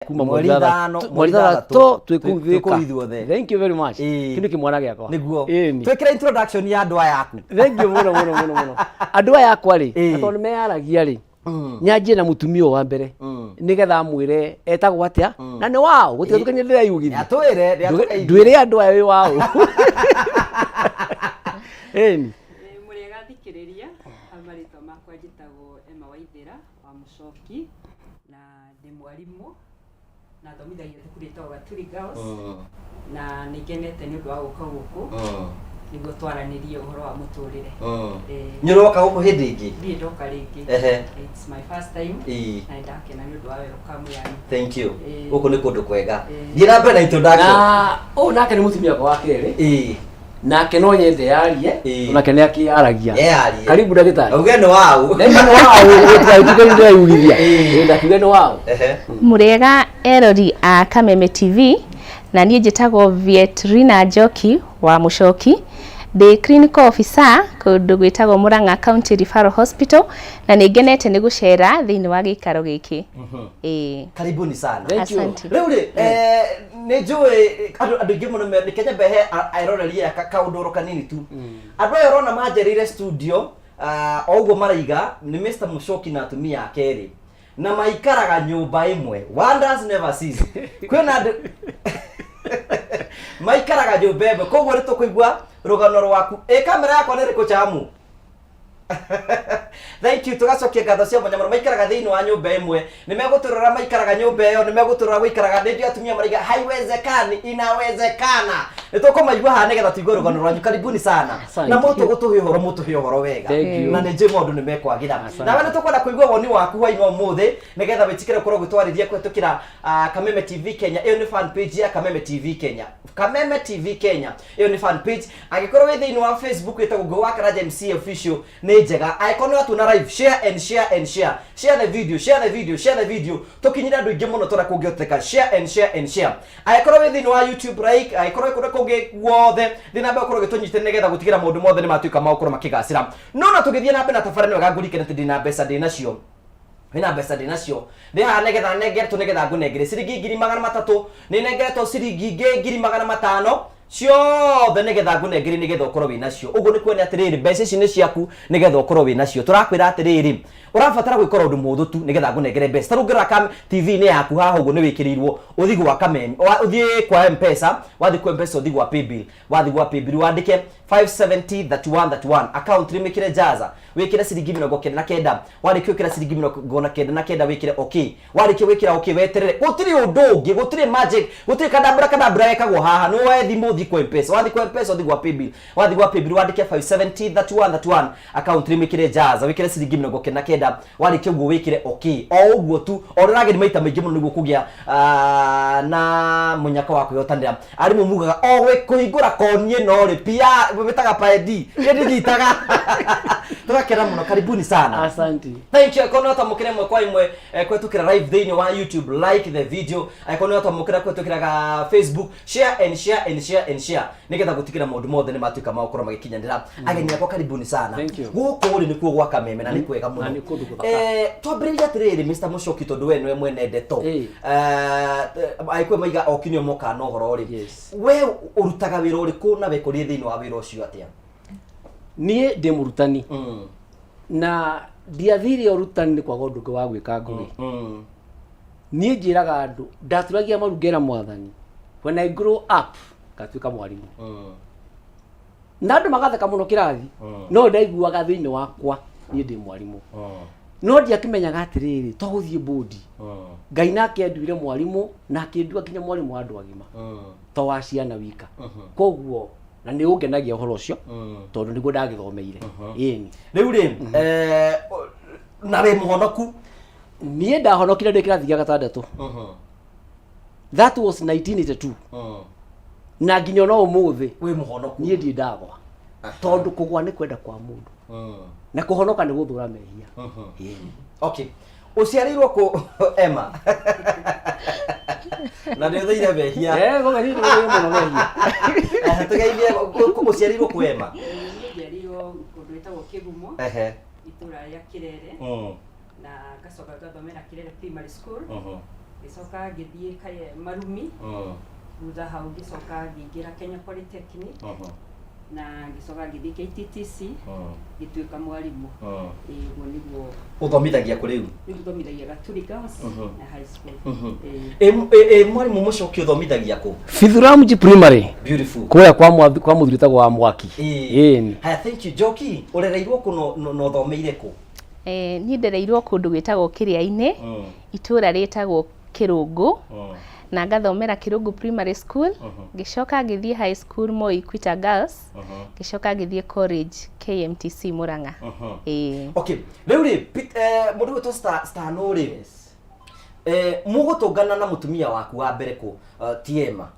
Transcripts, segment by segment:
kuma mweri 3 twikuithua. Thank you very much. Kinu kimwana giakwa niguo twikira introduction ya andwa yaku. Thank you muno andwa yakwa ri atondu nĩ meyaragia ri nyanjie na mutumia wa mbere nigetha mwire etagwo atia na nĩ wao gutiga tukanye ndirayugithia ndwire andwa wi wao muriega thikiriria amarito makwa njitagwo Emma Waithira wa Mucoki na ndi mwarimu na thomithagia thukuru itagwo Gaturi Girls na nigenete ni undu wa guka guku niguo twaranirie uhoro wa muturire nyiroka guku hindi ingi ndi ndoka ringi it's my first time na ndakena ni undu wa welcome yani. Thank you guku ni kundu kwega ndira mbere na introduction na nake ni mutumia kwa kere nake no nyende yarie nake ni akiaragia karibu ndagitari uge ni wao tukaigithia ndakiuge ni wao muriega erori a Kameme TV na niĩ njĩtagwo Vietrina Njoki wa Mucoki ndi clinical officer kundu gwĩtagwo Murang'a County Referral Hospital na nĩngenete nĩ gũcera thĩinĩ wa gĩikaro gĩkĩ. Karibuni sana. Asante. Rĩu nĩ njũĩ andũ aingĩ mũno nĩ Kenya behe airoreria kaũndũ kanini tu andũ aya ũrona manjerire studio o ũguo maraiga nĩ Mr. Mucoki na atumia akeri na maikaraga nyumba imwe. Wonders never cease. Kwĩna andũ maikaraga nyumba imwe koguo nĩ tũkũigua rũgano rwaku. Kamera yakwa nĩ rĩkũ chamu? Thank you. Tugacokia ngatho cia mwanya mũno maikaraga thĩinĩ wa nyumba imwe nĩ megũtũrora maikaraga nyumba ĩyo nĩ megũtũrora gũikaraga nĩ atumia maraiga haiwezekani inawezekana nĩ tũkũmaigua haha nĩgetha tuigue rũgano rwanyu. Karibuni sana na mũtũ gũtũhe ũhoro wega na nĩ njĩ maũndũ nĩ mekwagĩra nawe nĩ tũkwenda kũigua woni waku hwainĩ ũmũthĩ nĩgetha wĩtikĩre gũkorwo gwĩtwarithia kũhetũkĩra Kameme TV Kenya. Ĩyo nĩ fan page ya Kameme TV Kenya. Kameme TV Kenya ĩyo nĩ fan page. Angĩkorwo wĩ thĩinĩ wa Facebook ĩtagwo Ngũgĩ wa Karanja MC official nĩ njega. Angĩkorwo nĩ watuna live share and share and share the video tukinyira andũ aingĩ mũno tũra kũngĩhoteka share. Angĩkorwo wĩ thĩinĩ wa YouTube like angĩkorwo kũrĩa kũngĩ guothe thĩ na mbere ũkorwo gĩtũnyitĩte nĩgetha gũtigĩra maũndũ mothe nĩ matuĩka magũkorwo makĩgacĩra. No na tũgĩthiĩ na mbere na tabarĩra wega ngũrikane atĩ ndĩna mbeca ndĩnacio wĩna mbeca ndĩnacio ndĩ haha nĩgetha nengeretwo nĩgetha ngũnengere ciringi 300 nĩ nengeretwo ciringi 500 ciothe nĩgetha ngũnengere nĩgetha ũkorwo wĩnacio. Ũguo nĩ kuonia atĩrĩrĩ mbeca ici nĩ ciaku nĩgetha ũkorwo wĩnacio. Tũrakwĩra atĩrĩrĩ ũrabatara gwĩkora ũndũ mũhũthũ tu nĩgetha ngũnengere mbeca. Ta rĩu ngĩrora TV-inĩ yaku haha ũguo nĩ wĩkĩrĩirwo ũthiĩ gwa Kameme ũthiĩ kwa M-Pesa wathiĩ kwa M-Pesa ũthiĩ gwa Paybill wathiĩ gwa Paybill wandĩke 5703131 account limĩkĩre Jaza wĩkĩre ciringi 99 warĩkia gwĩkĩra ciringi 99 wĩkĩre okay warĩkia gwĩkĩra okay weterere gũtirĩ ũndũ ũngĩ gũtirĩ magic gũtirĩ kadabra wekagwo haha no woe thimũ ũthiĩ kwa M-Pesa wathiĩ kwa M-Pesa ũthiĩ gwa Paybill wathiĩ gwa Paybill wandĩke 5703131 account limĩkĩre Jaza wĩkĩre ciringi 99 warĩkia ũguo wĩkĩre okay o ũguo tu ororage nĩ maita maingĩ mũno nĩguo kũgĩa na mũnyaka wa kwĩhotanĩra. Arimũ mugaga o kũhingũra konie no rĩ pia wĩtaga paedi ndĩnyitaga tũgakena mũno. Karibuni sana. Asante. Thank you. Kono tamukire mwe kwa imwe kwetukira live thĩinĩ wa YouTube like the video kono tamukire kwetukira Facebook share and share nĩgetha gũtikĩra maũndũ mothe nĩ matuĩka magũkorwo magĩkinyanĩra. Ageni akwa karibuni sana gũkũ rĩ nĩkuo gwa Kameme na nĩ kwega mũno. Twambĩrĩria atĩrĩrĩ Mr. Mucoki tondũ we nĩwe mwene ndeto aikwe maiga okinyo moka na ũhoro rĩ we ũrutaga wĩra ũrĩkũ na wekũrĩe thĩinĩ wa wĩra ũcio atĩa? Niĩ ndĩ mũrutani na ndiathire ũrutani kwa ũndũ ũngĩ wa gwĩka ngũgĩ. Niĩ njĩraga andũ ndaturagia marungera mwathani when I grow up ngatuĩka mwarimũ na andũ magatheka mũno kĩrathi no ndaiguaga thĩinĩ wakwa niĩ ndĩ mwarimũ no ndiakĩmenyaga atĩrĩrĩ to gũthiĩ bodi Ngai nake enduire mwarimũ na akĩndua nginya mwarimũ wa andũ agima to wa ciana wika koguo na nĩ ũngenagia ũhoro ũcio tondũ nĩguo ndagĩthomeire. Rĩu rĩ na wĩ mũhonoku? Niĩ ndahonokire ndĩ kĩrathi gĩa 6 that was 1982 na nginya no ũmũthĩ wĩ mũhonoku niĩ ndi ndagwa tondũ kũgwa nĩ kwenda kwa mũndũ na kũhonoka nĩ gũthũra mehia. Okay uciarirwo kũ Emma na nĩ thĩire mehia gũgĩ nĩ mũno mehia tũgeithie uciarirwo kũ Emma? Njiarirwo kũndũ gwĩtagwo Kĩgumo itũra rĩa Kirere na ngacoka ngathomera Kirere Primary School gicoka ngithie Marumi thutha hau gicoka ngingira Kenya Polytechnic na gicoka ngithie KTTC gituika mwarimu iguo niguo uthomithagia kuri riu uthomithagia Gaturi Girls na high school mwarimu mucoki uthomithagia ku Fithuramji Primary beautiful kuria kwa muthuri tagwo wa Mwaki ni haya thank you Njoki urereirwo ku no thomeire ku ni ndereirwo kundu gwitagwo Kiria-ini itura ritagwo Kirungu na ngathomera Kirungu Primary School gicoka ngithie high school Moi Kwita Girls gicoka ngithie college KMTC Murang'a okay riu ri mundu wito star no ri mugutungana na mutumia waku wa mbere ku Tiema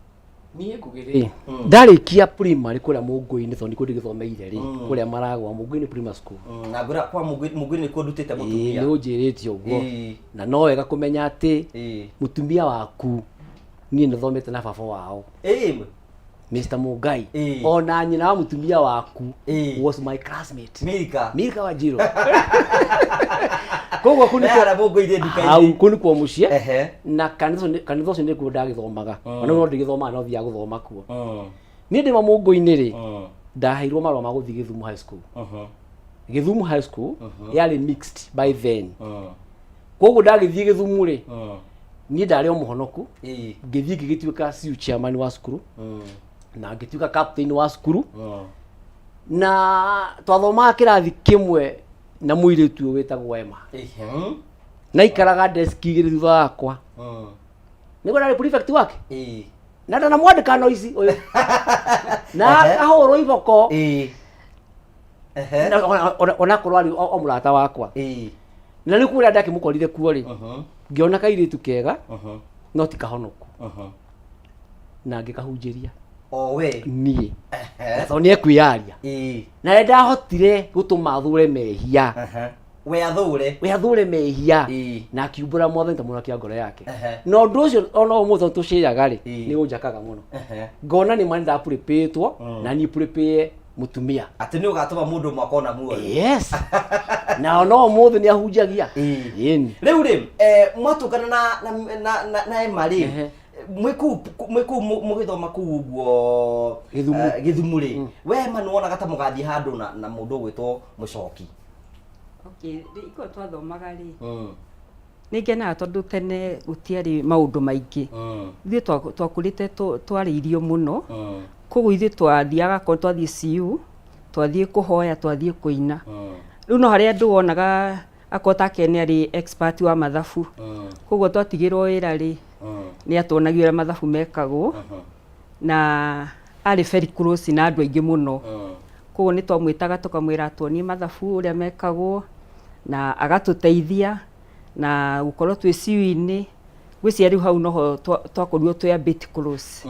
niä ngugä ndarikia primary kuria Mungui-ini thondi kundu githomeire ri kuria Maragwa Mungui-ini primary school na ngura kwa Mungui-ini ku ndutite mutumia ni unjirite uguo na no wega kumenya ati mutumia waku niä ndathomete na baba wao Mr. Mugai ona nyina wa mutumia waku was my classmate Milka Wanjiru koguo kunikuo Mungui-ini nduka-ini au kunikuo mucie na kanitha ucio nikuo ndagithomaga ona no ndigithoma no thia guthoma kuo niä ndä Mungui-ini ri ndaheirwo marwa ma guthii Githumu high school Githumu high school yari mixed by then koguo ndagithii Githumu ri niä ndarä o muhonoku ngithii ngigituika CU chairman wa cukuru na ngituika captain wa cukuru na twathomaga kirathi kimwe na muiritu uyu witagwo Emma na ikaraga desk igiri thutha wakwa niguo ndarĩ prefect wake na ndana mwandĩka noici uyu na ahũrwo iboko ona korwo ari o mũrata wakwa na nĩ kuria ndakĩmũkorire kuo rĩ ngĩona kairĩtu kega no ti kahonoku na ngĩkahunjĩria we niĩ tondũ nĩ ekwĩyaria na ndahotire gũtũma thure mehia we athure mehia na akiumbũra Mwathani ta mũno kĩa ngoro yake na ũndũ ũcio ona ũmũthĩ tũcĩraga rĩ nĩ ũnjakaga mũno ngona nĩ mani ndapurĩpĩtwo na niĩ purĩpĩe mutumia ati ni ugatuma mundu mwakona muo yes na no mũthĩ nĩ ahunjagia riu ri mwatungana na Emma ri mwiku mugithoma ku uguo Githumu ri we Emma nuonaga ta mugathie handu na mundu gwitwo Mucoki okay iko twathomaga ri ningenaga tondu tene gutiari maundu maingi thie twakurite twariirio muno koguo ithuĩ twathiaga ko twathie CU twathie kuhoya twathie kuina riu no haria andu wonaga akota kene ari expert wa mathabu koguo twatigirwo wira ri ni atuonagio uria mathabu mekagwo na ari very close na andu aingi muno koguo ni twamwitaga tukamwira atuonie mathabu uria mekagwo na agatuteithia na gukorwo twi CU-ini gwĩcia riu hau noho twakorirwo twi a bit close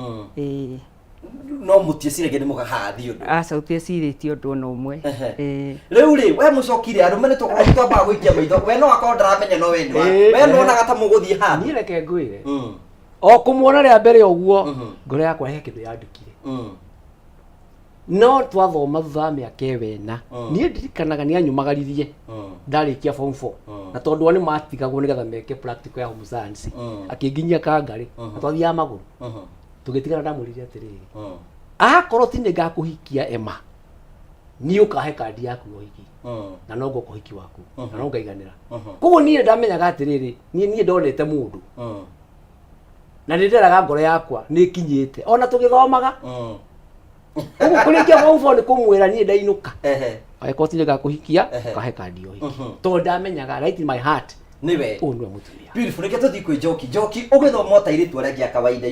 no mutieciragia ni mugahathi undu aca utieciritie undu ona umwe riu ri we Mucokire andu mene twambaga gwikia maitho we no akorwo ndaramenya no we no nagata muguthie handu niĩ reke ngwĩre o kũmuona rĩa mbere ũguo ngoro yakwa he kĩndũ yandĩkire no twathoma thutha wa mĩaka ĩwena niĩ ndirikanaga nĩ anyumagaririe ndarĩkia form 4 na tondũ nĩ matigagwo nĩgetha meke practical ya home science akĩnginyia Kangarĩ na twathiaga magũrũ tũgĩtigana ndamwĩrire atĩrĩrĩ akorwo ti nĩ ngakũhikia Emma niĩ ũkahe kandi yaku ya ũhiki na no ngũka ũhiki waku na no ngaiganĩra koguo niĩ ndamenyaga atĩrĩrĩ niĩ ndonete mũndũ na nĩ nderaga ngoro yakwa nĩ kinyĩte ona tũgĩthomaga koguo kũrĩkia form 4 nĩ kũmwĩra niĩ ndainũka agĩkorwo ti nĩ ngakũhikia ũkahe kandi ya ũhiki tondũ ndamenyaga right in my heart niwe ũyũ nĩwe mũtumia beautiful reke tuthi kwĩ Njoki ũgĩthoma ũtairĩtu ũrĩa ngĩa kawaida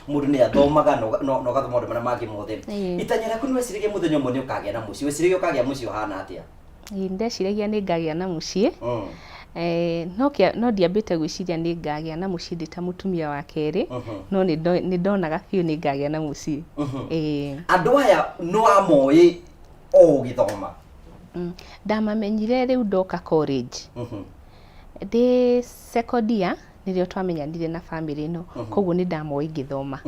mũndũ nĩ athomaga na ũgathoma maũndũ marĩa mangĩ mothe itanya rĩaku nĩ weciragia mũthenya ũmwe nĩ ũkagĩa na mũciĩ weciragia ũkagĩa mũciĩ ũhana atĩa ndeciragia nĩ ngagĩa na mũciĩ no ndiambĩte gwĩciria nĩ ngagĩa na mũciĩ ndĩ ta mũtumia wa kerĩ no nĩ ndonaga biũ nĩ ngagĩa na mũciĩ andũ aya no amoĩ o ũgĩthoma ndamamenyire rĩu ndoka college ndĩ second year nĩrĩo twamenyanire na family ĩno koguo nĩ ndamoĩ ngĩthoma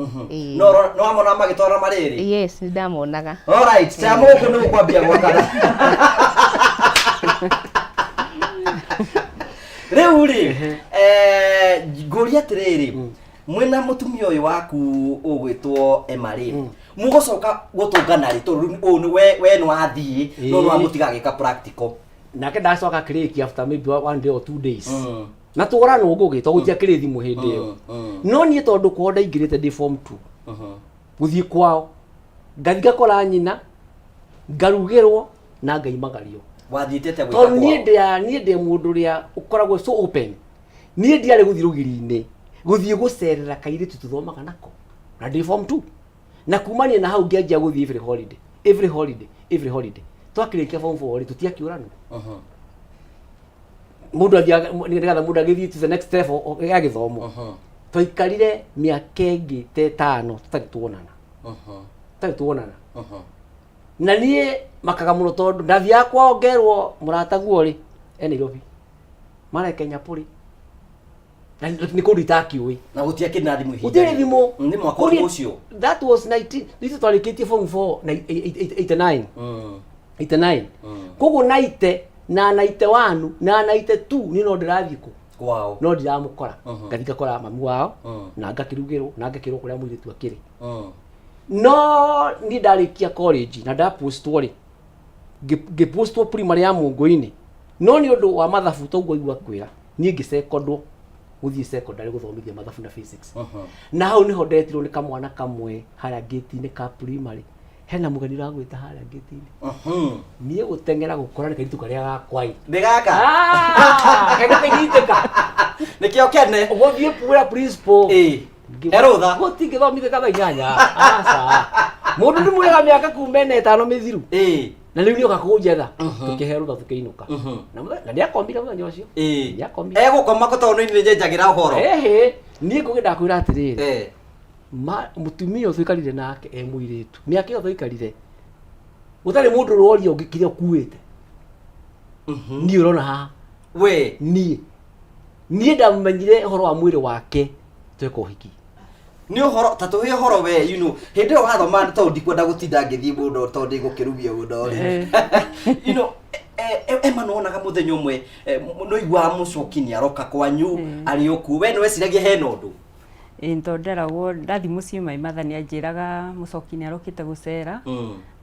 no amona magĩtwara marĩrĩ yes nĩ ndamonaga alright chamo huko nĩ ũkwambia gwakana rĩu rĩ Nguria atiriri mwena mutumia uyu waku ugwitwo Emari mugocoka gutungana ri tondu we no athii no no amutiga gika practical nake ndacoka kiriki after maybe 1 day or 2 days na tugora no ngugi to gutia kiri thimu hindi yo no nie tondu kuonda ingirite ndi form 2 guthie kwao ngathiga kora nyina ngarugirwo na ngaimagario wathiitete gwika kwao nie ndi mundu ria ukoragwo so open nie ndiare guthie rugiri-ini guthie gucerera kairitu tuthomaga nako na ndi form 2 na kumania na hau ngianjia guthie every holiday twakirikia form 4 tutiakiurana mundu athia nigetha mundu agithie to the next level ya githomo twikarire miaka ingi te 5 tutari tuonana na nie makaga muno tondu ndathia kwao ngerwo murataguo ri Nairobi mara Kenya puri na ni kundi takiui na gutia kina thimu hihi utire thimu ni mwaka ucio that was 19 this twarikitie form 4 89 koguo 90 na 91 na 92 ni no ndirathiku kwao no ndiramukora ngathika kora mamu wao na ngakirugirwo na ngakirwo kuria muiritu akiri no ni ndarikia college na nda postwo ri ngipostwo primary ya Mungu-ini no ni undu wa mathabu toguo igwa kwira ni ngisecondwo guthie secondary guthomithia mathabu na physics na hau niho ndetirwo ni kamwana kamwe haria gate-ini ka primary hena mugani ragwita haria gate-ini nie gutengera gukora ni karitu karia gakwai ndigaka kego kigiteka nikio kene guthie pura principal erutha gutingithomithia ka inyanya aca mundu ni mwega miaka kuma 5 mithiru na riu ni okakunjetha tukiherutha tukiinuka na ni akombire muthenya ucio ni akombire egukoma kotono ni njenjagira uhoro nie ngugi ndakwira atiriri mutumia uthikarire nake muiritu miaka iyo thuikarire utari mundu roria ungikire ukuite ni urona ha we nie ndamenyire horo wa mwiri wake tweka uhiki ni uhoro tatu he horo we you know hindi yo hathoma to ndikwenda gutinda ngithii mundu to ndi gukirubia mundu ri you know ema nonaga muthenya umwe no igwa mucoki ni aroka kwanyu ari oku we no weciragia he nondu ntonderagwo ndathi muciĩ maimathani anjĩraga mucoki ni arokite gucera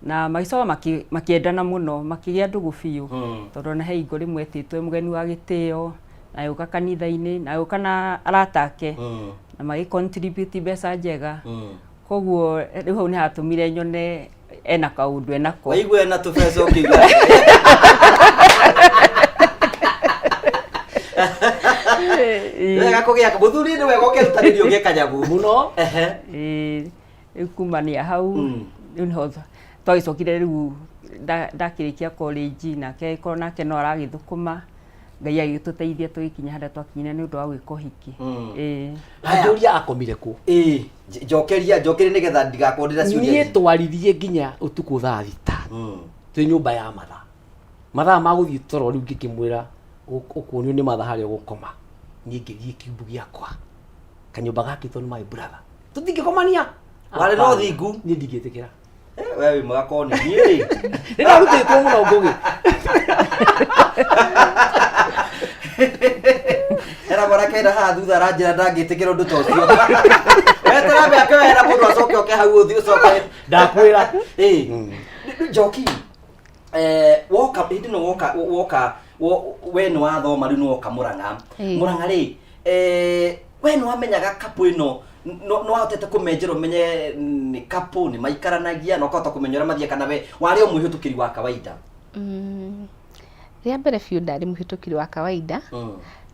na magicoka makiendana muno makigĩa ndugu biũ tondu na he ingo rimwe etĩtwo mugeni wa gĩtĩo na yuka kanitha-inĩ na yuka na aratake na magi contribute mbeca njega koguo riu hau ni hatumire nyone ena kaundu enako waigua ena tubeca ũkĩigua wega kũgĩa mũthuri nĩ wega ũkĩrutanĩrio ũgĩkanyagu muno kumania hau rĩu niho twagĩcokire rĩu ndakĩrĩkia college nake korwo nake no aragĩthũkũma Ngai agĩtũteithia tũgĩkinya harĩa twakinyire nĩ ũndũ wa gwĩka ũhiki anjũria akomire ku njokeria nigetha ndigakondera ciũria niĩ twarithirie nginya ũtukũ thaa 5 twĩ nyũmba ya mathaa ma gũthiĩ toro rĩu ngĩkĩmwĩra ũkuonio nĩ mathaa harĩa ũgũkoma niĩ ngĩthiĩ kiubu gĩakwa kanyũmba gakĩtwo nĩ my brother tũtingĩkomania warĩ no thingu niĩ ndingĩtĩkĩra we wĩ mwega koni niĩ nĩ narutĩtwo mũno ngũgĩ era baraka ira ha thutha ranjira ndangĩtĩkĩra ũndũ ta ũcio wetera mĩaka wera mũndũ acoke oke hau ũthiĩ ũcoke ndakwĩra njoki woka hindi no woka we nĩ wathoma rĩu nĩ woka Mũrang'a rĩ we nĩ wamenyaga kapu ĩno no wahotete kũmenjera ũmenye nĩ kapu nĩ maikaranagia na ũkahota kũmenya ũrĩa mathiĩ kana we warĩ o mũhĩtũkĩri wa kawaida rĩa mbere biũ ndarĩ mũhĩtũkĩri wa kawaida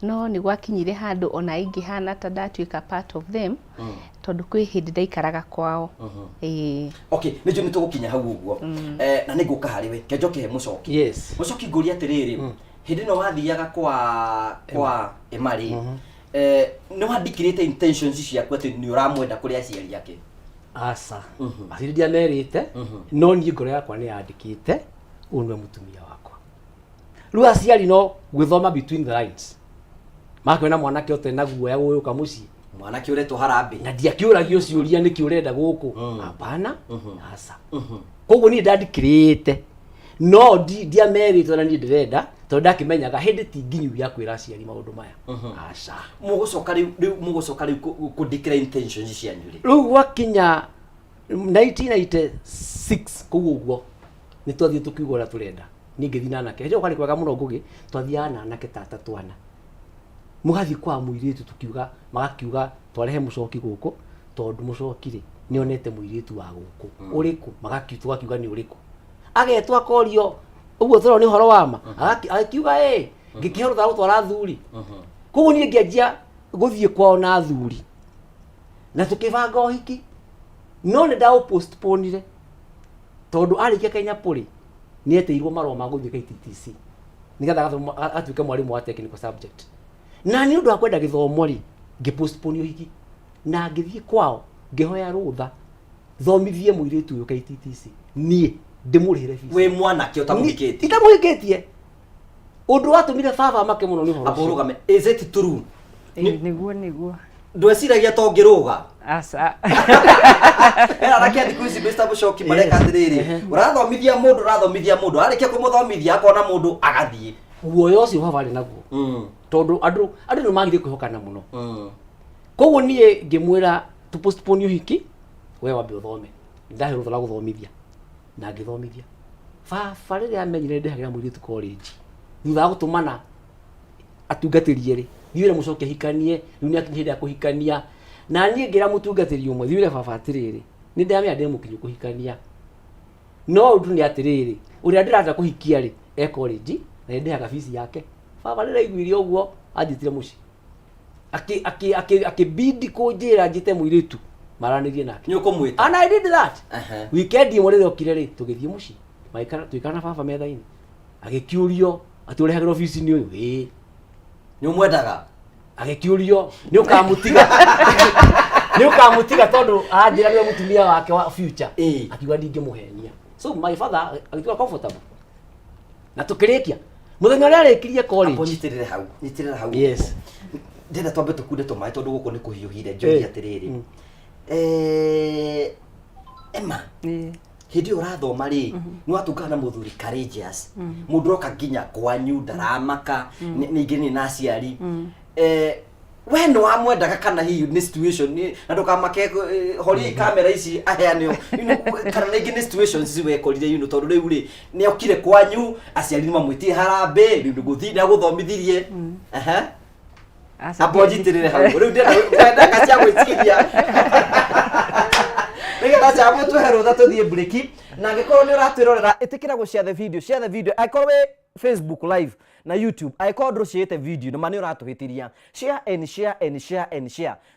no nĩ gwakinyire handũ ona ingĩhana ta ndatuĩka part of them tondu kwĩ hĩndĩ ndaikaraga kwao okay nĩnjũ nĩ tũgũkinya hau ũguo na nĩ ngũka harĩ we ke njoke Mũcoki Mũcoki ngũria atĩrĩrĩ hĩndĩ no wathiaga kwa Emari nĩ wandikĩrĩte intentions ciaku atĩ nĩ ũramwenda kũrĩ aciari ake aca aciari ndiamerĩte no niĩ ngoro yakwa nĩ yandĩkĩte ũyũ nĩwe mũtumia wakwa rĩu aciari no gwĩthoma between the lines makwena mwanake ũtarĩ na guoya gũgĩũka mũciĩ mwanake ũretwo Harambĩ na ndiakĩũragio ciũria nĩkĩ ũrenda gũkũ hapana aca koguo niĩ ndandikĩrĩte no ndiamerĩtwo na niĩ ndĩrenda to ndakimenyaga hindi ti nginyu ya kwira aciari maundu maya aca mugucoka riu ku declare intentions cianyu ri riu gwakinya 1996 kuguo guo ni twathie tukiuga uria turenda ni ngithi na anake ndio kwari kwega muno ngugi twathiaga na anake tata twana mugathi kwa muiritu tukiuga magakiuga twarehe mucoki guku tondu mucoki ri nionete muiritu wa guku uriku magakiuga ni uriku agetwa korio uguo thoro ni horo wama akiuga ngikihorotha gutwara thuri kuguo ni ngianjia guthie kwao na thuri na tukibanga uhiki no ni ndao postponire tondu arikia Kenya puri ni eteirwo marwa ma guthie KTTC nigetha atuike mwarimu wa technical subject na ni undu wa kwenda githomo ri ngipostpone uhiki na ngithie kwao ngihoya rutha thomithie muiritu uyu KTTC nie ndimurihire fees we mwanake utamuhikitie itamuhikitie undu watumire baba make muno ni horo aborugame is it true niguo ndweciragia to ngiruga asa era rakia thiku ici Mr. Muchoki mareka atiriri urathomithia mundu arikia kumuthomithia akona mundu agathie guoyo ucio baba ari naguo tondu andu ni magithie kwihokana muno koguo nie ngimwira tu postpone uhiki we wambe uthome ndahe rutha rwa guthomithia na ngithomithia baba riria amenyire ndihagira muiritu college thutha wa gutumana atungatirie ri thiire Muchoki hikanie riu ni akinyi hinde kuhikania na nie ngira mutungatiri umwe thiire baba atiriri ni ndamya ndimukinyu kuhikania no undu ni atiriri uria ndirata kuhikia ri college na ndihaga fees yake baba riria iguire uguo anjitire muci akibidi kunjira njite muiritu maranirie nake ni ukumwita and I did that weekend imwe riria okire ri tugithie muci maikara tuikana baba metha-ini agikiurio aturehagirwo fees ni uyu ni umwendaga agikiurio ni ukamutiga tondu anjira ni mutumia wake wa future akiuga ndingimuhenia so my father agituka comfortable na tukirikia muthenya uria arikirie college apo nyitirire hau yes ndenda twambe tukunde tumae tondu guku ni kuhiuhire njohi atiriri Emma hindi urathoma ri ni watuka na muthuri courageous mundu roka nginya kwanyu ndaramaka ningi ni naciari we no amwendaga kana hiyo ni situation ni ndukamake hori kamera ici aheanio kana ningi ni situations ici wekorire tondu riu ri ni okire kwanyu aciari ni mamwitie harambe riu guthi na guthomithirie apojitirire hau riu ndenda kacia gwiciria nigetha camu tweherwo tha tuthie break na ngikorwo ni uratwirorera itikira gushare the video aikorwo Facebook live na YouTube aikorwo ndruciite video na mani uratuhitiria share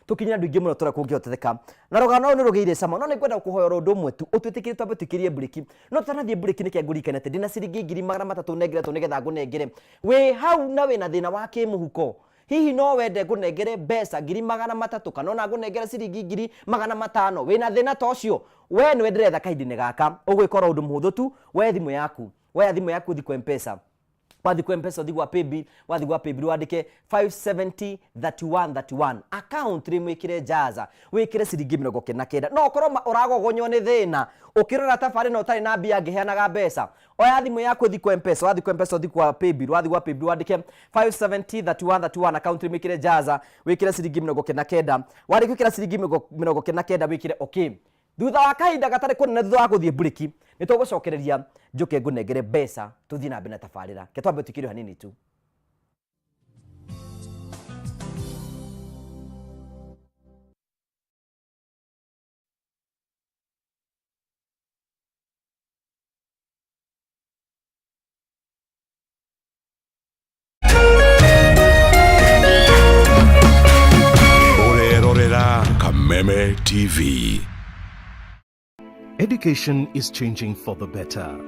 tukinya ndu ingi muno tura kungihotetheka na rogano ni rugeire sama no ni kwenda kuhoya rondu mwe tu utwitikire twambe tukirie break no tanathie break ni kiangurikanete ndina ciringi 300 negeretwo nigetha ngunengere we hau na we na thina wa kimuhuko hihi no wende ngunengere mbeca 300 kana ona ngunengere ciringi 500 wina thina ta ucio we ni wenderetha kaindine gaka ugwikora undu muhuthu tu we thimu yaku thi kwa M-Pesa wathi kwa M-Pesa thi gwa paybill wandike 5703131 account rimwikire jaza wikire ciringi 99 no korwo uragogonywo ni thina ukirora tafari no tari na mbia ngiheanaga mbeca oya thimu yaku thi kwa M-Pesa wathi kwa paybill wandike 5703131 account rimwikire jaza wikire ciringi 99 wathi gwikira ciringi 99 wikire okay thutha wa kahinda gatari kunene thutha wa guthie break ni tugucokereria njuke ngunengere mbeca tuthie na mbere tafarira ke twambe tukirio hanini tu Orerorera Kameme TV. Education is changing for the better.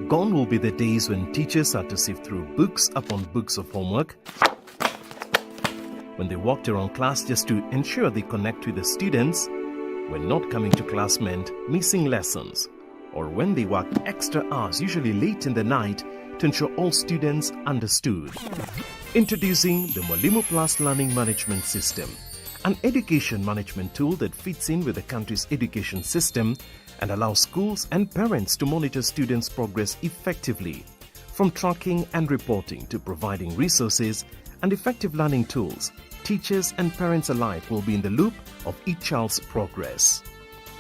Gone will be the days when teachers had to sift through books upon books of homework, when they walked around class just to ensure they connect with the students, when not coming to class meant missing lessons, or when they worked extra hours, usually late in the night, to ensure all students understood. Introducing the Mwalimu Plus Learning Management System, an education management tool that fits in with the country's education system and allows schools and parents to monitor students' progress effectively. From tracking and reporting to providing resources and effective learning tools, teachers and parents alike will be in the loop of each child's progress.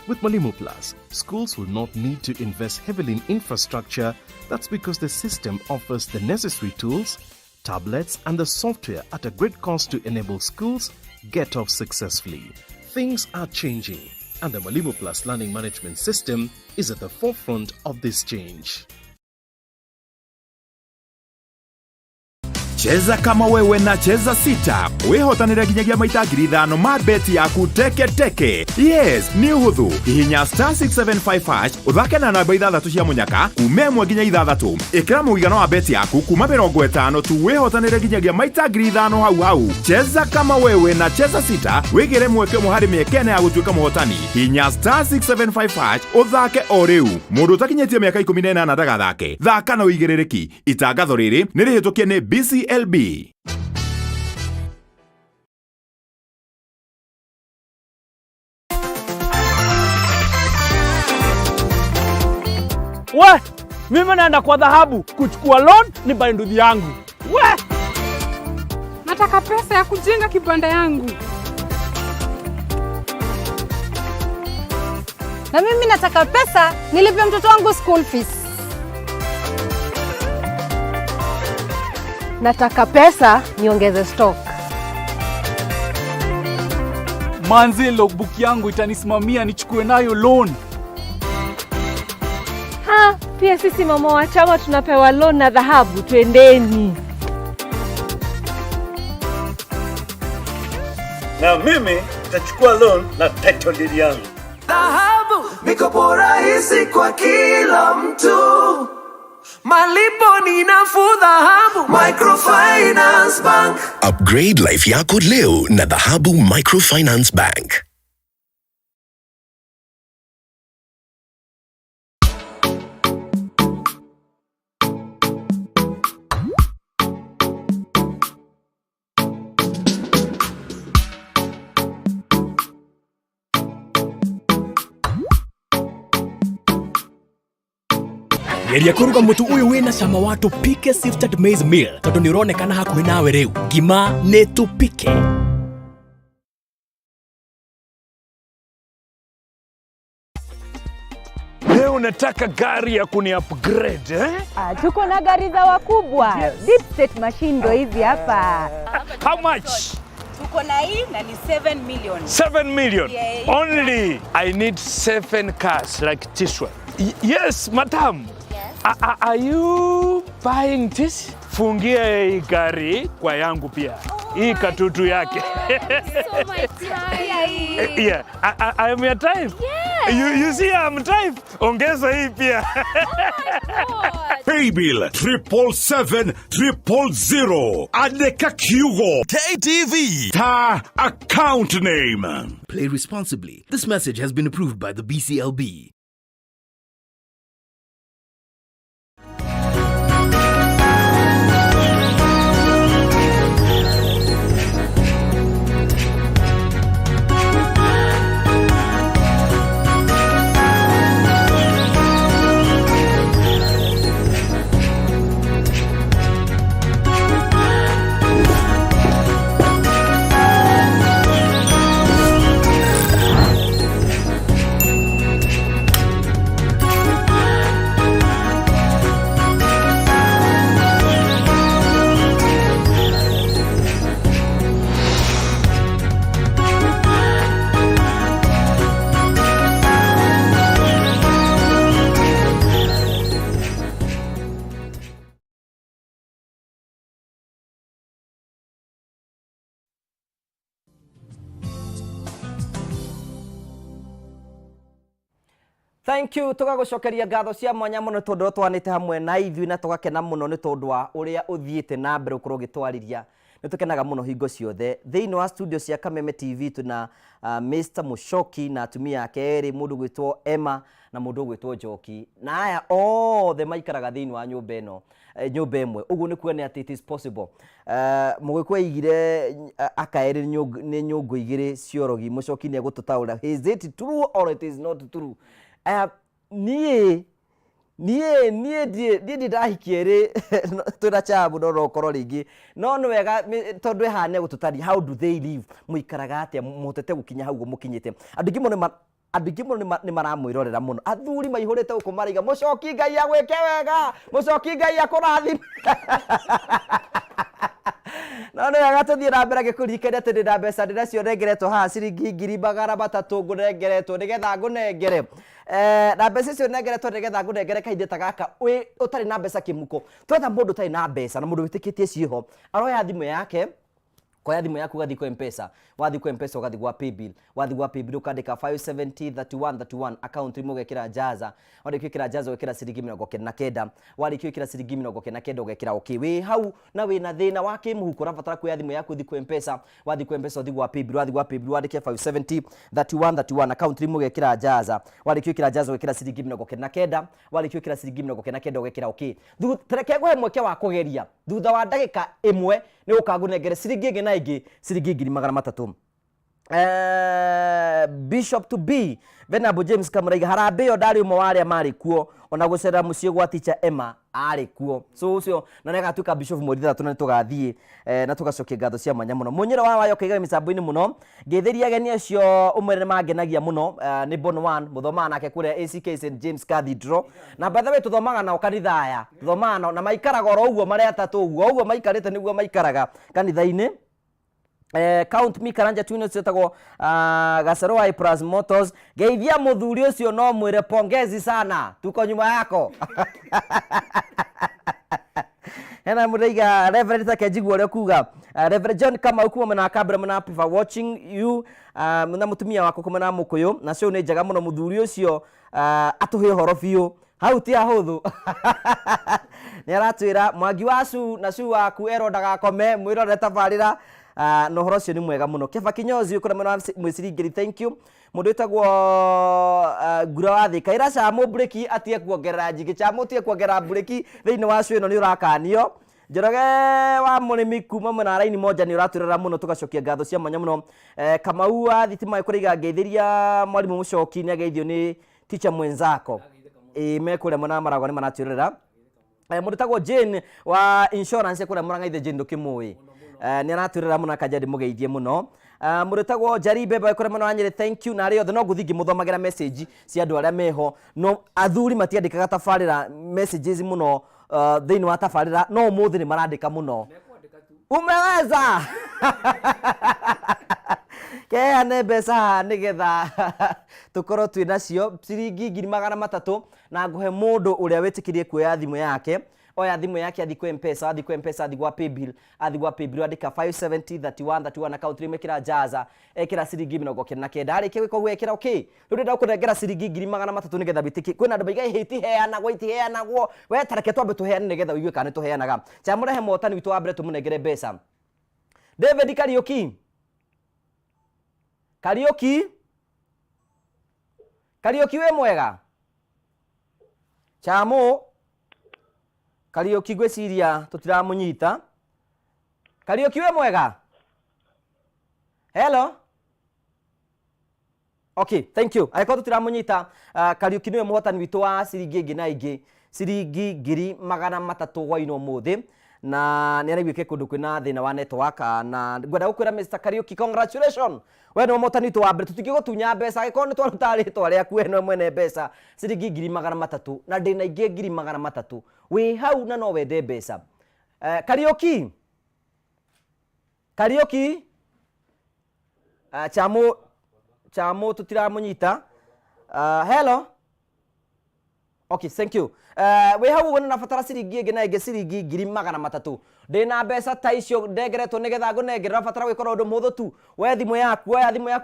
With Mwalimu Plus, schools will not need to invest heavily in infrastructure. That's because the system offers the necessary tools, tablets, and the software at a great cost to enable schools get off successfully. Things are changing, and the Mwalimu Plus learning management system is at the forefront of this change. Cheza kama wewe na cheza sita. Wehotanira ginyagia maita ngiri 5 ma beti yaku teke. Yes, ni uhuthu. Hihinya *675# uthake na namba 6 cia munyaka kuma 1 nginya 6. Ikira muigana wa beti yaku kuma 50 tu wehotanira ginyagia maita ngiri 5 hau. Cheza kama wewe na cheza sita. Wigire mweke muhari miekene ya gutuika muhotani. Hihinya *675# uthake o riu. Mundu utakinyetie miaka 18 ndagathake. Thaka na uigirereki. Itangatho riri ni rihitukie ni BCLB. We, mimi naenda kwa dhahabu kuchukua loan ni bainduthi yangu. We, nataka pesa ya kujenga kibanda yangu. Na mimi nataka pesa nilipe mtoto wangu school fees. Nataka pesa niongeze stock. manzi logbook yangu itanisimamia nichukue nayo loan. Pia sisi mama wa chama tunapewa loan na dhahabu, twendeni. Na mimi nitachukua loan na title deed yangu. Dhahabu mikopo rahisi kwa kila mtu. Malipo ni nafuu Dhahabu Microfinance Bank. Upgrade life yako leo na Dhahabu Microfinance Bank. Geria kuruga mutu uyu wina cama wa tupike sifted maize meal tondu ni uronekana hakuhi nawe riu. Ngima ni tupike. Leo unataka gari ya kuni upgrade eh? Tuko na gari za wakubwa. Yes. Deep state machine hizi hapa. How much? Tuko na hii na ni 7 million. 7 million? Yeah. Only I need 7 cars like this one. Yes, madam. Yes. Are you buying this? Fungia hii gari kwa yangu pia. Hii katutu yake. So my type. Yeah, I am your type. Yes. You see I'm type. Ongeza hii pia. Oh my God. Paybill 77700. Adeka Kyugo. KTV. Ta account name. Play responsibly. This message has been approved by the BCLB. Thank you tugagucokeria ngatho cia mwanya muno tondu twanite hamwe na ithui na tugakena muno ni tondu wa uria uthiite na mbere ukoro gitwarithia ni tukenaga muno hingo ciothe thiini wa studio cia Kameme TV tuna Mr Mushoki na atumia yake eri mundu gwitwo Emma na mundu gwitwo Njoki na aya othe maikaraga thiini wa nyumba eno nyumba imwe uguo ni kuona ati it is possible mugikwa igire akaeri ni nyungu igire ciorogi Mushoki ni egututaura is it true or it is not true nie nie ndahikiere twina chabu no rokoro ringi no ni wega tondu hane gututari how do they live muikaraga atia mutete gukinya hau mukinyite andu ingimo ni maramwirorera muno athuri maihurite uko mariga mucoki ngai agwike wega mucoki ngai akurathime no ni wega tuthie na mbere gikurikania ati ndina mbeca ndinacio nengeretwo haha ciringi 300 ngurengeretwo nigetha ngunengere na mbeca icio nengeretwo nigetha ngunengere kainde ta gaka utari na mbeca kimuko twetha mundu utari na mbeca na mundu witikitie ciho aroya thimu yake kwa thimũ yaku gathi kwa M-Pesa wathi kwa M-Pesa ugathi gwa paybill wathi gwa paybill ukandika 5703131 account imo gekira jaza wali kwikira jaza wekira ciringi 99 wali kwikira ciringi 99 ugekira okay we hau na we na thina wake muhuko rafatara kwa thimũ yaku thi kwa M-Pesa wathi kwa M-Pesa wathi gwa paybill wandike 5703131 account imo gekira jaza wali kwikira jaza wekira ciringi 99 wali kwikira ciringi 99 ugekira okay tereke gwe mweke wa kugeria thutha wa ndagika imwe ni ukagunengere ciringi ingi na ingi ciringi 300 Bishop to be Venerable James Kamuraiga harambeo ndari umwe wa aria mari kuo ona gucera mucie gwa teacher Emma ari kuo so ucio na nega tuka bishop mweri 3 na tugathie na tugacokia ngatho cia mwanya muno munyira wa wayo kaiga misambo-ini muno ngetheria ageni acio umwe mangenagia muno ni Bon One muthoma nake kure ACK St James Cathedral na by the way tuthomaga na kanitha aya tuthomaga na maikaraga oro uguo mari atatu uguo maikarite niguo maikaraga kanitha-ini count me karanja twino cetagwo Gasero I Plus Motors geithia muthuri ucio no mwire pongezi sana tuko nyuma yako hena muriga Reverend Takejigwo ore kuga Reverend John kama ukuma mena kabra mena prefer watching you muna mutumia wako kuma na mukuyu na cio ni njaga muno muthuri ucio atuhe horo biu hau ti ahuthu ni aratwira mwangi wacu na cu waku ero ndagakome mwirore tabarira no horo cio ni mwega muno Keba Kinyozi ukora mena mwiciringiri thank you mundu itagwo ngura wa thika ira cha mu break atie kuongerera njigi cha mutie kuongerera break thiini wa cio ino ni urakanio Njoroge wa murimi kuma mwena raini moja ni uraturera muno tugacokia ngatho cia mwanya muno Kamau thitima ikuriga ngeithiria mwalimu mucoki ni ageithio ni teacher mwenzako mekure mwana maragwa ni manaturera mundu tagwo Jane wa insurance kure murangaithe Jane ndukimui ni araturera muno akajadi mugeithie muno mundu tagwo Jaribe kure muno anyire thank you na ari othe no guthingi muthomagira message cia andu aria meho no athuri matiandikaga tafarira messages muno thiini wa tafarira no muthi ni marandika muno umeweza kea ne besa nigetha tukoro twinacio ciringi 300 na nguhe mundu uria witikirie kuoya thimu yake oya thimu yake athi kwa M-Pesa athi gwa paybill andika 5703131 account rimekira jaza ekira ciringi 99 ari kiko gwekira okay riu ndenda kunengera ciringi 300 nigetha bitiki kwina andu baigai hiti heanagwo we tareke twambe tuheane nigetha uigue kana tuheanaga cha murehe motani witu wa mbere tumunengere mbeca David Kariuki we mwega chamo Kariuki gweciria tutiramunyita Kariuki we mwega hello okay thank you aiko tutiramunyita Kariuki niwe muhotani witu wa ciringi ingi na ingi ciringi 300 gwaino muthi na ni arigwike kundu kwina thina wa network na ngwenda gukwira Mr Kariuki congratulations we no motani tu wambe tutigigutunya mbeca giko ni twaruta ritwa riaku eno mwene mbeca ciringi 300 na ndina ingi 300 we hau na no wende mbeca Kariuki chamo tutiramunyita hello okay thank you we hau wona nafatara ciringi ingi na ingi ciringi 300 ndina mbeca ta icio ndengeretwo nigetha ngunengerera fatara gwikora undu muthu tu we thimu yaku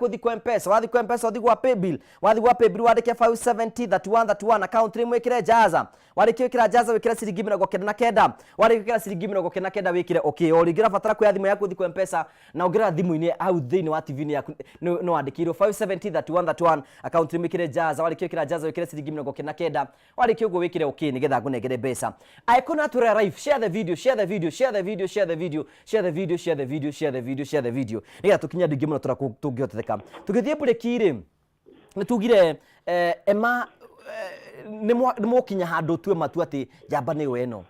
thi kwa M-Pesa wathi kwa M-Pesa wathi gwa paybill wandike 5703131 account rimwe ikire jaza wikira jaza wikira ciringi 99 wikira ciringi 99 wikire okay oringira fatara kwa thimu yaku thi kwa M-Pesa na ungira thimu-ini au thiini wa TV-ini yaku no andikirwo 5703131 account rimwe ikire jaza wikira jaza wikira ciringi 99 warikio uguo wikire okay nigetha ngunengere mbeca aikona ture live share the video nigetha tukinya ndingi muno tungihotetheka tugithie break iri nitugire Emma nĩ mũkinya handũ tue matu atĩ njamba nĩyo ĩno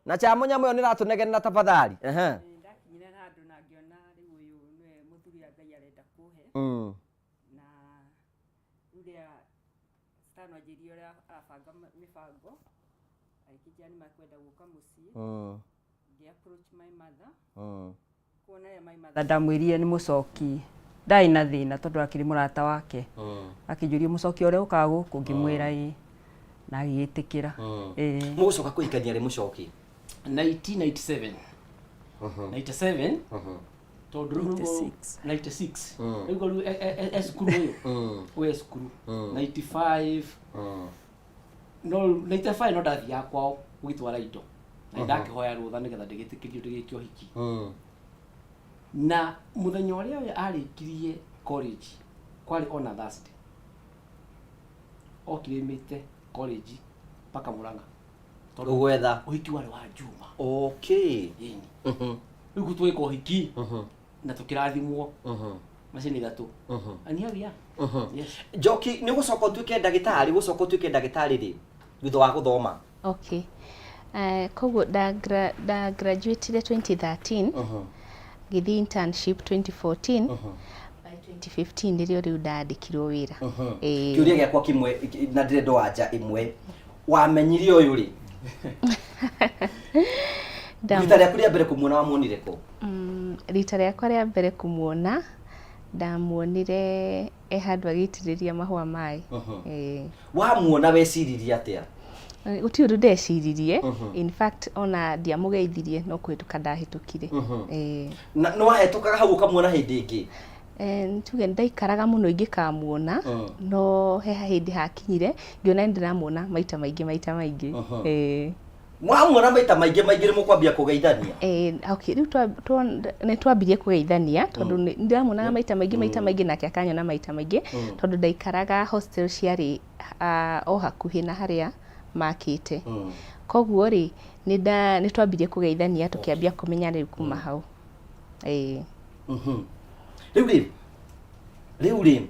na chamo nyamo yo nĩratũnegenera tafadhali ndakinyire handũ na ngĩona rĩu ũyũ nĩwe mũthuri Ngai arenda kũhe na rĩrĩa Stan Wanjiru ũrĩa abanga mĩbango aikĩnjia nĩ makwenda gũka mũciĩ ngĩ-approach my mother kuona ya my mother ndamwĩrire nĩ mũcoki ndai na thĩna tondũ akĩrĩ mũrata wake akĩnjũria mũcoki ũrĩa ũkaga gũkũ ngĩmwĩra ĩ na agĩĩtĩkĩra mũgũcoka kũhikania rĩ mũcoki 1997 97 tondũ 96 rĩu rĩu esukuru ũyũ esukuru 95 no 95 no ndathiaga kwao gũgĩtwara indo na ndakĩhoya rũtha nĩgetha ndĩgĩtĩkĩrio ndĩgĩkio hiki na mũthenya ũrĩa we arĩkirie college kwarĩ on a Thursday okirĩmĩte college mpaka Murang'a gwetha ũhiki warĩ wa Juma yeni rĩu gũtwĩka ũhiki na tũkĩrathimwo macini ithatũ ani havia Njoki nĩ gũcoka ũtuĩke ndagĩtarĩ gũcoka ũtuĩke ndagĩtarĩ rĩ thutha wa gũthoma okay koguo da graduate 2013 gĩthiĩ internship 2014 by 2015 nĩrĩo rĩu ndandĩkirwo wĩra kĩũria gĩakwa kĩmwe na ndĩrenda wanja ĩmwe wamenyire ũyũ rĩ rita rĩaku rĩa mbere kũmuona wamuonire kũ rita rĩakwa rĩa mbere kũmuona ndamuonire handũ agĩitĩrĩria mahũa maĩ wamuona weciririe atĩa gũtirĩ ũndũ ndeciririe in fact ona ndiamũgeithirie no kũhĩtũka ndahĩtũkire na no wahĩtũkaga hau ũkamuona hĩndĩ ĩngĩ tuge ndaikaraga mũno ingĩkamuona no he hĩndĩ hakinyire ngĩona ndĩramuona maita maingĩ mwamuona maita maingĩ nĩ mũkwambia kũgeithania okay rĩu nĩ twambirie kũgeithania tondũ ndĩramuonaga maita maingĩ nake akanyona maita maingĩ tondũ ndaikaraga hostel ciarĩ o hakuhĩ na harĩa makĩte koguo rĩ nĩ twambirie kũgeithania tũkĩambia kũmenya rĩu kuma hau rĩu rĩ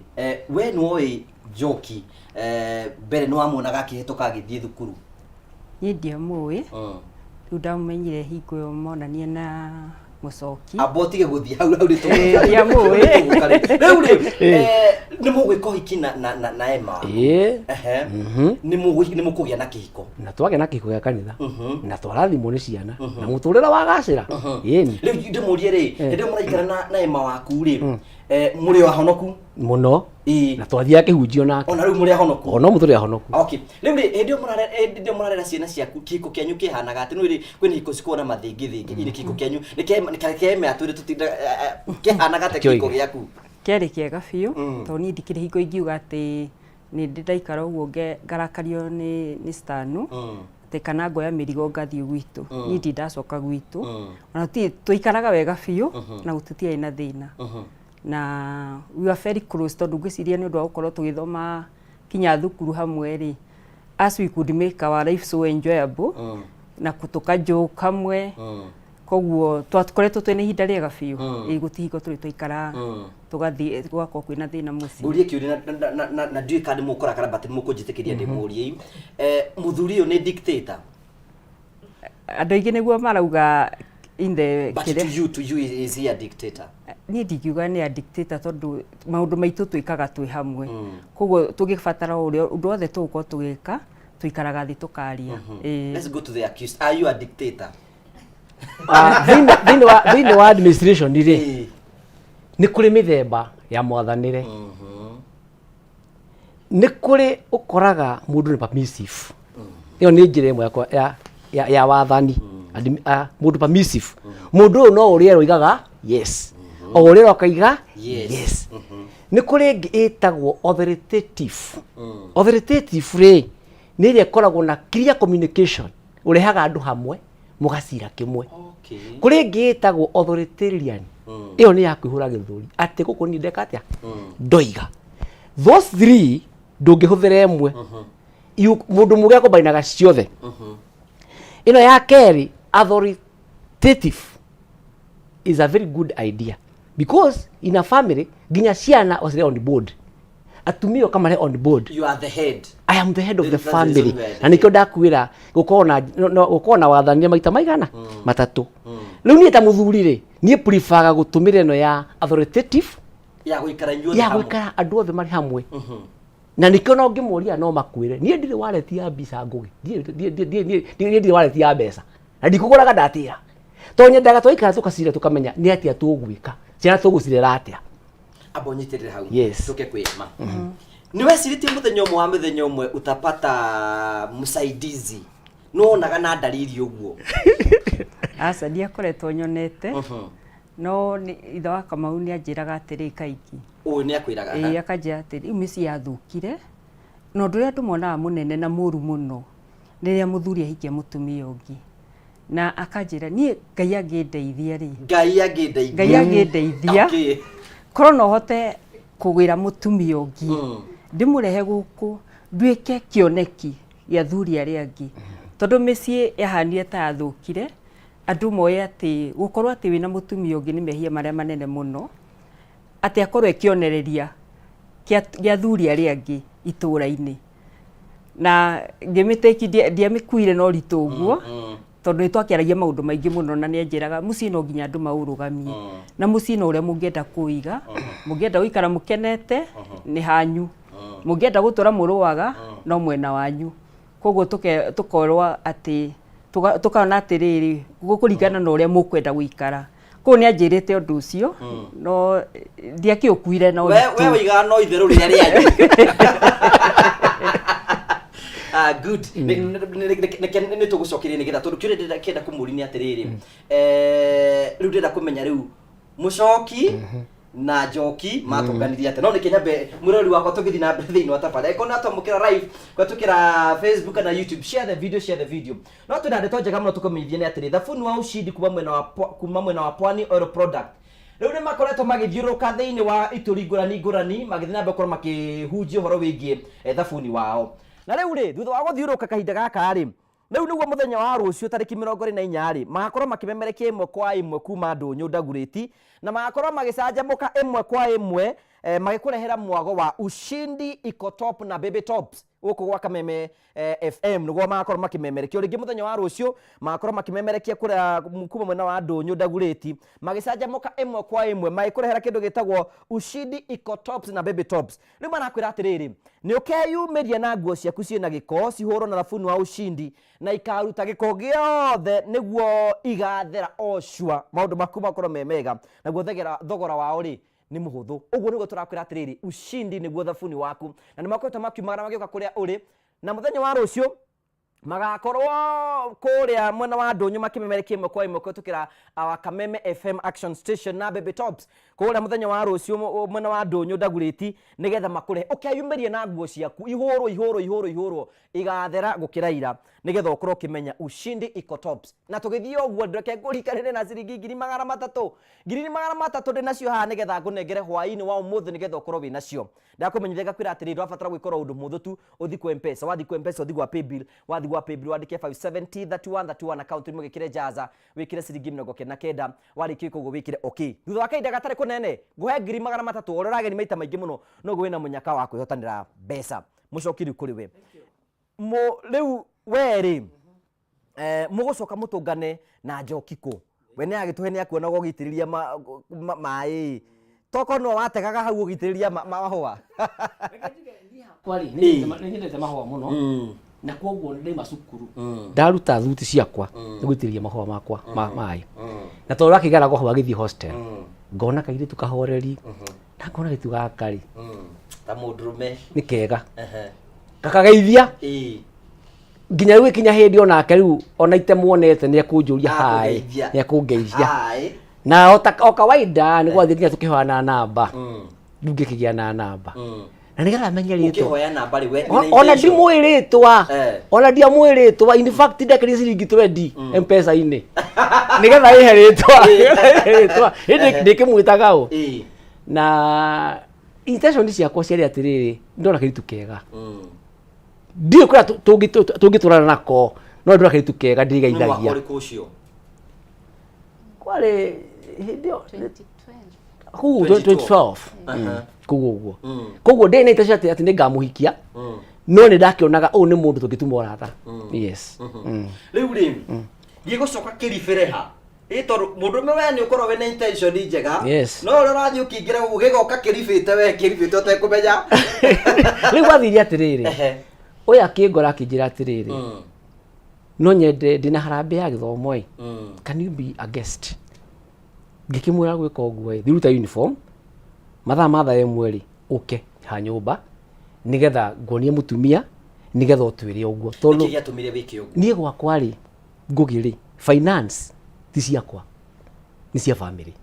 we nĩwoĩ Njoki mbere nĩ wamuonaga akĩhĩtũka agĩthiĩ thukuru niĩ ndiamũĩ rĩu ndamumenyire hingo ĩyo monanie na mũcoki amba ũtige gũthiĩ hau ndiamũĩ rĩu rĩ nĩ mũgwĩka ũhiki na Emma nĩ mũkũgĩa na kĩhiko na twagĩa na kĩhiko gĩa kanitha na twarathimwo nĩ ciana na mũtũrĩre wagacĩra yeni rĩu ndĩmũrie rĩ hĩndĩ ĩyo mũraikara na Emma waku rĩ mũrĩ ahonoku mũno na twathiaga kĩhunjio nake ona rĩu mũrĩ ahonoku ona mũtũrĩ ahonoku okay rĩu rĩ hĩndĩ ĩyo mũrarera ciana ciaku kĩhiko kĩanyu kĩhanaga atĩ nĩ rĩ kwĩna hiko cikona mathĩngĩ nĩ kĩhiko kĩanyu nĩ kĩeme atwĩre tũtinda kĩhanaga atĩ kĩhiko gĩaku kĩarĩ kĩega biũ tondũ niĩ ndikĩrĩ hingo ingiuga atĩ nĩ ndaikara ũguo ngarakario nĩ Stan atĩ kana ngoya mĩrigo ngathiĩ gwitũ niĩ ndindacoka gwitũ ona tũikaraga wega biũ na gũtũtiarĩ na thĩna na we are very close tondũ ngwĩciria nĩ ũndũ wa gũkorwo tũgĩthoma kinya thukuru hamwe rĩ as we could make our life so enjoyable na tũkajoke hamwe koguo twakoretwo twĩna ihinda rĩega biũ gũtihingo tũrĩ tũikara tũgathiĩ gwakorwo kwĩna thĩna mũciĩ mũrie kĩũria na ndiũĩ kana mũkora kana batĩ mũkũnjĩtĩkĩria ndĩmũrie mũthuri ũyũ nĩ dictator andũ aingĩ nĩguo marauga in the but to you is he a dictator niĩ ndingiuga nĩ a dictator tondũ maũndũ maitũ twĩkaga twĩ hamwe koguo tũgĩbatara ũndũ wothe tũgũkorwo tũgĩka tũikaraga thĩ tũkaria let's go to the accused are you a dictator thĩinĩ wa administration rĩ nĩ kũrĩ mĩthemba ya mwathanĩre nĩ kũrĩ ũkoraga mũndũ nĩ permissive ĩyo nĩ njĩra ĩmwe ya wathani mũndũ permissive mũndũ ũyũ no ũrĩa oigaga yes o ũrĩa okaiga yes nĩ kũrĩ ĩngĩ ĩtagwo authoritative rĩ nĩ ĩrĩa ĩkoragwo na clear communication ũrehaga andũ hamwe mũgacira kĩmwe kũrĩ ĩngĩ ĩtagwo authoritarian ĩyo nĩ ya kwĩhũra gĩthũri atĩ gũkũ niĩ ndeka atĩa ndoiga those three ndũngĩhũthĩra ĩmwe mũndũ mũgĩ akũmbainaga ciothe ĩno ya kerĩ authoritative is a very good idea because in a family nginya ciana was on board atumio kama le on board. You are the head. I am the head of the That's family. the Na nikio ndakwira gukona wathania maita maigana matatu. Riu nie ta muthuri ri nie prefer gutumira eno ya authoritative ya guikara nyuo ya guikara andu othe mari hamwe. Na nikio no ngimuria no makwire nie ndire waleti ya mbica ngugi ndire waleti ya mbeca na ndikuguraga ndatira tonye ndaga twaikara tukacira tukamenya ni atia tugwika ciana tugucirera atia abonyeterera hau yes. Tuke kwema niwe siritie muthenya umwe wa muthenya umwe utapata msaidizi nuonaga na dalili uguo asa ndiakoretwo nyonete no ithe wa Kamau ni anjiraga atiri kaiki uyu ni akwiraga akanjira atiri imisi yathukire no ndu ria ndumuonaga munene na muru muno riria muthuri ahikia mutumia ungi na akanjira nie Ngai angindeithia ri Ngai angindeithia okay korwo no hote kugwira mutumia ungi ndimurehe guku nduike kioneki ya thuri aria angi tondu micii yahanire ta yathukire andu moye ati gukorwo ati wina mutumia ungi ni mehia maria manene muno ati akorwo ekionereria kia thuri aria angi itura-ini na ngimiteki ndiamikuire no ritu uguo tondu nitwakiaragia maundu maingi muno na nienjiraga mucii no nginya andu maurugamie na mucii no uria mungienda kuiga mungienda guikara mukenete ni hanyu mungienda gutura muruaga no mwena wanyu koguo tukorwa ati tukana atiriri gukuringana na uria mukwenda guikara ko ni anjirite undu ucio no ndiakiukuire no we wiga no itheru ria ria good ni tugucokeria ni getha tondu kiure kenda kumuri ni atiriri riu ndenda kumenya riu mucoki na Njoki matunganiria ate no ni Kenyambe mwirori wakwa tugithi na thiini wa tabara eko na tumukira live kwa tukira Facebook na YouTube share the video no tunande tonjega muno tukomithie ni atiri thabuni wa ushindi kuma mwena wa Pwani Oil Product riu ni makoretwo magithiuruka thiini wa ituri ngurani magithii na bekoro makihunjia horo wigie thabuni wao na riu ri thutha wa guthiuruka kahinda gaka ri riu niguo muthenya wa rucio tariki 24 ri magakorwo makimemerekia imwe kwa imwe kuma Ndunyu Ndaguriti na magakorwo magicanjamuka imwe kwa imwe magikurehera mwago wa Ushindi Iko Top na Baby Tops uko gwa Kameme FM niguo magakorwo makimemerekia ringi muthenya wa rucio magakorwo makimemerekia kuria kuma mwena wa Ndunyu Ndaguriti magicanjamuka imwe kwa imwe magikurehera kindu gitagwo Ushindi Iko Tops na Baby Tops riu marakwira atiriri ni ukeyumiria na nguo ciaku ciina giko cihurwo na thabuni wa Ushindi na ikaruta giko giothe niguo igathera oshua maundu maku makorwo memega naguo thogora wao ri ni muhuthu uguo niguo turakwira atiriri Ushindi niguo thabuni waku na nimakoretwo makiumagara magioka kuria uri na muthenya wa rucio magakorwo kuria mwena wa Ndunyu makimemerekia imwe kwa imwe kutukira Kameme FM Action Station na Baby Tops kuria muthenya wa rucio mwena wa Ndunyu Ndaguriti nigetha makure ukeyumiria na nguo ciaku ihurwo igathera gukira ira nigetha ukorwo kimenya Ushindi Iko Tops na tugithio uguo ndreke ngurikanire na ciringi 3,300 ndinacio haha nigetha ngunengere hwaini wa umuthi nigetha ukorwo wi nacio ndakumenyithia ngakwira atiri ndwabatara gwikora undu muthu tu uthi ku M-Pesa wathi ku M-Pesa uthi gwa paybill wathi gwa paybill wandike 5703131 account imwe gikire jaza wikire ciringi 99 wariki kugo wikire okay thutha wa kainda gatari kunene nguhe 3,300 ororage ni maita maingi muno no gwe na munyaka wa kwihotanira mbeca mucokiri kuri we riu weri mugucoka mutungane na Njoki ku we ni agituhe ni akuona gugitiriria mai toko no wategaga hau gugitiriria mahua kwali ni nyendete mahua muno na kwoguo ndi macukuru ndaruta thuti ciakwa ngwitiriria mahua makwa mai na tondu akigara go hwa githi hostel ngona kairitu kahoreri na ngona gitu gakari ta mundurume ni kega kakageithia nginya riu ikinya hindi onake riu ona ite muonete ni akunjuria hai ni akungeithia na o kawaida ni gwathi nginya tukihoana namba ndungikigia na namba na nigetha menye ritwa ukihoya namba riwe ona ndimwiritwa ona ndiamwiritwa in fact ndekiri ciringi 20 M-Pesa ini nigetha ihe ritwa hindi ndikimwitaga u na intention ciakwa ciari atiriri ndona kiritu kega ndio kwa tungiturana nako no ndona kiritu kega ndirigeithagia kwale hindio Kuu 2012 kuguo koguo ndene itacia ati ni ngamuhikia no ni ndakionaga u ni mundu tungituma urata yes riu ri ndigucoka kiribereha itoru mundu me we ni ukorwo we na intention njega no ro rathi ukingira ugigoka kiribite we kiribite utekumenya riu wathiria atiriri oya kingora akinjira atiriri no nyende ndina harambe ya githomo can you be a guest ngikimwira gwika uguo thiruta uniform mathaa emwe uke ha nyumba nigetha ngonie mutumia nigetha utwire uguo tondu ngiatumire wiki uguo nie gwakwa ri ngugiri finance ti ciakwa ni cia family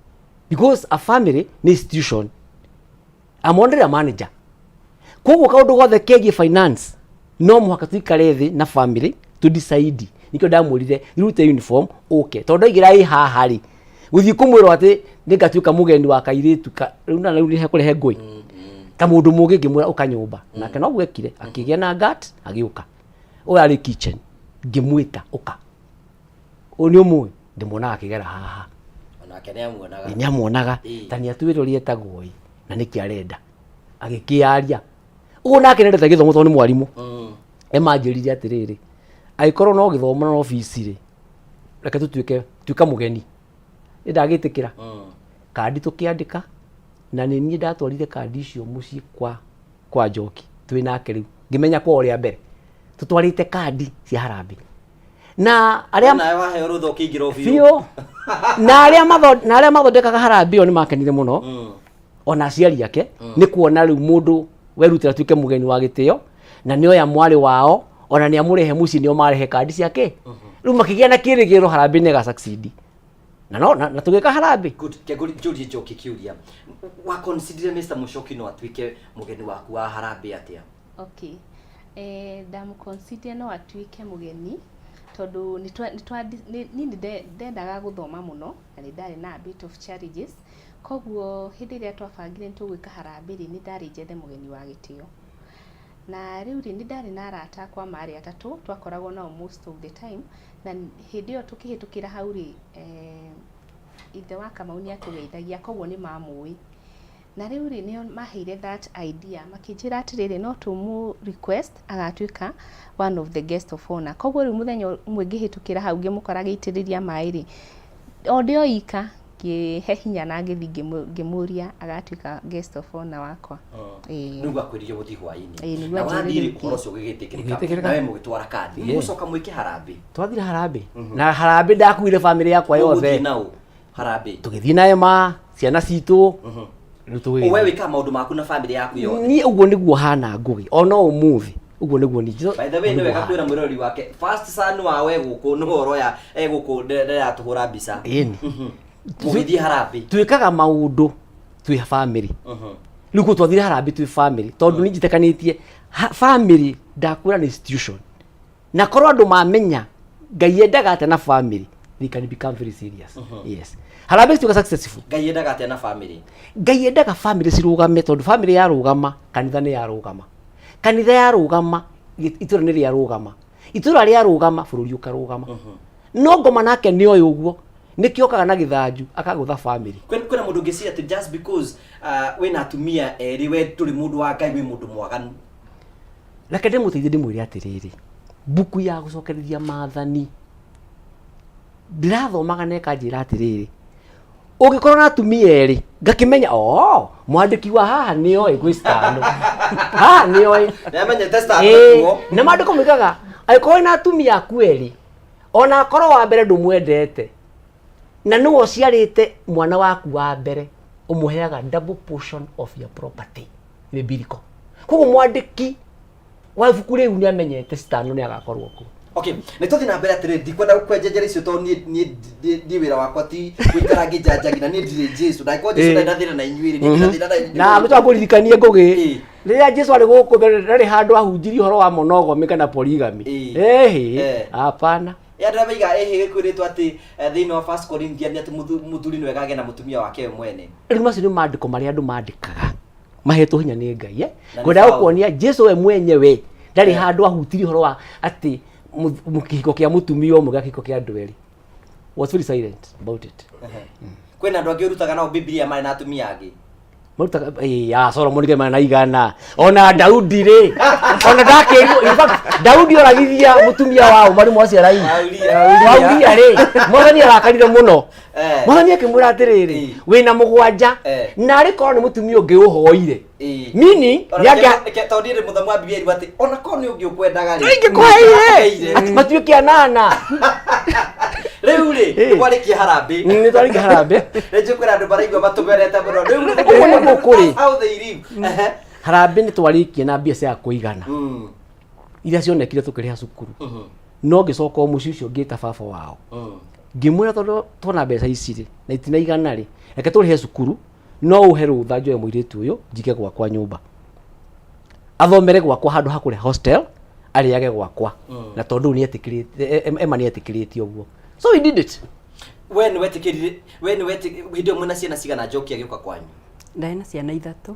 because a family ni institution I'm only a manager koguo kaundu gothe kegie finance no muhaka tuikare thi na family to decide nikio ndamurire thiruta uniform uke tondu igira i haha ri guthii kumwirwo ati ningatuika mugeni wa kairitu riu na riu he kurehe ngui ta mundu mugi ngimwira uka nyumba nake no gwekire akigia na gat agiuka oya ari kitchen ngimwita uka oni umwe ndimona akigera haha onake niamuonaga niamuonaga tani atwirorie tagoi na niki arenda agikiaria ugo nake nendete githomo tondu ni mwarimu emanjiririe atiriri aikorwo no githomo na office ri reke tuika mugeni ndagitikira kandi tukiandika na ni nie ndatwarire kandi icio muci kwa Njoki twinake riu ngimenya kwa uri mbere tutwarite kandi cia harambe na aria na wahe rutho kingira ofio na aria mathondekaga harambe oni makenire muno ona aciari yake ni kuona riu mundu werutira tuike mugeni wa gitio na ni oya mwari wao ona ni amurehe muci ni o marehe kandi ciake riu makigia na kirigiro harambe ne ga succeed na tugeka harambe good keguri Njoki kiuria wa consider Mr Mushoki no atwike mugeni waku wa harambe atia okay ndam consider no atwike mugeni tondu ni ndendaga guthoma muno na ni ndari na a bit of challenges koguo hindi iria twabangire tugwika harambe ri ni ndari njethe mugeni wa gitio na riu ri ni ndari na arata kwa mari atatu twakoragwo nao most of the time na hindi iyo tukihitukira hau ri ithe wa Kamau ni atugeithagia koguo ni mamui na riu ri nio maheire that idea makinjira atiriri no tumu request agatuika one of the guest of honor koguo riu muthenya umwe ngihitukira hau ngimukora giitiriria mai ri ondio ika he hinya na ngithi ngimuria agatuika guest of honor wakwa niguo akwiririo guthi hwaini na wathiri uhoro cio gigitikirika nawe mugitwara kandi mucoka mwike harambe twathira harambe na harambe ndakuire family yakwa yothe harambe tugithii na ema ciana citu wewe wika maundu maku na family yaku yothe ni uguo niguo hana ngugi ona umuthi uguo niguo ni by the way ni wega kwira mwirori wake first son wawe guku no horo ya guku ndera tuhura mbica mugithi harambe twikaga maundu twi family riu twathire harambe twi family tondu ni njitekanitie family ndakwira ni institution na korwo andu mamenya Ngai endaga ate na family they can become very serious yes harambe tuka successful Ngai endaga ate na family Ngai endaga family cirugame tondu family yarugama kanitha ni yarugama kanitha yarugama itura ni yarugama itura ri yarugama bururi ukarugama no ngoma nake ni oyo uguo nikiokaga na githanju akagutha family kwena mundu ngiciria ati just because wena atumia eri we turi mundu wa Ngai we mundu mwaganu reke ndimuteithie ndimwire atiriri buku ya gucokerithia maathani ndirathomaga neka njira atiriri ungikorwo na atumia eri ngakimenya mwandiki wa haha ni oi gwistano ha ni oi namenye testament na mandiko mwigaga aikorwo na atumia aku eri ona akorwo wa mbere ndumwendete na no ociarite mwana waku wa mbere umuheaga double portion of your property ni biliko koguo mwandiki wa ibuku riu ni amenyete stano ni agakorwo ku okay nituthi na mbere atire ndikwenda kwenjenjera icio to ni wira wakwa ti gwikara ngijanjagina ni ndire Jesu na iko Jesu ndathira na inyuiri ni ndathira na mutangurithikanie ngugi riria Jesu ari guku ndari handu ahunjiri horo wa monogamy kana polygamy hapana yadra baiga gikwiritwo ati thiini wa 1 Corinthians ati muthuri niwe gage na mutumia wake mwene riu macio ni maandiko maria andu maandikaga mahetwo hinya ni Ngai ngwenda gukuonia Jesu we mwenyewe ndari handu ahutiri horo wa ati mukihiko kia mutumia umwe gakiko kia andu eri was very silent about it kwena andu angi urutaga nao Biblia mari na atumia angi marutaga ya Solomon ke mana igana ona Daudi ri ona ndakirwo in fact Daudi oragithia mutumia wao mari mwaciarai Aulia ri mwathani arakarire muno mwathani akimwira atiriri wina mugwanja na ri korwo ni mutumia ungi uhoire meaning yake tondire muthamu wa Biblia ati ona korwo ni ungi ukwendaga ri ingikwaire matuike anana riu ri twarikia harambe ni twarikia harambe reje kwera andu baraigwa matumerete muno riu ni mukuri how they live harambe ni twarikia na mbia cia kuigana iria cionekire tukiriha cukuru no ngicoka muci ucio ngita baba wao ngimwira tondu twona mbeca ici ri na itinaigana ri reke turihe cukuru no uhe rutha njoe muiritu uyu njike gwakwa nyumba athomere gwakwa handu hakure hostel ariage gwakwa na tondu ni etikirite ema ni etikirite uguo so he did it when video muna ciana cigana Njoki agioka kwanyu ndaina ciana ithatu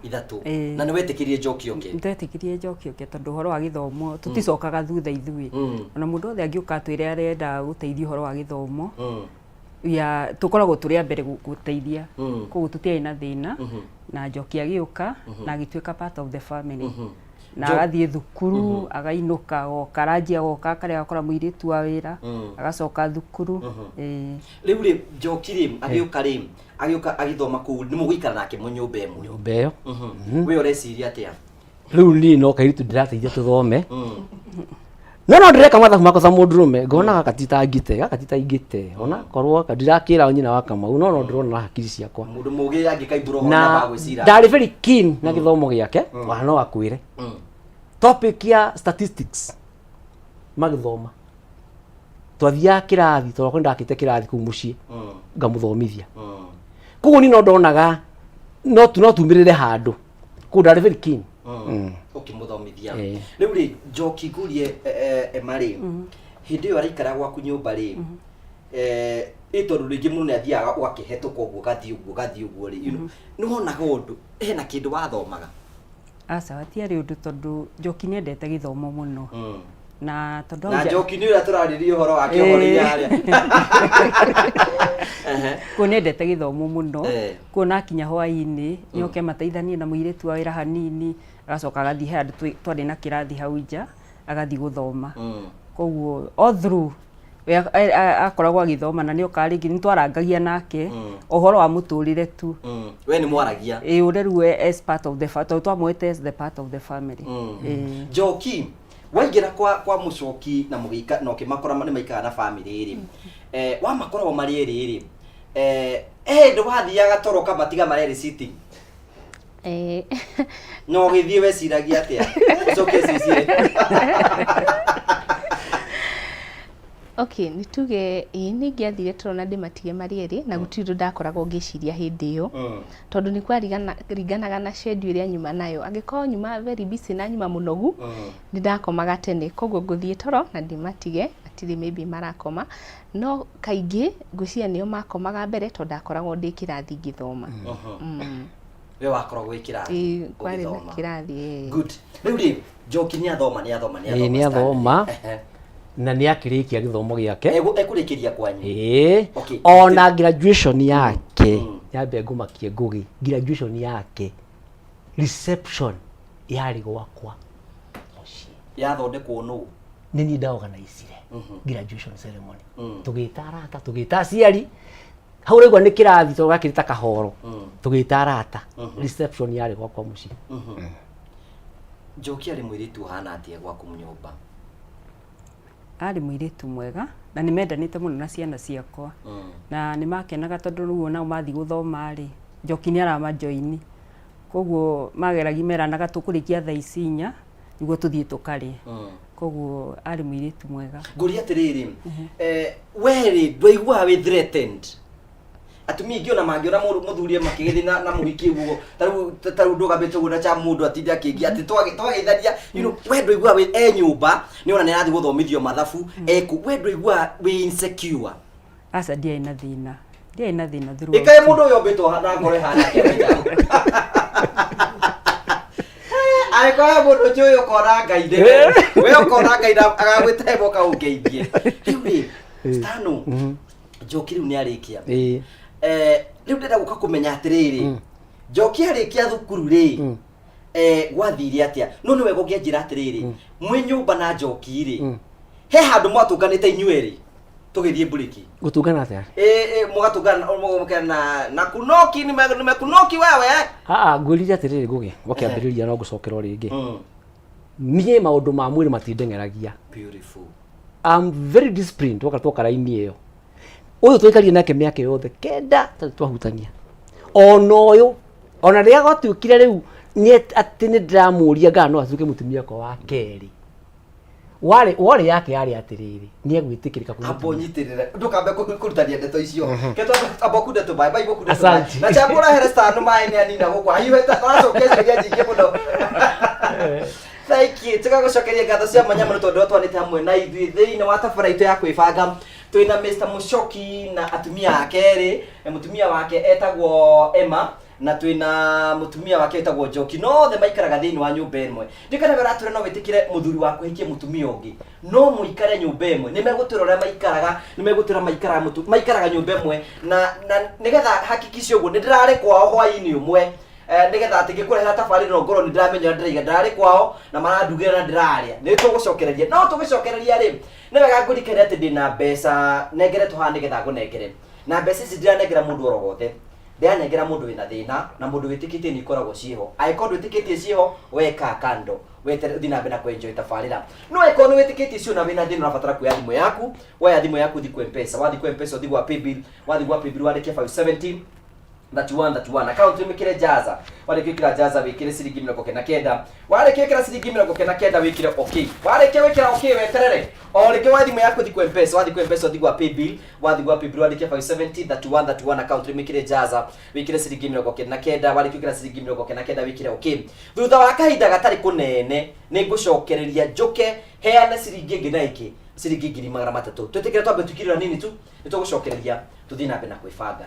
na ni wetikirie Njoki oke ndetikirie Njoki oke tondu horo wa githomo tuticokaga thutha ithui ona mundu othe angioka twire arenda guteithia horo wa githomo ya tukoragwo turi a mbere guteithia koguo tutiai na thina na Njoki agioka na agituika part of the family na agathie thukuru againuka okaranjia goka kare akora muiritu wa wira agacoka thukuru riu ri Njoki ri agioka agithoma ku ni muguikara nake munyumba emu nyumba iyo we ureciria atia riu ni no kairitu ndirateithia tuthome no ndireka mathabu makotha mundurume ngona gatitaingite ona korwo ndirakira nyina wa Kamau no ndirona hakiri ciakwa mundu mugi angikaiburo hona bagwicira ndari very keen na githomo giake wa no akwire topic ya statistics magithoma twathia kirathi toro kwenda akite kirathi ku mucii ngamuthomithia kugu ni no ndonaga no tumirire handu ku ndari very keen ukimuthomithia riu ri Njoki gurie mari hindi yo araikara gwaku nyumba ri itondu ringi muno ni athiaga ugakihetuka uguo gathi uguo ri ni wonaga undu hena kindu wathomaga aca watiari undu tondu Njoki ni endete githomo muno na tondu na Njoki ni ura turaririe horo wake hori yaria ko ni endete githomo muno ko na kinya hwaini ni oke mateithanie na muiritu wa wira hanini agacoka agathi handu twari na kirathi hau nja agathi guthoma koguo all through akoragwo agithoma na ni okaringi ni twarangagia nake ohoro wa muturire tu we ni mwaragia ureru as part of the family twamwete as the part of the family Njoki waingira kwa Mucoki na mugika no kimakora mani maikara na family iri wa makora mari iri ndo wathiaga toroka matiga mari receipt no githie weciragia atia Njoki cicie okay nituge ni ngiathire turona ndimatige marieri na gutiru ndakoragwo ngiciria hindi iyo tondu ni kwaringanaga na schedule ya nyuma nayo angikoo nyuma very busy na nyuma munogu ni ndakomaga tene koguo nguthie toro na ndimatige atiri maybe marakoma no kaingi ngucia nio makomaga mbere tondu ndakoragwo ndi kirathi ngithoma we wakoragwo ikirathi kwari na kirathi good riu ri Njoki ni athoma na ni akirikia githomo giake ekurikiria kwanyu ona graduation yake yambe ngumakie ngugi graduation yake reception yari gwakwa yathondekwo no ni ni ndaorganizire graduation ceremony tugita aciari hau regwa ni kirathi to gakirita kahoro tugita arata reception yari gwakwa muci Njoki ari mwiritu hana atia gwaku nyumba ari mwiritu mwega na nimendanite muno na ciana ciakwa na nimakenaga tondu ruo nao mathi guthoma ri Njoki ni arama join koguo mageragi meranaga tukurikia thaa isinya niguo tuthie tukari koguo ari mwiritu mwega nguri atiriri weri ndwaigua we threatened atumia ingiona mangiona muthurie makigithi na muhiki uguo taru ndugambite gura cha mundu atinde akingi ati twageitharia we ndwaigua we nyumba ni ona ni arathi guthomithio mathabu we ndwaigua we insecure aca ndiai na thina through ikae mundu yombitwo hana ngore hana kemenya aikoya mundu njuyo kora ngaide we ukora ngaida agagwite boka ungeithie riu ri stano Njoki riu ni arikia riu ndenda guka kumenya atiriri Njoki arikia thukuru ri gwathire atia no ni wego ngianjira atiriri mwi nyumba na Njoki ri he handu mwatunganite inyueri tugithie buriki gutungana atia mugatungana na kunoki ni kunoki wewe ngwirire atiriri nguge wakiambiriria no gucokera ringi niye maundu ma mwiri matindengeragia beautiful I'm very disciplined wakatoka raini iyo uyu twikarie nake miaka yothe kenda twahutania onoyo ona ria gwatuikire riu ni ati ni ndiramuria ngano atuke mutumia kwa wa keri wale yake yari atiriri ni egwitikirika kuno hapo nyitirira ndukambe kurutania ndeto icio keto abokude to bye bye bokude to na chambura heresta no mai ni anina gukwa hiweta twacokeje ngiye muno thank you tugagucokeria ngatho cia mwanya muno tondu twanite hamwe na ithui thiini wa tabara itu ya kwibanga twina Mr. Mushoki na atumia akeri mutumia wake etagwo Emma na twina mutumia wake etagwo Njoki no the maikaraga thiini wa nyumba imwe ndikana baratura no witikire muthuri wa kuhikia mutumia ungi no muikare nyumba imwe ni megutura maikaraga ni megutura maikaraga nyumba imwe na nigetha hakikisha uguo ndirare kwao hwaini umwe nigetha atingikureha tabariro ngoro ndiramenya ndiriga ndirari kwao na marandugira na ndiraria ni tugucokereria no tugicokereria ri ni wega ngurikere ati ndina mbeca nengere tuhane getha ngunengere na mbeca ici ndiranengera mundu orogothe ndiranengera mundu wina thina na mundu witikitie ni ikoragwo ciho aikondu witikitie ciho weka kando wetere thina bena kuenjoy tabarira no aikondu witikitie cio na wina thina unabatara kuya thimu yaku waya thimu yaku thiku mpesa wathi ku mpesa uthi gwa paybill wathi gwa paybill wandike 570 31 account imikire jaza wale kikira jaza wikire ciringi 99 wale kikira ciringi 99 wikire okay wale kewekira okay weterere o reke wathi mu yaku thiku mpesa wathi ku mpesa thigwa paybill wandike 570 31 account imikire jaza wikire ciringi 99 wale kikira ciringi 99 wikire okay thutha wa kahinda gatari kunene ningucokereria njuke heane ciringi ingi na iki ciringi 300 twetikire twambe tukirira nini tu nitugucokereria tuthii na bena kwibanga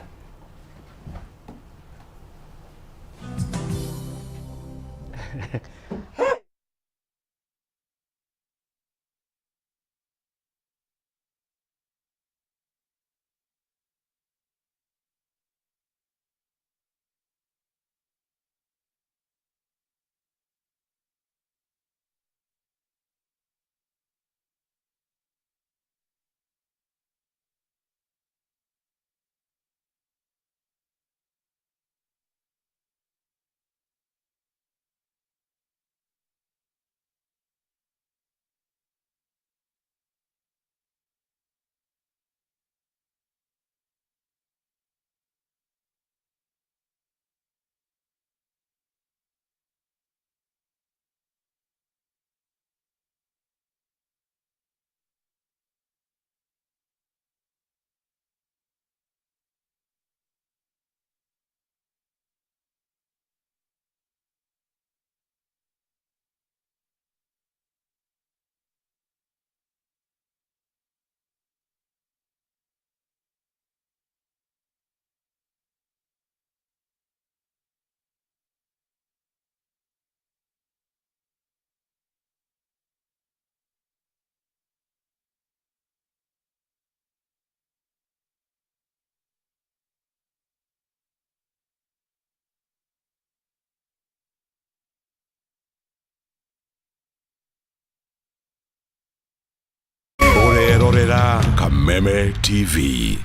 Kameme TV.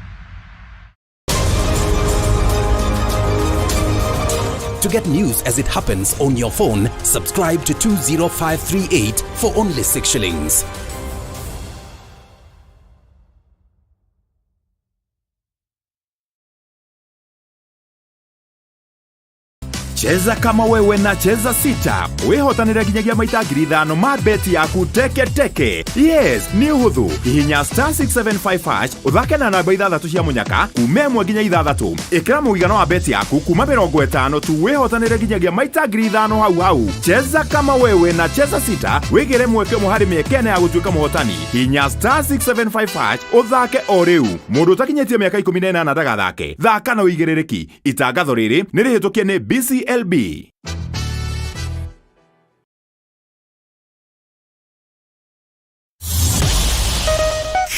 To get news as it happens on your phone, subscribe to 20538 for only 6 shillings. Cheza kama wewe na cheza sita. Wihotanira ginyagia maita 5,000 ma beti yaku teke teke. Yes, ni uhuthu. Hihinya star 675# uthake na namba 6 cia munyaka kume 1 nginya 6. Ikira muigano wa beti yaku kuma 50 tu wihotanira ginyagia maita 5,000 hau. Cheza kama wewe na cheza sita. Wigire mweke muhari miekene ya gutuika muhotani. Hihinya star 675# uthake o riu. Mundu utakinyetie miaka 18 ndagathake. Thaka na uigirereki. Itangatho riri ni rihitukie ni BCLB.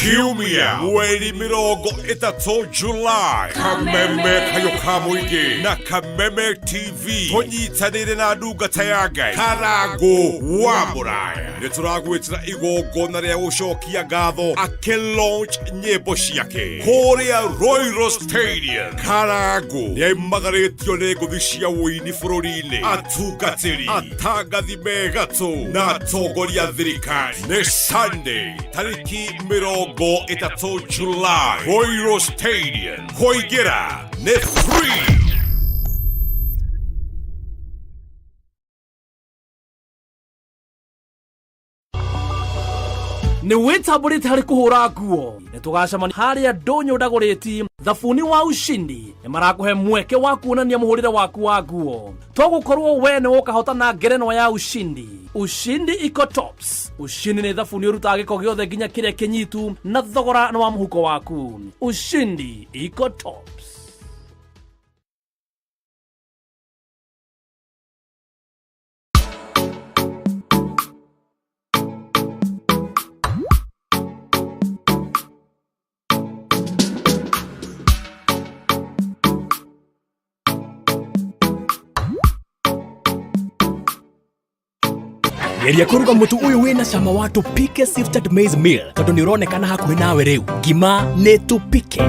Kiumia mweri mirongo ĩtatũ July Kameme Kayoka Mũingĩ na Kameme TV tũnyitanĩire na ndungata ya Ngai Karangũ wa Mũraya nĩtũragwĩtĩra igongona rĩa gũcokia ngatho akĩ-launch nyĩmbo ciake kũrĩa Royal Stadium. Karangũ nĩaimagarĩtio nĩ ngũthi cia wũini bũrũri-inĩ, atungatĩri, atangathi megatũ na atongoria thirikari. Nĩ Sunday tarĩki mirongo ĩtatũ July Royal Stadium. Kũingĩra nĩ free. Nĩ wĩtambũrĩte harĩ kũhũra nguo. Nĩ tũgacemania harĩa Ndũnyũ Ndagũrĩti, thabuni wa Ushindi. Nĩ marakũhe mweke wa kuonania mũhũrĩre waku wa nguo. Tũgũkorwo we nĩ ũkahotana ngerenwa ya Ushindi. Ushindi Eco Tops. Ushindi nĩ thabuni ũrutaga gĩko gĩothe nginya kĩrĩa kĩnyitu na thogora nĩ wa mũhuko waku. Ushindi Eco Tops. Geria kuruga mutu uyu wina cama wa tupike sifted maize meal tondu ni uronekana hakuhi nawe riu. Ngima ni tupike.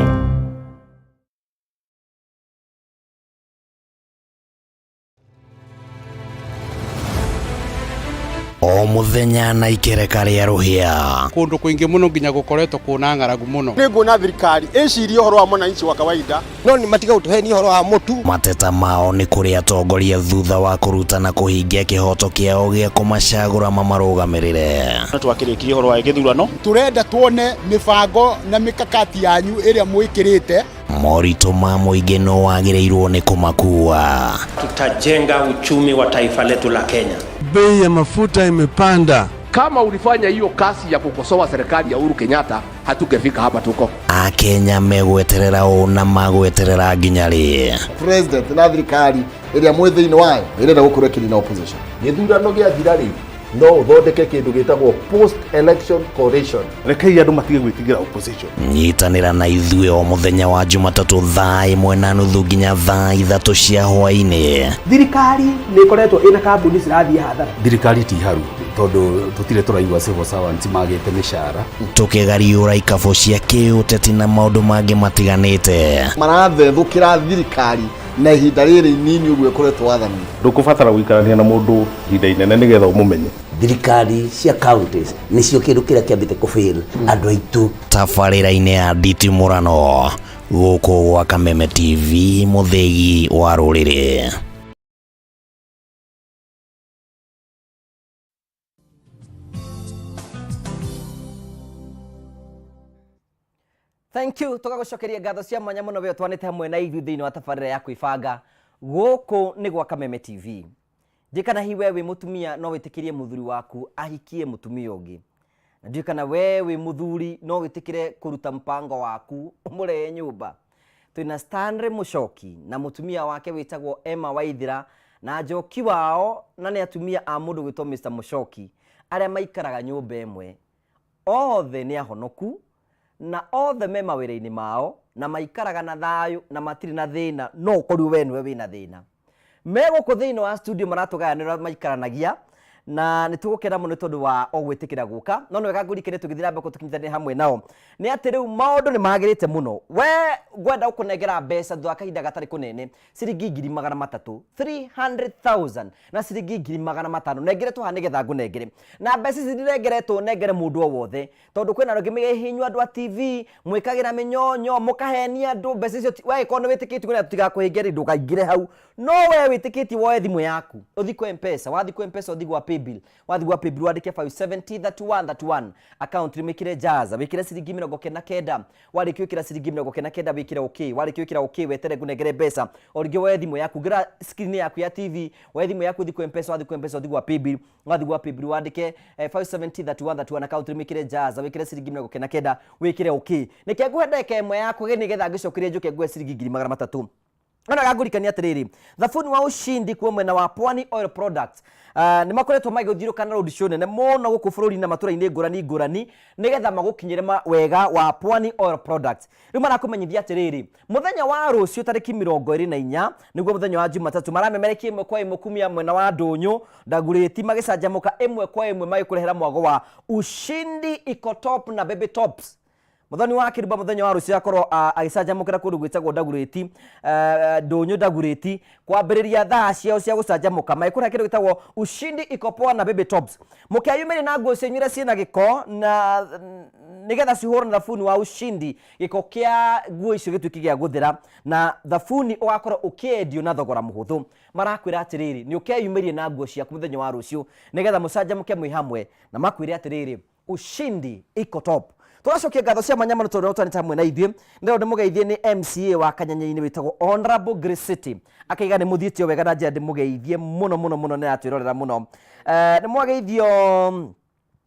O muthenya na ikereka ria ruhia kundu kuingi muno nginya gukoretwo kuna ng'aragu muno. Ninguna thirikari icirie uhoro wa mwananchi wa kawaida no ni matiga utuheni uhoro wa mutu. Mateta mao ni kuri atongoria thutha wa kurutana kuhingia kihoto kiao gia kumacagura mamarugamirire. Twakirikirie uhoro wa githurano turenda tuone mibango na mikakati yanyu iria mwikirite. Morito ma muingi no wagiriirwo ni kumakua. Tutajenga uchumi wa taifa letu la Kenya. Bei ya mafuta imepanda. Kama ulifanya hiyo kasi ya kukosoa serikali ya Uhuru Kenyatta, hatungefika hapa tuko. Akenya megweterera una magweterera nginya ri. President na thirikari iria mwithini wayo irenda gukorwo kiri na opposition. Githurano gia thirari no uthondeke kindu gitagwo post election coalition. Rekei andu matige gwitigira opposition. Nyitanira na ithuĩ o muthenya wa Jumatatu thaa 1:30 nginya thaa 3 cia hwaĩ-inĩ. Thirikari nĩ ikoretwo ina kambuni cirathiĩ hathara. Thirikari ti haru tondu tutire turaigua civil servants magite mishara. Tukigariũra ikabo cia kĩũteti na maũndũ mangĩ matiganĩte. Marathethũkĩra thirikari na ihinda rĩrĩ inini ũguo ĩkoretwo wathani. Ndũkũbatara gũikarania na mũndũ ihinda inene nĩgetha ũmũmenye. Thirikari cia counties nicio kĩndũ kĩrĩa kĩambĩte kũfail andũ aitũ. Tabarĩra-inĩ ya nditimũrano gũkũ gwa Kameme TV, mũthegi wa rũrĩrĩ. Thank you. Tugagucokeria ngatho cia mwanya muno we twanite hamwe na ithu thiini wa tabarĩra ya kwĩbanga gũkũ nĩ gwa Kameme TV. Njikana hi wewe mutumia no wĩtĩkĩrie muthuri waku ahikie mutumia ũngĩ. Na njikana wewe muthuri no wĩtĩkĩre kũruta mpango waku ũmũrehe nyũmba. Twina Stanley Muchoki na mutumia wake wĩtagwo Emma Waithira na njoki wao na nĩ atumia a mũndũ gwĩtwo Mr. Muchoki arĩa maikaraga nyũmba ĩmwe. Othe nĩ ahonoku na othe me mawĩra-inĩ mao na maikaraga na thayũ na matirĩ na thĩna, no ũkorwo we nĩwe wĩna thĩna. Megũkũ thĩinĩ wa studio maratũgayanĩra maikaranagia na nĩtũgũkena mũno tondũ wa o gwĩtĩkĩra gũka, no nĩ wega ngũrikĩre tũgĩthira mbere tũkinyitane hamwe nao. Nĩ atĩ rĩu maũndũ nĩ magĩrĩte mũno. We ngwenda gũkũnengera mbeca thutha wa kahinda gatarĩ kũnene ciringi 300,000 300,000 na ciringi 500,000 nengeretwo ha nĩgetha ngũnengere. Na mbeca ici ndirengeretwo nengere mũndũ o wothe tondũ kwĩna rũngĩ mĩhihinyu andũ a TV mwĩkagĩra mĩnyonyo mũkahenia andũ mbeca icio. We ĩkorwo nĩ wĩtĩkĩtie kwĩna tũtigakũhĩngere ndũkaingĩre hau, no we wĩtĩkĩtie woe thimũ yaku ũthiĩ kwa M-Pesa, wathiĩ kwa M-Pesa ũthiĩ gwa paybill, wathiĩ gwa paybill wandĩke 5703131 account wĩkĩre jaza, wĩkĩre ciringi 99, warĩkia gwĩkĩra ciringi 99 wĩkĩre okay, warĩkia gwĩkĩra okay wetere ngũnengere mbeca o rĩngĩ woe thimũ yaku ngira screen yaku ya TV, woe thimũ yaku ũthiĩ kwa M-Pesa, wathiĩ kwa M-Pesa ũthiĩ gwa paybill, wathiĩ gwa paybill wandĩke 5703131 account wĩkĩre jaza, wĩkĩre ciringi 99 wĩkĩre okay. Nĩkĩe ngũhe ndagĩka ĩmwe yaku nĩgetha ngĩcokerie njũke ngũhe ciringi 300,000. Ana gagurikania atiriri thabuni wa ushindi kwa mwena wa Pwani Oil Products ni makoretwo magithirukana road show nene muno guku bururi na matura-ini ngurani nigetha magukinyire wega wa Pwani Oil Products. Riu marakumenyithia atiriri muthenya wa rucio tariki 24 niguo muthenya wa Jumatatu maramemerekia imwe kwa imwe kumia mwena wa Ndunyu Ndaguriti magicanjamuka imwe kwa imwe magikurehera mwago wa Ushindi Ecotop na Baby Tops. Muthoni wa Kiriba muthenya wa rucio akorwo agicanjamukira kundu gwitagwo Ndaguriti Ndunyu Ndaguriti kwambiriria thaa ciao cia gucanjamuka maikura kindu gwitagwo Ushindi Ikopoa na Baby Tops. Mukiayumire na nguo cianyure ciina giko na nigetha cihoro na thabuni wa Ushindi giko kia nguo icio gituiki gia guthira na thabuni ugakorwo ukiendio na thogora muhuthu. Marakwira atiriri ni ukiyumirie na nguo ciaku muthenya wa rucio nigetha mucanjamuke mwi hamwe na makwire atiriri Ushindi Ecotop. Twacokia ngatho cia manyama nutoro twa nita mwe na ithie ndero ndimugeithie ni MCA wa Kanyanya-ini witagwo Honorable Grace City akaiga ni muthiitio wega na njira ndimugeithie muno ni atwirorera muno ni mwageithio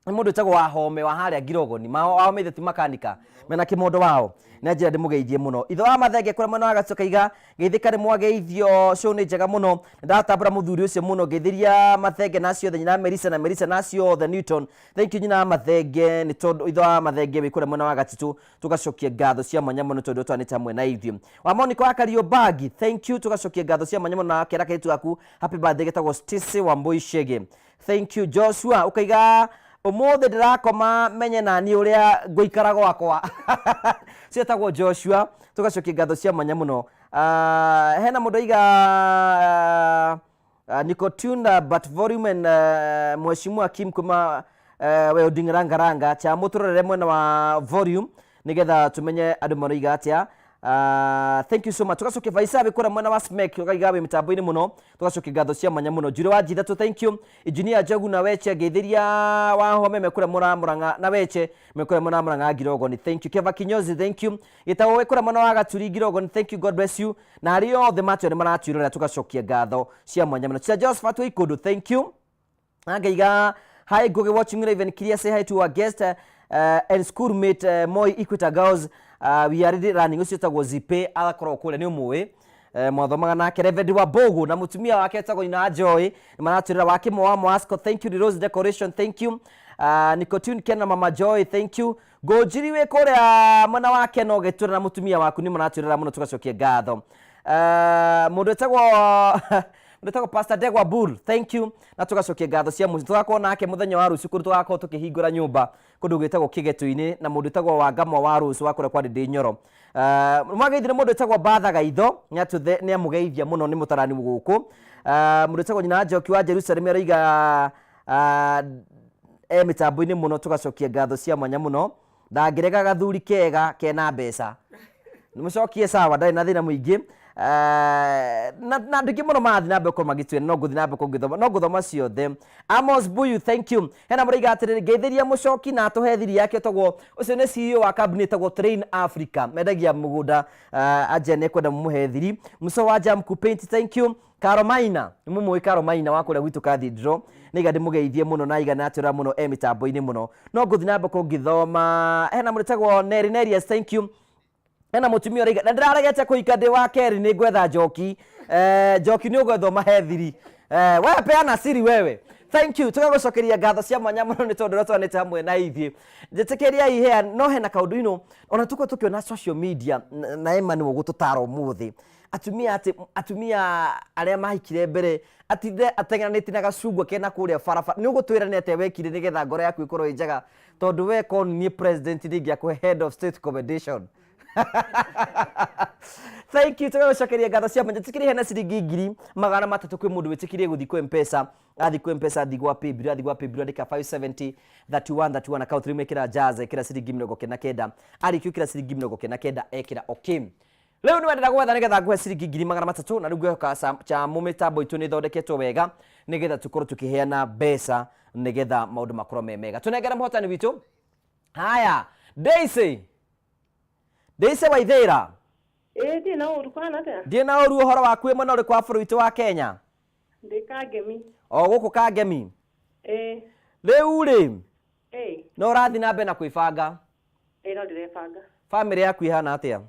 ni mundu witagwo wa Home wa haria Girogoni wa meitheti makanika mena kimondo wao na njira ndimugeithie muno itho wa mathenge kura mwena wa Gacoka iga geithika ni mwageithio show ni njega muno ndatambura muthuri ucio muno geithiria mathenge nacio the nyina Melissa nacio the Newton thank you nyina mathenge ni tondu itho wa mathenge wikura mwena wa Gatitu tugacokia ngatho cia manyama no tondu twanita mwe na ithio wa Monica wa Kariobagi thank you tugacokia ngatho cia manyama na kera kaitu aku happy birthday getagwo Stacy Wambui Shege thank you Joshua ukaiga umothe ndirakoma menye nani uria nguikara gwakwa cietagwo Joshua tugacokia ngatho cia manya muno hena mundu iga Nicotunda but volume and Mheshimiwa Kim kuma we Odingaranga cha muturere mwena wa volume nigetha tumenye andu mariga atia thank you so much tugacokia Vaisa bikora mwena wa Smek ukaigabe mitambo-ini muno tugacokia ngatho cia manya muno Jure wa Jithatu thank you Engineer Jogu na Weche geithiria wa Home mekura Muranga na Weche mekura Muranga Girogoni thank you Keva Kinyozi thank you itawo wekura mwena wa Gaturi Girogoni thank you God bless you na rio the match ni maratwirora tugacokia ngatho cia manya muno cia Josephat Ikudu thank you angaiga hi Google watching Raven Kiria say hi to our guest and schoolmate Moi Equita Girls we are ready running ucio tagwo Zipe agakorwo kule ni umwe mwathomaga nake Reverend wa Bogo na mutumia wake tagwo ina Joy maraturira wake mwa Mwasco thank you Rose Decoration thank you Nicotune Kena Mama Joy thank you Gojiriwe kore mwana wake no getura na mutumia waku ni maraturira muno tugacokia ngatho mundu tagwo ndetako Pastor Degwa Bull thank you na tugacokia ngatho cia muci tugakona nake muthenya wa rucio kundu tugakona tukihingura nyumba kundu gwitagwo Kigetu-ini na mundu tagwo wa Ngamwa wa rucio wakore kwa Ndindi Nyoro mwageithire mundu tagwo Batha Gaitho ni amugeithia muno ni mutarani guku mundu tagwo nyina Njoki wa Jerusalem ariga mitambo-ini muno tugacokia ngatho cia mwanya muno ndangirega gathuri kega kena mbeca nimucokie sawa ndari na thina muingi na ndiki muno mathi na beko magitwe no guthi na beko ngithoma no guthoma ciothe Amos Buyu thank you hena muriga atiriri geithiria mucoki na tuhethiri yake tagwo ucio ni CEO wa cabinet tagwo Train Africa medagia mugunda ajene kwenda muhethiri muso wa Jam Paint thank you Carolina mumwe Carolina wakore gwitu Cathedral niga ndimugeithie muno na igana atira muno mitambo-ini muno no guthi na beko ngithoma hena muritagwo Nerias thank you hena mutumia riga na ndiraregete kuika ndi wa Keri ni gwetha Njoki Njoki ni ugwetho mahethiri wewe peana siri wewe thank you tugagocokeria ngatho cia mwanya muno ni tondu rotwanite hamwe na ithie njitikiria ihea no hena kaundu ino ona tuko tukiona social media na ema ni gututaro muthi atumia aria mahikire mbere atinde atenganite na gacungwa kena kuria farafara ni ugutwira ni ate wekire nigetha ngoro yaku ikorwo injaga tondu we kon ni president ningia ku head of state commendation thank you tugacokeria ngatho cia mwanya tikiri hena ciringi 300 kwi mundu witikirie guthi ku M-Pesa athi ku M-Pesa athi gwa paybill andika 570 31 account rimekira jaza ikira ciringi 99 arikiu kira ciringi 99 ekira okay leo ni wendera gwetha nigetha nguhe ciringi 300 na riu ngwehoka cha mumitambo itu ni thondeketwo wega nigetha tukorwo tukiheana mbeca nigetha maundu makorwo memega tunengera muhotani witu haya Daisy Waithira ndina uru kwana atia ndina uru uhoro waku imwe no ri kwa bũrũri witũ wa Kenya ndi Kangemi gũkũ Kangemi rĩu rĩ no ũrathi na mbere na kwĩbanga no ndirebanga family yaku ihana atia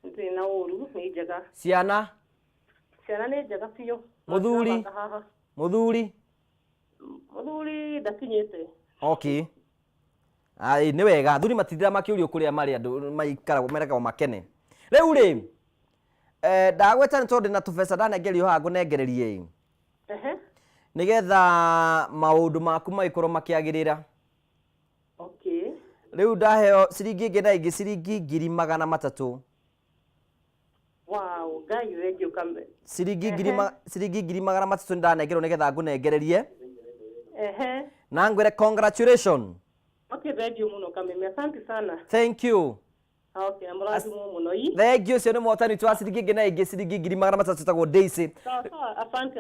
ndina uru ni njega ciana ciana nĩ njega biũ. Mũthuri ndakinyĩte. Okay. Ai nĩ wega athuri matithira makĩũrio kũrĩa marĩ andũ merekaga makene. Rĩu rĩ ndagweta nĩ tondũ na tũbeca ndanengerio haha ngũnengererie nĩgetha maũndũ maku magĩkorwo makĩagĩrĩra. Okay. Rĩu ndaheo ciringi ingĩ na ingĩ ciringi 300,000. Wow, Ngai thengiũ kame. Ciringi 300,000 ndanengerwo nĩgetha ngũnengererie. Na ngwĩre congratulations. Okay, thengiũ mũno Kameme, asante sana. Thank you. Okay, mũrathimwo mũno ii. Thengiũ ũcio nĩ mũhotani wa ciringi ingĩ na ingĩ ciringi 300,000 citagwo Daisy. Asante.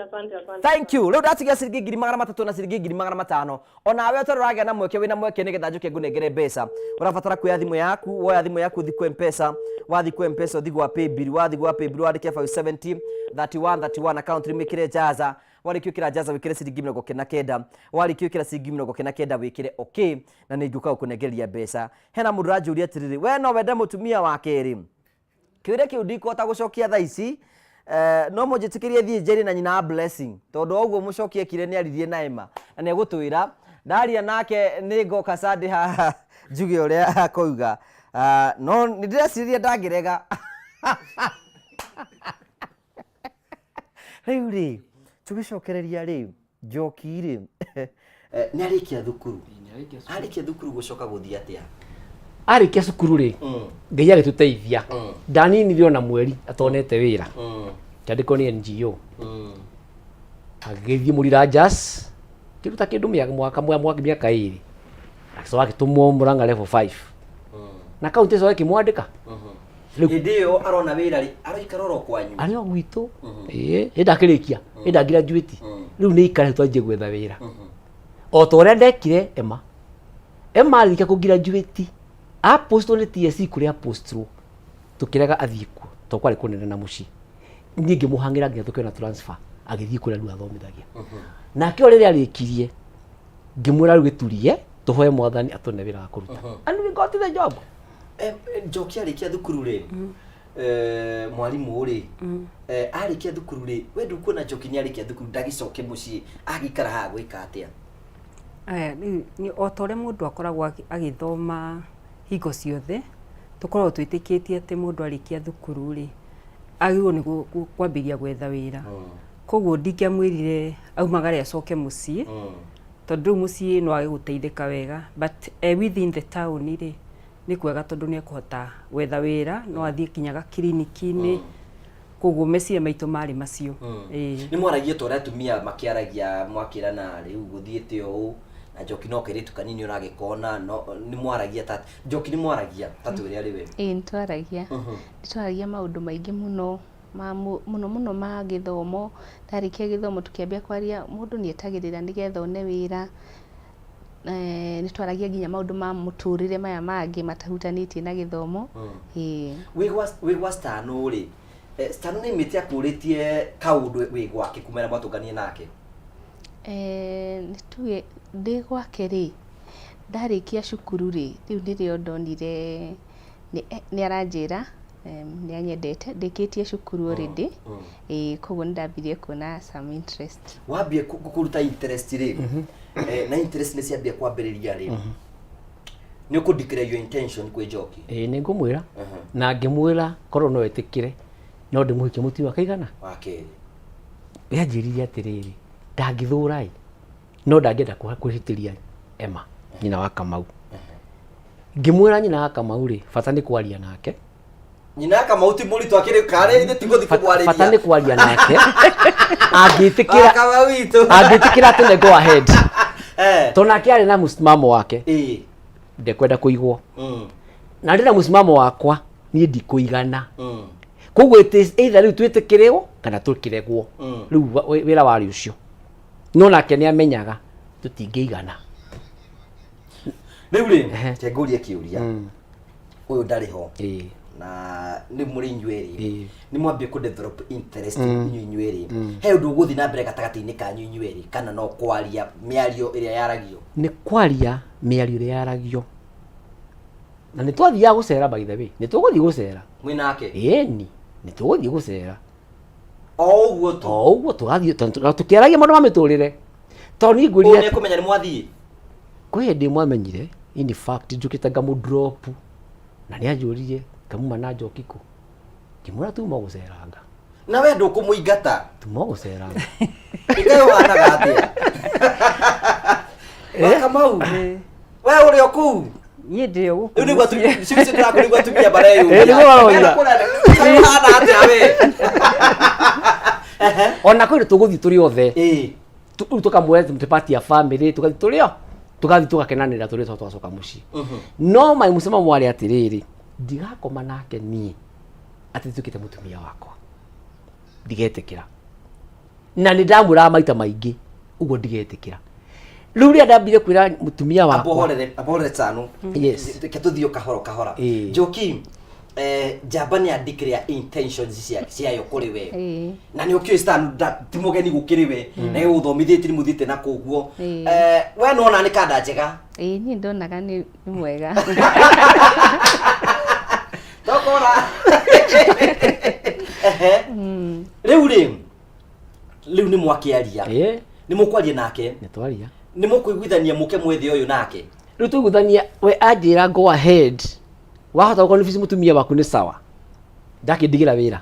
Thank you. Rĩu ndatigia ciringi 300,000 na ciringi 500,000. Ona we ũtaragĩa na mweke wĩna mweke nĩgetha njoke ngũnengere mbeca. Ũrabatara kuoya thimũ yaku, woya thimũ yaku thiĩ kwa M-Pesa, wathi kwa M-Pesa ũthi gwa Paybill, wathi gwa Paybill wandĩke 570 31 account rimĩkĩre Jaza. Warĩkia gwĩkĩra Jaza wĩkĩre ciringi 99, warĩkia gwĩkĩra ciringi 99 wĩkĩre okay na nĩ ngũka gũkũnengeria mbeca. Hena mũndũ ũranjũria atĩrĩrĩ, we no wende mũtumia wa kerĩ? Kĩũria kĩu ndikũhota gũcokia thaa ici. No mũnjĩtĩkĩrie thiĩ njeri na nyina Blessing tondũ ũguo mũcokie ekire nĩ aririe na Emma na nĩ egũtwĩra ndaria nake nĩ ngoka Sunday haha njuge ũrĩa akoiga. No nĩ ndĩreciria ndangĩrega. Rĩu rĩ tũgĩcokereria rĩ Njoki rĩ nĩ arĩkia thukuru. Arĩkia thukuru gũcoka gũthiĩ atĩa? Arĩkia cukuru rĩ Ngai agĩtũteithia. Ndaninire ona mweri atonete wĩra. Kĩandĩkwo nĩ NGO. Agĩthiĩ Mũrirajas kĩruta kĩndũ mwaka mĩaka 2. Acoka agĩtũmwo Mũrang'a level 5. Na kaunti ĩyo ĩkĩmwandĩka. Hĩndĩ ĩyo arona wĩra rĩ araikara oro kwanyu? Arĩ o gwitũ. Ndakĩrĩkia graduate. Rĩu nĩ ikara twanjie gwetha wĩra. O ta ũrĩa ndekire Emma arĩkia kũ-graduate apostwo nĩ TSC kũrĩa apostwo tũkĩrega athiĩ kuo tondũ kwarĩ kũnene na mũciĩ. Niĩ ngĩmũhang'ĩra nginya tũkĩona transfer agĩthiĩ kũrĩa rĩu athomithagia. Nake o rĩrĩa arĩkirie ngĩmwĩra rĩu gĩturie tũhoe Mwathani atũne wĩra wa kũruta. And we got the job. Njoki arĩkia thukuru rĩ mwarimũ rĩ arĩkia thukuru rĩ we ndũkuona Njoki nĩ arĩkia thukuru ndagĩcoke mũciĩ agĩikara haha gwĩka atĩa? Ni o ta ũrĩa mũndũ akoragwo agĩthoma hingo ciothe tũkoragwo twĩtĩkĩtie atĩ mũndũ arĩkia thukuru rĩ agĩrĩirwo nĩ kwambĩrĩria gwetha wĩra. Koguo ndingĩamwĩrire aumagare acoke mũciĩ tondũ rĩu mũciĩ no agĩgũteithĩka wega, but within the town rĩ nĩ kwega tondũ nĩ ekũhota gwetha wĩra no athiĩ kinyaga kiriniki-inĩ. Koguo meciria maitũ marĩ macio. Nĩ mwaragia ta ũrĩa atumia makĩaragia mwakĩrana rĩu gũthiĩte ũũ na Njoki no kairĩtu kanini ũragĩkona nĩ mwaragia ta Njoki nĩ mwaragia ta twĩrĩ arĩ we? Nĩ twaragia maũndũ maingĩ mũno ma gĩthomo. Ndarĩkia gĩthomo tũkĩambia kwaria mũndũ nĩ etagĩrĩra nĩgetha one wĩra. Nĩ twaragia nginya maũndũ ma mũtũrĩre maya mangĩ matahutanĩtie na gĩthomo. Wĩ gwa Stano rĩ Stano nĩ mĩtĩ akũrĩtie kaũndũ wĩ gwake kumera mwatũnganie nake? Nĩ tuge ndĩ gwake rĩ ndarĩkia cukuru rĩ rĩu nĩrĩo ndonire nĩ aranjĩra nĩ anyendete ndĩkĩtie cukuru already. Koguo nĩ ndambirie kuona some interest. Wambie kũruta interest rĩ na interest nĩ ciambia kwambĩrĩria rĩ nĩ ũkũ declare your intention kwĩ Njoki? Nĩ ngũmwĩra na ngĩmwĩra korwo no etĩkĩre no ndĩmũhikie mũtumia wa kaigana wa kerĩ. Yanjĩririe atĩrĩrĩ ndangĩthũra no ndangĩenda kwĩhĩtĩria Emma nyina wa Kamau. Ngĩmwĩra nyina wa Kamau rĩ bata nĩ kwaria nake. Nyina wa Kamau ti mũritũ akĩrĩkarĩrĩte ti gũthiĩ kũmwarĩria. Bata nĩ kwaria nake angĩtĩkĩra atĩ nĩ go ahead tondũ nake arĩ na mũsimamo wake ndekwenda kũigwo na ndĩ na mũsimamo wakwa niĩ ndikũigana. Koguo either rĩu twĩtĩkĩrĩo kana tũkĩregwo. Rĩu wĩra warĩ ũcio no nake nĩ amenyaga tũtingĩigana. Rĩu rĩ ngũrie kĩũria ũyũ ndarĩ ho na nĩ mũrĩ inyuerĩ nĩ mwambie kũ develop interest inyuerĩ he ũndũ ũgũthiĩ na mbere gatagatĩ-inĩ kanyu inyuerĩ kana no kwaria mĩario ĩrĩa yaragio? Nĩ kwaria mĩario ĩrĩa yaragio na nĩ twathiaga gũcera by the way. Nĩ tũgũthiĩ gũcera mwĩ nake? Ĩni nĩ tũgũthiĩ gũcera Oguo tu. Oguo tugathie tukiaragia maundu ma miturire. Toni ngwĩria. Nĩ kũmenya nĩ mwathiĩ. Kwĩ hĩndĩ mwamenyire in fact njũkĩte ngamu drop na nĩ anjũririe ngamuma na Njoki kũ. Ngĩmwĩra tuma gũceranga. Na we ndũkũmũingata. Tuma gũceranga. Ikayo wanaga atĩa? Kamau. We ũrĩ o kũu? Niĩ ndĩ o gũkũ. Rĩu nĩguo ciuci ndĩrakũ nĩguo atumia bareyũria. Nĩguo baroria. Hana atĩa we? Ona kwĩ tũgũthiĩ tũrĩ othe. Rĩu tũkamwĩra tũpati ya family tũgathiĩ tũrĩ o. Tũgathiĩ tũgakenanĩra tũrĩ twacoka mũciĩ. No mai mũcema mwarĩ atĩrĩrĩ, ndigakoma nake niĩ atĩ nĩtuĩkĩte mũtumia wakwa. Ndigetĩkĩra. Na nĩ ndamwĩraga maita maingĩ ũguo ndigetĩkĩra. Rĩu rĩrĩa ndambire kwĩra mũtumia wakwa. Aborere tano. Yes. Reke tũthiĩ kahora. Njoki njamba nĩ andikĩre intentions ciayo kũrĩ we. Na nĩ ũkĩũĩ stand ti mũgeni gũkĩrĩ we. Na yeye ũthomithĩtie nĩ mũthiĩte na kũguo. We nona nĩ kanda njega. Niĩ ndonaga nĩ mwega. Tokora. Rĩu nĩ mwakĩaria. Nĩ mũkwaria nake. Nĩ twaria. Nĩ mũkũiguithania mũke mwethe ũyũ nake. Rĩu tũiguithania we anjĩra go ahead. Wahota gũkorwo nĩ mũtumia waku nĩ sawa. Ndakĩndigĩra wĩra.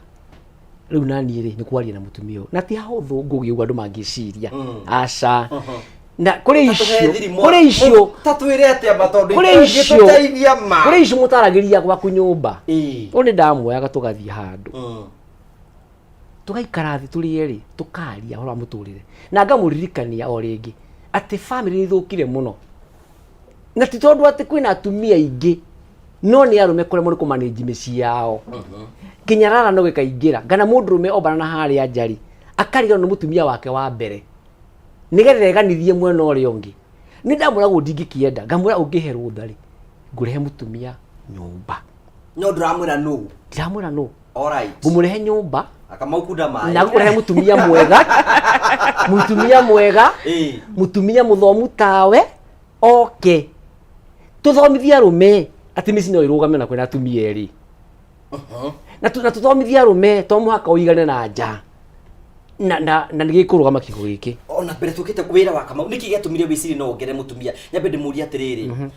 Rĩu naniĩ rĩ nĩ kwaria na mũtumia ũyũ. Na ti hahũthũ ngũgĩuga andũ mangĩciria. Aca. Na kũrĩ icio tatwĩre atĩa matondũ gĩtũteithia ma. Kũrĩ icio mũtaragĩria gwaku nyũmba. Ũnĩ ndamuoyaga tũgathiĩ handũ. Tũgaikara thĩ tũrĩ erĩ tũkaria ũhoro wa mũtũrĩre. Na ngamũririkania o rĩngĩ atĩ family nĩ ithũkire mũno. Na ti tondũ atĩ kwĩna atumia aingĩ no nĩ arũme kũremwo nĩ kũmanage mĩciĩ yao. Nginya rarano gĩkaingĩra ngana mũndũrũme ombana na harĩa njari akariganwo nĩ mũtumia wake wa mbere. Nĩgetha eganithie mwena ũrĩa ũngĩ. Nĩ ndamwĩragwo ndingĩkĩenda ngamwĩra ũngĩhe rũtha rĩ ngũrehe mũtumia nyũmba. No ndĩramwĩra no. Ndiramwĩra no. Alright. Ngũmũrehe nyũmba. Akamaukuda maĩ. Na ngũrehe mũtumia mwega. Mũtumia mwega. Mũtumia mũthomu tawe. Okay. Tũthomithia arũme atĩ mĩciĩ no ĩrũgame na kwĩna atumia erĩ. Na tũthomithia arũme to mũhaka ũigane na nja. Na nĩ gĩkũrũgama kiugo gĩkĩ. Ona mbere tũkĩte wĩra wa Kamau nĩkĩ gĩatũmire wĩciri no ngere mũtumia. Nyambe ndĩmũrie atĩrĩrĩ.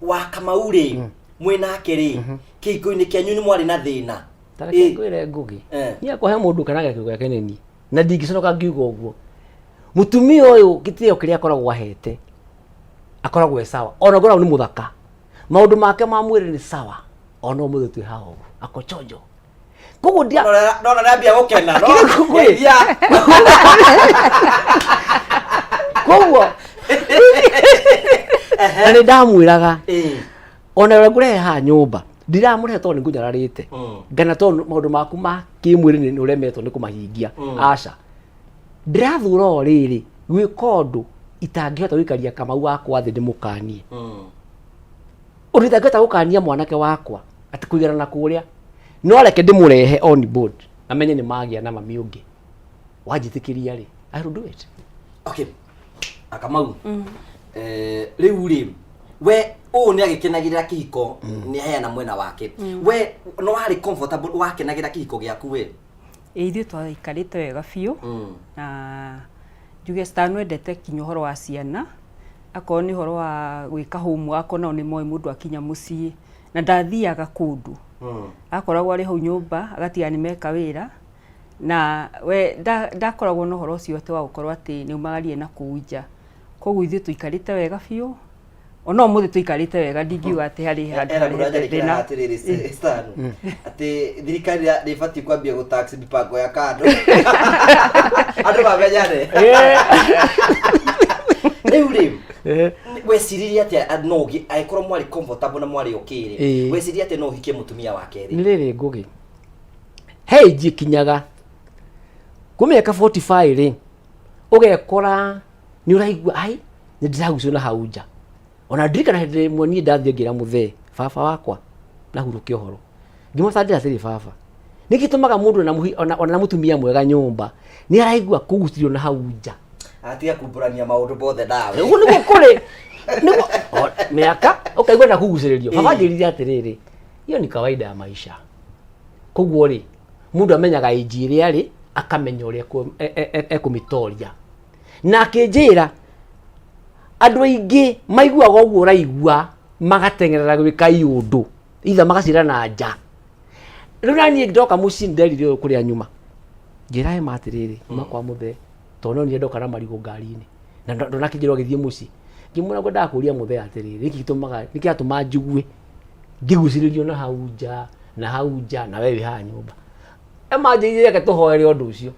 Wa Kamau rĩ mwĩnake rĩ kĩhiko-inĩ kĩanyu nĩ mwarĩ na thĩna. Tareke ngwĩre ngũgĩ. Niĩ akũhe mũndũ kana gĩkĩgo gĩake nĩ niĩ. Na ndingĩconoka ngiuga ũguo. Mũtumia ũyũ gĩtĩo kĩrĩa akoragwo ahete akoragwo sawa. Ona ngoragwo nĩ mũthaka. Maũndũ make ma mwĩrĩ nĩ sawa. Ona mũthĩ twĩ haha ũguo. Akochonjo. Koguo ndia ndona nambia gũkena no. Koguo. Na nĩ ndamwĩraga. Ona ũrĩa ngũrehe haha nyũmba. Ndiramũrehe tondũ nĩ ngũnyararĩte. Ngana tondũ maũndũ maku ma kĩmwĩrĩ nĩ ũremetwo nĩ kũmahingia. Aca. Ndĩrathura o rĩrĩ gwĩka ũndũ itangĩhota gũikaria Kamau wakwa thĩ ndĩmũkanie. Ũndũ itangĩhota gũkania mwanake wakwa atĩ kũiganana kũrĩa. No reke ndĩmũrehe on board. Amenye nĩ magĩa na mami ũngĩ. Wanjĩtĩkĩria rĩ. I will do it. Okay. Kamau. Rĩu rĩ we nĩ agĩkenagĩrĩra kĩhiko nĩ aheana mwena wake. We no warĩ comfortable wakenagĩrĩra kĩhiko gĩaku we? Ithuĩ twaikarĩte wega biũ na njuge star no endete kinya ũhoro wa ciana. Akorwo nĩ ũhoro wa gwĩka homework nao nĩ moĩ mũndũ akinya mũciĩ na ndathiaga kũndũ. Akoragwo arĩ hau nyũmba agatiga nĩ meka wĩra na we ndakoragwo na ũhoro ũcio atĩ wa gũkorwo atĩ nĩ umagarie na kũu nja. Koguo ithuĩ tũikarĩte wega biũ. Ona mũthĩ tũikarĩte wega ndingiuga atĩ harĩ thĩna. Atĩ thirikari nĩĩbatiĩ kwambia gũtax mipango ya kando. Andũ mamenyane. Rĩu rĩ weciririe atĩa no agĩkorwo mwarĩ comfortable na mwarĩ okay rĩ weciririe atĩa no ũhikie mũtumia wake rĩ? Nĩ rĩrĩ ngũgĩ. Hey njikinyaga kũmĩaka 45 rĩ ũgekora nĩ ũraigua ai nĩ ndĩragucio na hau nja. Ona ndirikana hĩndĩ ĩmwe niĩ ndathiĩ ngĩra mũthee baba wakwa ndahurũkia ũhoro. Ngĩmũcandĩra atĩrĩ baba nĩ gĩtũmaga mũndũ na mũtumia mwega nyũmba nĩ araigua kũgucĩrio na hau nja. Atiga kumbũrania maũndũ mothe nawe. Ũguo nĩguo kũrĩ. Mĩaka ũkaigua na kũgucĩrĩrio. Baba anjĩrire atĩrĩrĩ hiyo ni kawaida ya maisha. Koguo rĩ mũndũ amenyaga age ĩrĩa arĩ akamenya uria ekumitoria na akinjira andu aingi maiguaga uguo raigua magatengerera gwika iundu itha magacira na nja riu nani ndoka muci nderire kuria nyuma ngira he matiriri makwa muthe tono ni ndoka na marigo ngari-ini na ndona kinjiro githie muci ngimura ngo ndakuria muthe atiriri iki gitumaga niki atuma njugue ngiguciririo na hau nja na wewe ha nyumba emanjire ke tuhoere undu ucio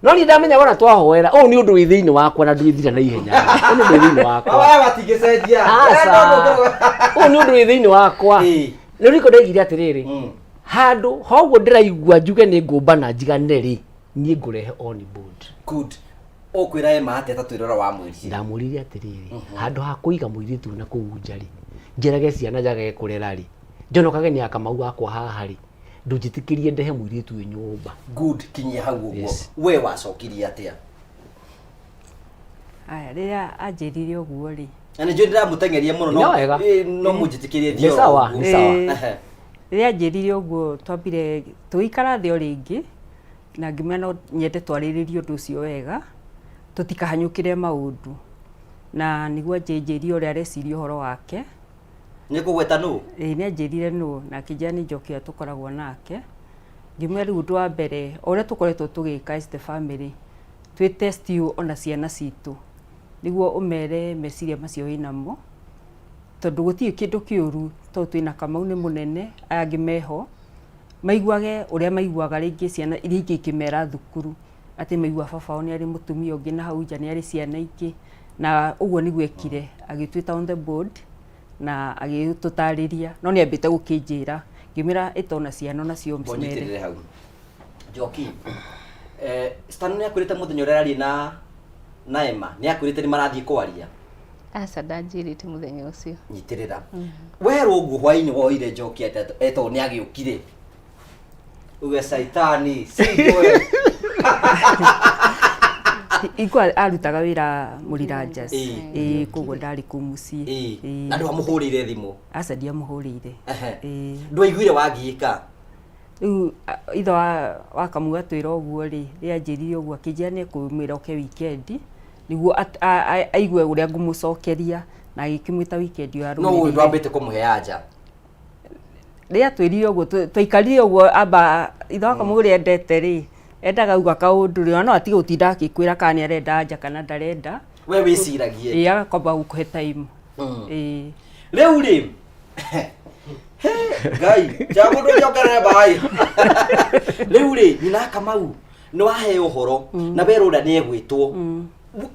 no ni ndamenya wona twahoera ni undu wi thiini wakwa na ndithira na ihenya ni undu wi thiini wakwa wa batigecenjia ni undu wi thiini wakwa riu riko ndaigire atiriri handu hoguo ndiraigua njuge ni ngumba na njigane ri nie ngurehe on board good okwira ema ateta twirora wa mwiri ndamurire atiriri handu ha kuiga muiritu na kuunjari njerage ciana njage kurera ri njonokage ni akamau wakwa haha ri ndujitikirie ndehe muiritu nyumba good kinyia hau uguo we wacokirie atia aya riria anjirire uguo ri ani nje ndiramutengeria muno no mujitikirie thio ni sawa riria anjirire uguo twambire tuikara thio ringi na ngimenya no nyende twariririe undu ucio wega tutikahanyukire maundu na niguo anjirire uria areciria uhoro wake ni kugweta nu ni anjirire nu na kijani Njoki tukoragwo nake ngimenya riu undu wa mbere uria tukoretwo tugika as the family twi test you ona ciana citu niguo umere meciria macio winamo tondu gutie kindu kiuru to twina Kamau ni munene angi meho maiguage uria maiguaga ringi ciana iria ingi kimera thukuru ati maigua baba ni ari mutumia ungi na hau nja ni ari ciana ingi na uguo niguo ekire agitwita on the board na agitutariria no ni ambite gukinjira ngimira itona ciana nacio mcimere hau Njoki Stan ni akurite muthenya uria ari na Emma ni akurite ni marathie kwaria asa ndanjirite muthenya ucio nyitirira weru uguo hwaini woire Njoki eto ni agiukire uwe saitani sigwe ikwa arutaga wira Muriranjas kugo ndari ku mucii na ndu amuhurire thimu asa ndia muhurire ndu aiguire wagiika itho wa Kamau atwira uguo ri anjirire uguo akijane kumira oke weekend niguo aigue uria ngumucokeria na agikimwita weekend ya rumu no ndu ambite kumuhe anja ria twirire uguo twaikarire uguo amba itho wa Kamau ri endete ri endaga uga kaundu ri no atiga utinda akikwira kana arenda anja kana ndarenda we wiciragie agakomba gukuhe time riu ri Gai jamu ndo jokare bai riu ri nyina Kamau no ahe uhoro na berura ni egwitwo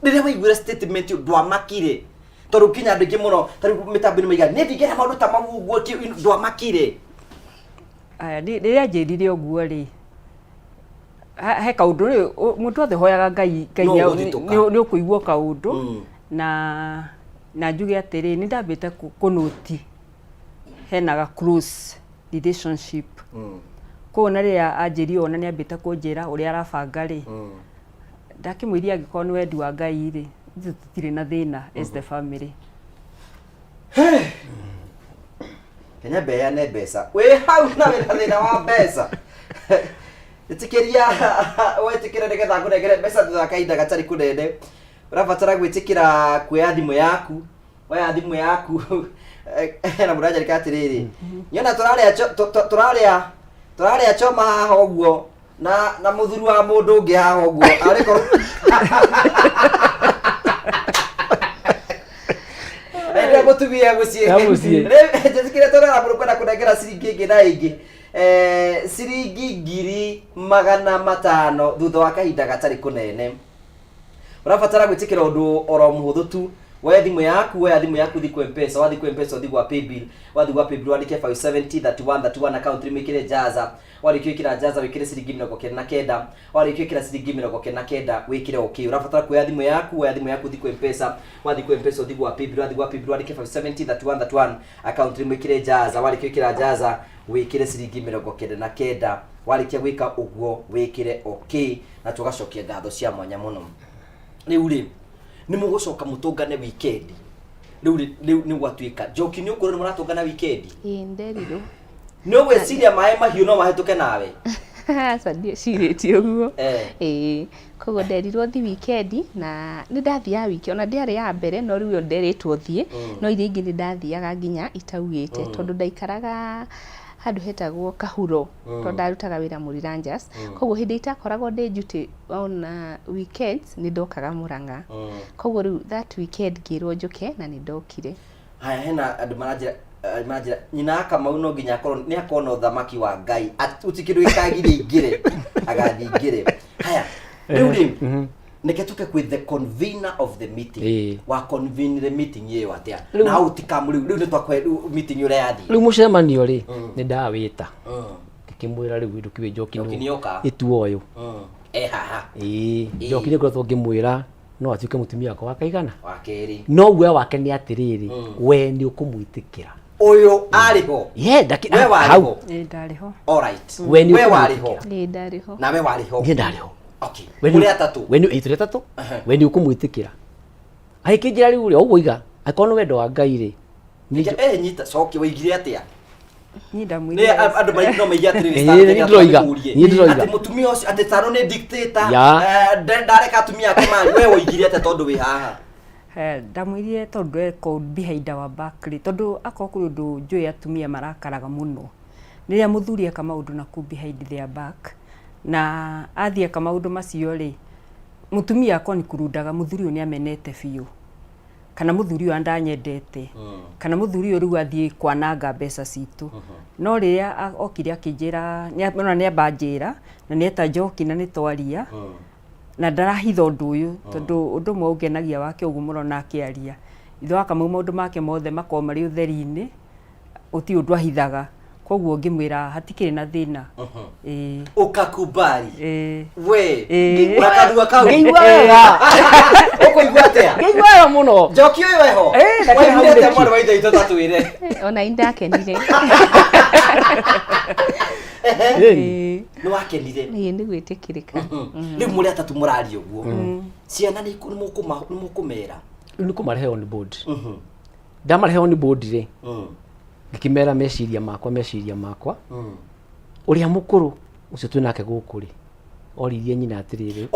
riria waiguire statement ndwamakire tondu kinya andu ingi muno tari mitambo-ini maiga ni ndigera maundu ta mau uguo ndwamakire aya riria njirire uguo ri he kaundu mundu othe hoyaga Ngai ni ukuigua kaundu na njuge atiri ni ndambite kunoti henaga close relationship kuona riria anjiri ona ni ambite kunjira uria arabanga ri ndakimwiria angiko ni wendi wa Ngai ri tutire na thina as the family kenya beya ne besa we hau na thina wa besa itikiria wetikira nigetha ngunengere mbeca thutha kahinda gatari kunene urabatara gwitikira kuoya thimu yaku waya thimu yaku na muraja rikatiriri nyona turaria choma haha uguo na muthuru wa mundu ungi haha uguo ariko ndio mutumia gucie jetikira torara muruko na kunengera ciringi ingi na ingi ciringi 500 thutha wa kahinda gatari kunene urabatara gwitikira undu oro muhuthu tu Waya thimu yaku thiku M-Pesa, wathi ku M-Pesa thiku wa paybill, wathi wa paybill wandike 5703131 account rimikire jaza, wathi kwikira jaza wikire ciringi 99, wathi kwikira ciringi 99 wikire okay. Urabatara kuoya thimu yaku thiku M-Pesa, wathi ku M-Pesa thiku wa paybill wandike 5703131 account rimikire jaza, wathi kwikira jaza wikire ciringi 99, wathi gwika uguo wikire okay na tugacokia ngatho cia mwanya muno. Riu ri ni mugucoka mutungane weekend riu ni gwatuika Njoki ni ukuru ni muratungana weekend nderiro no we ciria mai mahiu no mahituke nawe Aca ndiecirĩtie ũguo. Koguo nderirwo thiĩ weekend na nĩ ndathiaga wiki ona ndĩarĩ ya mbere no rĩu nderĩtwo thiĩ no iria ingĩ nĩ ndathiaga nginya itaugĩte tondũ ndaikaraga handũ hetagwo Kahuro tondũ ndarutaga wĩra Mũriranjas. Koguo hĩndĩ itakoragwo ndĩ duty on weekends nĩ ndokaga Mũrang'a. Koguo rĩu that weekend ngĩrwo njoke na nĩ ndokire. Haya hena andũ maranjĩra nyina Kamau no nginya akorwo nĩ akona ũthamaki wa Ngai utikĩndũ gĩkagire ingĩre agathi ingĩre. Haya rĩu rĩu nĩke tuke kwĩ the convener of the meeting wa convene the meeting ĩyo atĩa na hau tikamu rĩu nĩ twakwe meeting ũrĩa yathi rĩu mũcemanio rĩ nĩ ndawĩta ngĩkĩmwĩra rĩu ndukiwe Njoki ituoyo haha Njoki nĩ ngoretwo ngĩmwĩra no atuĩke mũtumia wakwa wa kaigana wa kerĩ no guoya wake nĩ atĩrĩrĩ we nĩ ũkũmwĩtĩkĩra ũyũ arĩho we warĩho ndarĩho alright we warĩho ndarĩho na we warĩho niĩ ndarĩho okay we atatũ we nĩ atatũ we nĩ ũkũmwĩtĩkĩra ahĩkĩnjĩra rĩu rĩ ũguo iga akorwo nĩ wendo wa Ngai rĩ nyita coki waigire atĩa ndamwĩrire andũ maingĩ no maigire atĩrĩrĩ atĩ mũtumia ũcio atĩ Taro nĩ dictator ndareka atumia ake mari we waigire atĩa tondũ wĩ haha ndamwĩrire tondũ eko behind our back rĩ tondũ akorwo kũrĩ ũndũ njũĩ atumia marakaraga mũno rĩrĩa mũthuri eka maũndũ na ku behind their back na athiĩ eka maũndũ macio rĩ mũtumia akwa nĩ kurundaga mũthuri ũyũ nĩ amenete biũ kana mũthuri ũyũ andanyendete kana mũthuri ũyũ rĩu athiĩ kwananga mbeca citũ no rĩrĩa okire akĩnjĩra nĩ ambanjĩra na nĩ eta Njoki na nĩ twaria na ndarahitha ũndũ ũyũ tondũ ũndũ ũmwe ũngenagia wake ũguo mũno na akĩaria ithe wa Kamau maũndũ make mothe makorwo marĩ ũtheri-inĩ ũti ũndũ ahithaga koguo ngĩmwĩra hatikĩrĩ na thĩna ukakubali we ũrakadua kau ngĩigua wega ũkũigua atĩa ngĩigua wega mũno Njoki ũyũ weho waigire atĩa mwana wa ithe itũ tatwĩre ona indakenire nĩ wakenire nĩ gwĩtĩkĩrĩka rĩu mũrĩ atatũ mũraria ũguo ciana nĩ mũkũmera nĩ kũmarehe on board ndamarehe on board rĩ ngĩkĩmera meciria makwa ũrĩa mũkũrũ ũcio twĩ nake gũkũ rĩ oririe nyina atĩrĩrĩ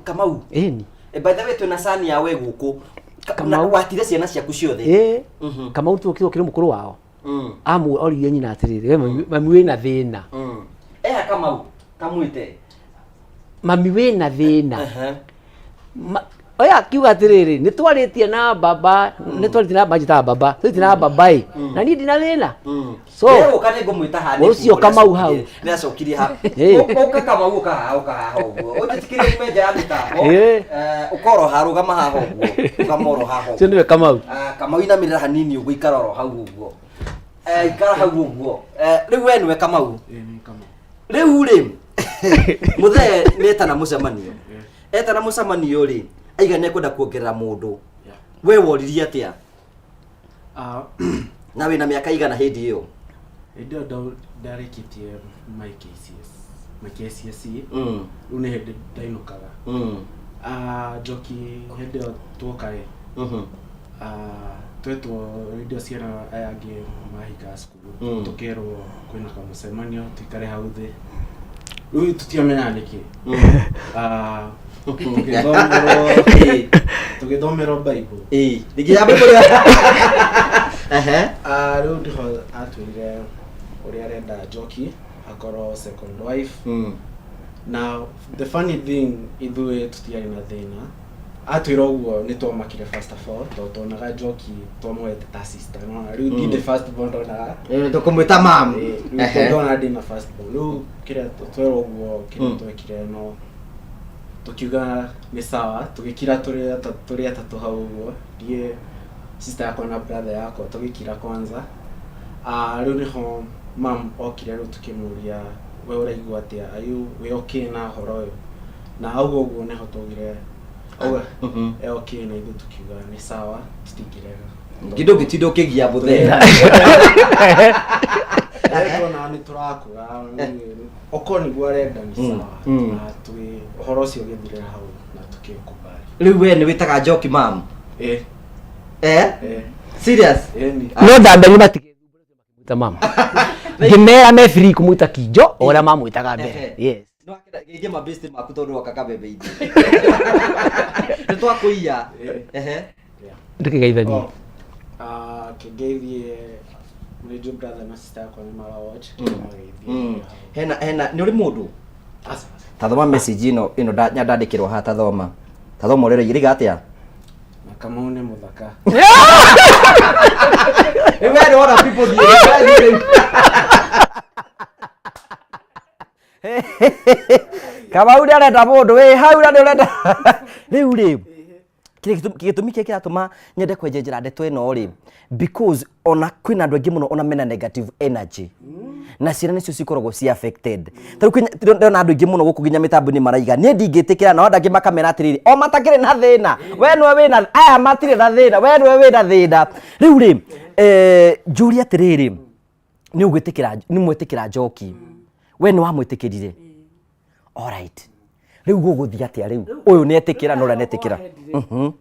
Kamau ĩni by the way twĩna sani ya we gũkũ Kamau watire ciana ciaku ciothe Kamau tũkĩrĩ mũkũrũ wao amwe oririe nyina atĩrĩrĩ mami wĩna thĩna Kamau kamwĩte mami wĩna thĩna oya kiuga atĩrĩrĩ nĩ twarĩtie na baba nĩ twarĩtie na bajeta baba twarĩtie na baba na niĩ ndina thĩna so ũka nĩ ngũmwĩta hanĩ ũcio Kamau hau nĩ acokirie ha ũka Kamau ũka haha ũguo ũtĩtikĩre imenja ya mĩtambo ũkoro harũgama haha ũguo ũkamoro haha ũcio nĩwe Kamau Kamau inamĩrĩra hanini ũguo ikara oro hau ũguo ikara hau ũguo rĩu we nĩwe Kamau rĩu rĩ mũthee nĩetana mũcemanio etana mũcemanio rĩ aiga nĩ kwenda kuongerera mũndũ we woririe atĩa na wĩna mĩaka igana hĩndĩ ĩyo ndio ndarĩkĩtie my KCSE rĩu nĩ hĩndĩ ndainũkaga Njoki hĩndĩ ĩyo tuokaĩ twetwo indo ciana aya angĩ mahika cukuru tũkerwo kwĩna kamũcemanio tũikare hau thĩ rĩu tũtiamenyaga nĩkĩ tũgĩthomerwo Bible nĩngĩ Bible rĩu ndiho atwĩrire ũrĩa arenda Njoki akorwo second wife now the funny thing ithuĩ tũtiarĩ na thĩna atwĩra ũguo nĩ twamakire first of all tondũ tuonaga Njoki twamwete ta sister no rĩu ndi the first born ndonaga tũkũmwĩta mam ndona ndi na first born rĩu kĩrĩa twĩrwo ũguo kĩrĩa twekire no tukiuga nĩ sawa tugĩkira tũrĩ atatũ hau ũguo ndiĩ sister yakwa na brother yakwa tugĩkira kwanza rĩu nĩho mam okire rĩu tukĩmũria we ũraigua atĩa wĩ okay na ũhoro ũyũ na hau ũguo nĩho tugire okay na ithuĩ tukiuga nĩ sawa tũtingĩrega kidogo gĩtindo kĩgia mũthee tũrona nĩ tũrakũra okorwo nĩguo arenda nĩ sawa na ũhoro ũcio ũgĩthirĩra hau na tũkĩkubali rĩu we nĩ wĩtaga Njoki mam Eh? Serious? No ndambeni matigĩthumbũrĩte makĩmwĩta mama ngimera me free kumuita Kinjo ora mamuitaga mbere. Yes. No akĩgeithia mabesti maku tondũ waka kabebe indi. Nĩ twakũiya. Ndĩkĩgeithania. Kĩgeithie radio brother na sister yakwa nĩ mara watch. Hena nĩ ũrĩ mũndũ? Tathoma message ino nyandandĩkĩrwo ha tathoma. Tathoma ũrĩa iriga atĩa? Na kama une muthaka. Where do other people be? Kama uri arenda mundu we hau na ndurenda riu ri gitumi kiki kiratuma nyende kwenjenjera ndeto ino ri because ona kwina andu aingi muno ona mena negative energy na ciana nicio cikoragwo ci affected tariu ndona andu aingi muno guku ginya mitambo-ini maraiga ni ndingitikira na ndangĩ makamera atiriri o matakire na thina we nwe wina aya matire na thina we nwe wina thina riu ri njuri atiriri ni ugwitikira ni mwetikira Njoki we ni wamwitikirire alright riu guguthia atia riu uyu ni etikira no ra netikira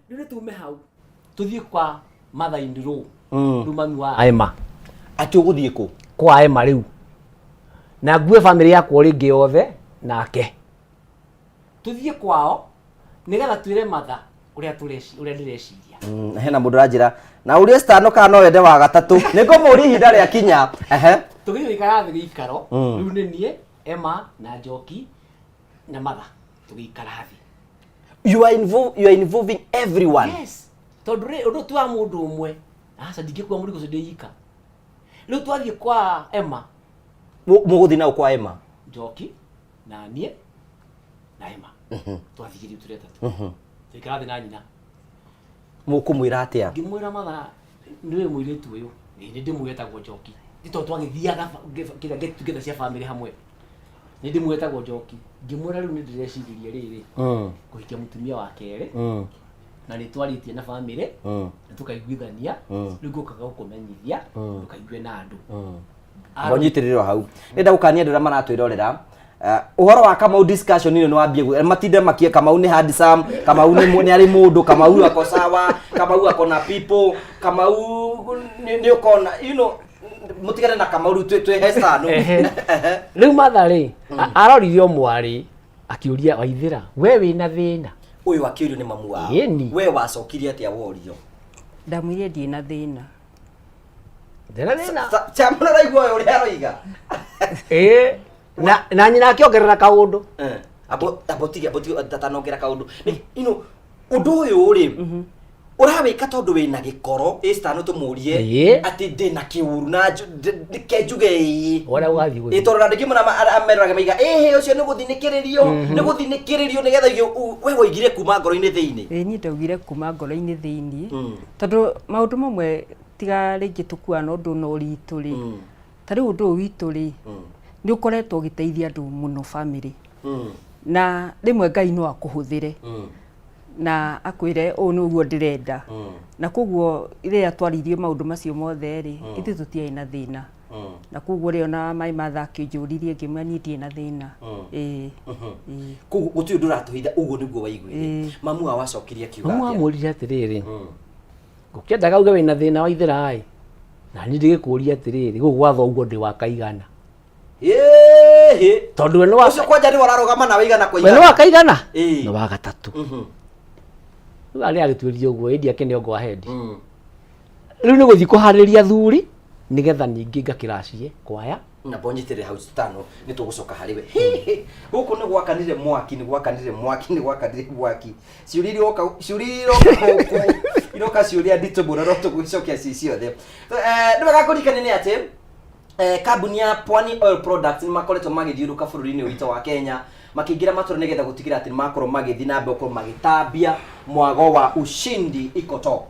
riu tume hau tuthie kwa mother in law rumami wa Aema ati uguthie ku kwa Aema riu na ngue family yakwa ringi yothe nake tuthie kwao nigetha twire mother uria ndireciria hena mundu ranjira na uria stano kana no wende wa gatatu nikumuri ihinda ria kinya tugikara thi ikaro riu ni nie Emma na Njoki na mother tugikara thi you are involving everyone. Yes tondu ri undu twa mundu umwe asa ndingikuwa muri gucio ndiyika riu twathie kwa Emma muguthi na kwa Emma Njoki na nie na Emma twathie riu turi atatu tugikara thi na nyina mukumwira atia ngimwira mother niwe mwiritu uyu ni ndimwetagwo Njoki ito twagithiaga kira get together cia family hamwe ni ndimwetagwo Njoki ngimwira riu ni ndireciria riri kuhikia mutumia wa kere na ni twaritie na family na tukaiguithania riu ngukaga gukumenyithia tukaigue na andu bonyitiriro hau nenda gukania andu aria maratwirorera uhoro wa Kamau discussion ni wambie matinde makie Kamau ni handsome Kamau ni ari mundu Kamau ako sawa Kamau ako na people Kamau ni ukona you know mutigane na Kamau twe hestano riu mother ri aroririo mwari akiuria Waithira we wina thina uyu akiurio ni mamu wao we wacokirie atia worio ndamwire ndi na thina ndena thina chamuna raigwa uri aroiga na nyina akiongerera kaundu abotiga tatanongera kaundu ino undu uyu uri urawika tondu wina gikoro istano tumurie ati ndina kiuru na kenjuge ii ora wathi guthi itorora ndikimuna ameraga maiga ucio ni guthinikirerio nigetha we woigire kuma ngoro-ini thiini ni ndaugire kuma ngoro-ini thiini tondu maundu mamwe tiga ringi tukua no ndu no ritu ri tariu ndu witu ri ni ukoretwo giteithia andu muno family na rimwe Ngai no akuhuthire na akwire o nuguo ndirenda na koguo iria twaririe maundu macio mothe ri ithu tutiai na thina na koguo ri ona mai mathaki njuririe ngimani ndie na thina koguo gutiu nduratuhitha uguo niguo waiguire mamu awacokirie kiuga mamu amurire atiriri gukiendaga uge wina thina Waithira ai na ni ndigikuria atiriri gugu gwatha uguo ndi wakaigana tondu we no wa ucio kwanja ni wararugama na waigana kwa igana we no wakaigana no wa gatatu ari agitwiririe uguo indi akene ongo ahead riu ni guthi kuhariria thuri nigetha ningi ngakiracie kwaya na bonyitere house tano ni tugucoka hariwe guku ni gwakanire mwaki ciuriro iroka ciuria nditubura ro tugucokia ciothe ni bagakurikana ni ati kambuni ya Pwani Oil Products ni makoretwo magithiuruka bururi-ini witũ wa Kenya makiingira matura nigetha gutigira ati makorwo magithi na mbeko magitambia mwago wa Ushindi Iko-Top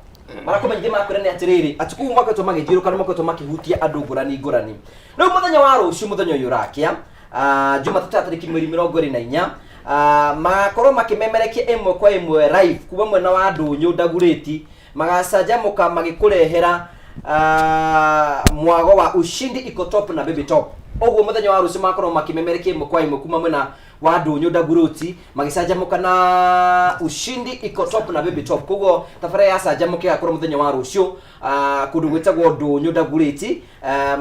marakomenyithia makwira ni atiriri ati kuu makoretwo magithiuruka ni makoretwo makihutia andu ngurani no muthenya wa ruciu muthenya uyu rakia Jumatatu tariki 24 magakorwo makimemerekia imwe kwa imwe live kuma mwena wa Ndunyu Ndaguriti magacanjamuka magikurehera mwago wa Ushindi Iko-Top na Baby Top oguo muthenya wa ruciu makorwo makimemerekia imwe kwa imwe kuma mwena wa Ndunyu Ndaguruti magicanjamuka na Ushindi iko top na Baby Top. Koguo tabara ya canjamuke akoro muthenya wa rucio kundu gwitagwo Ndunyu Ndaguruti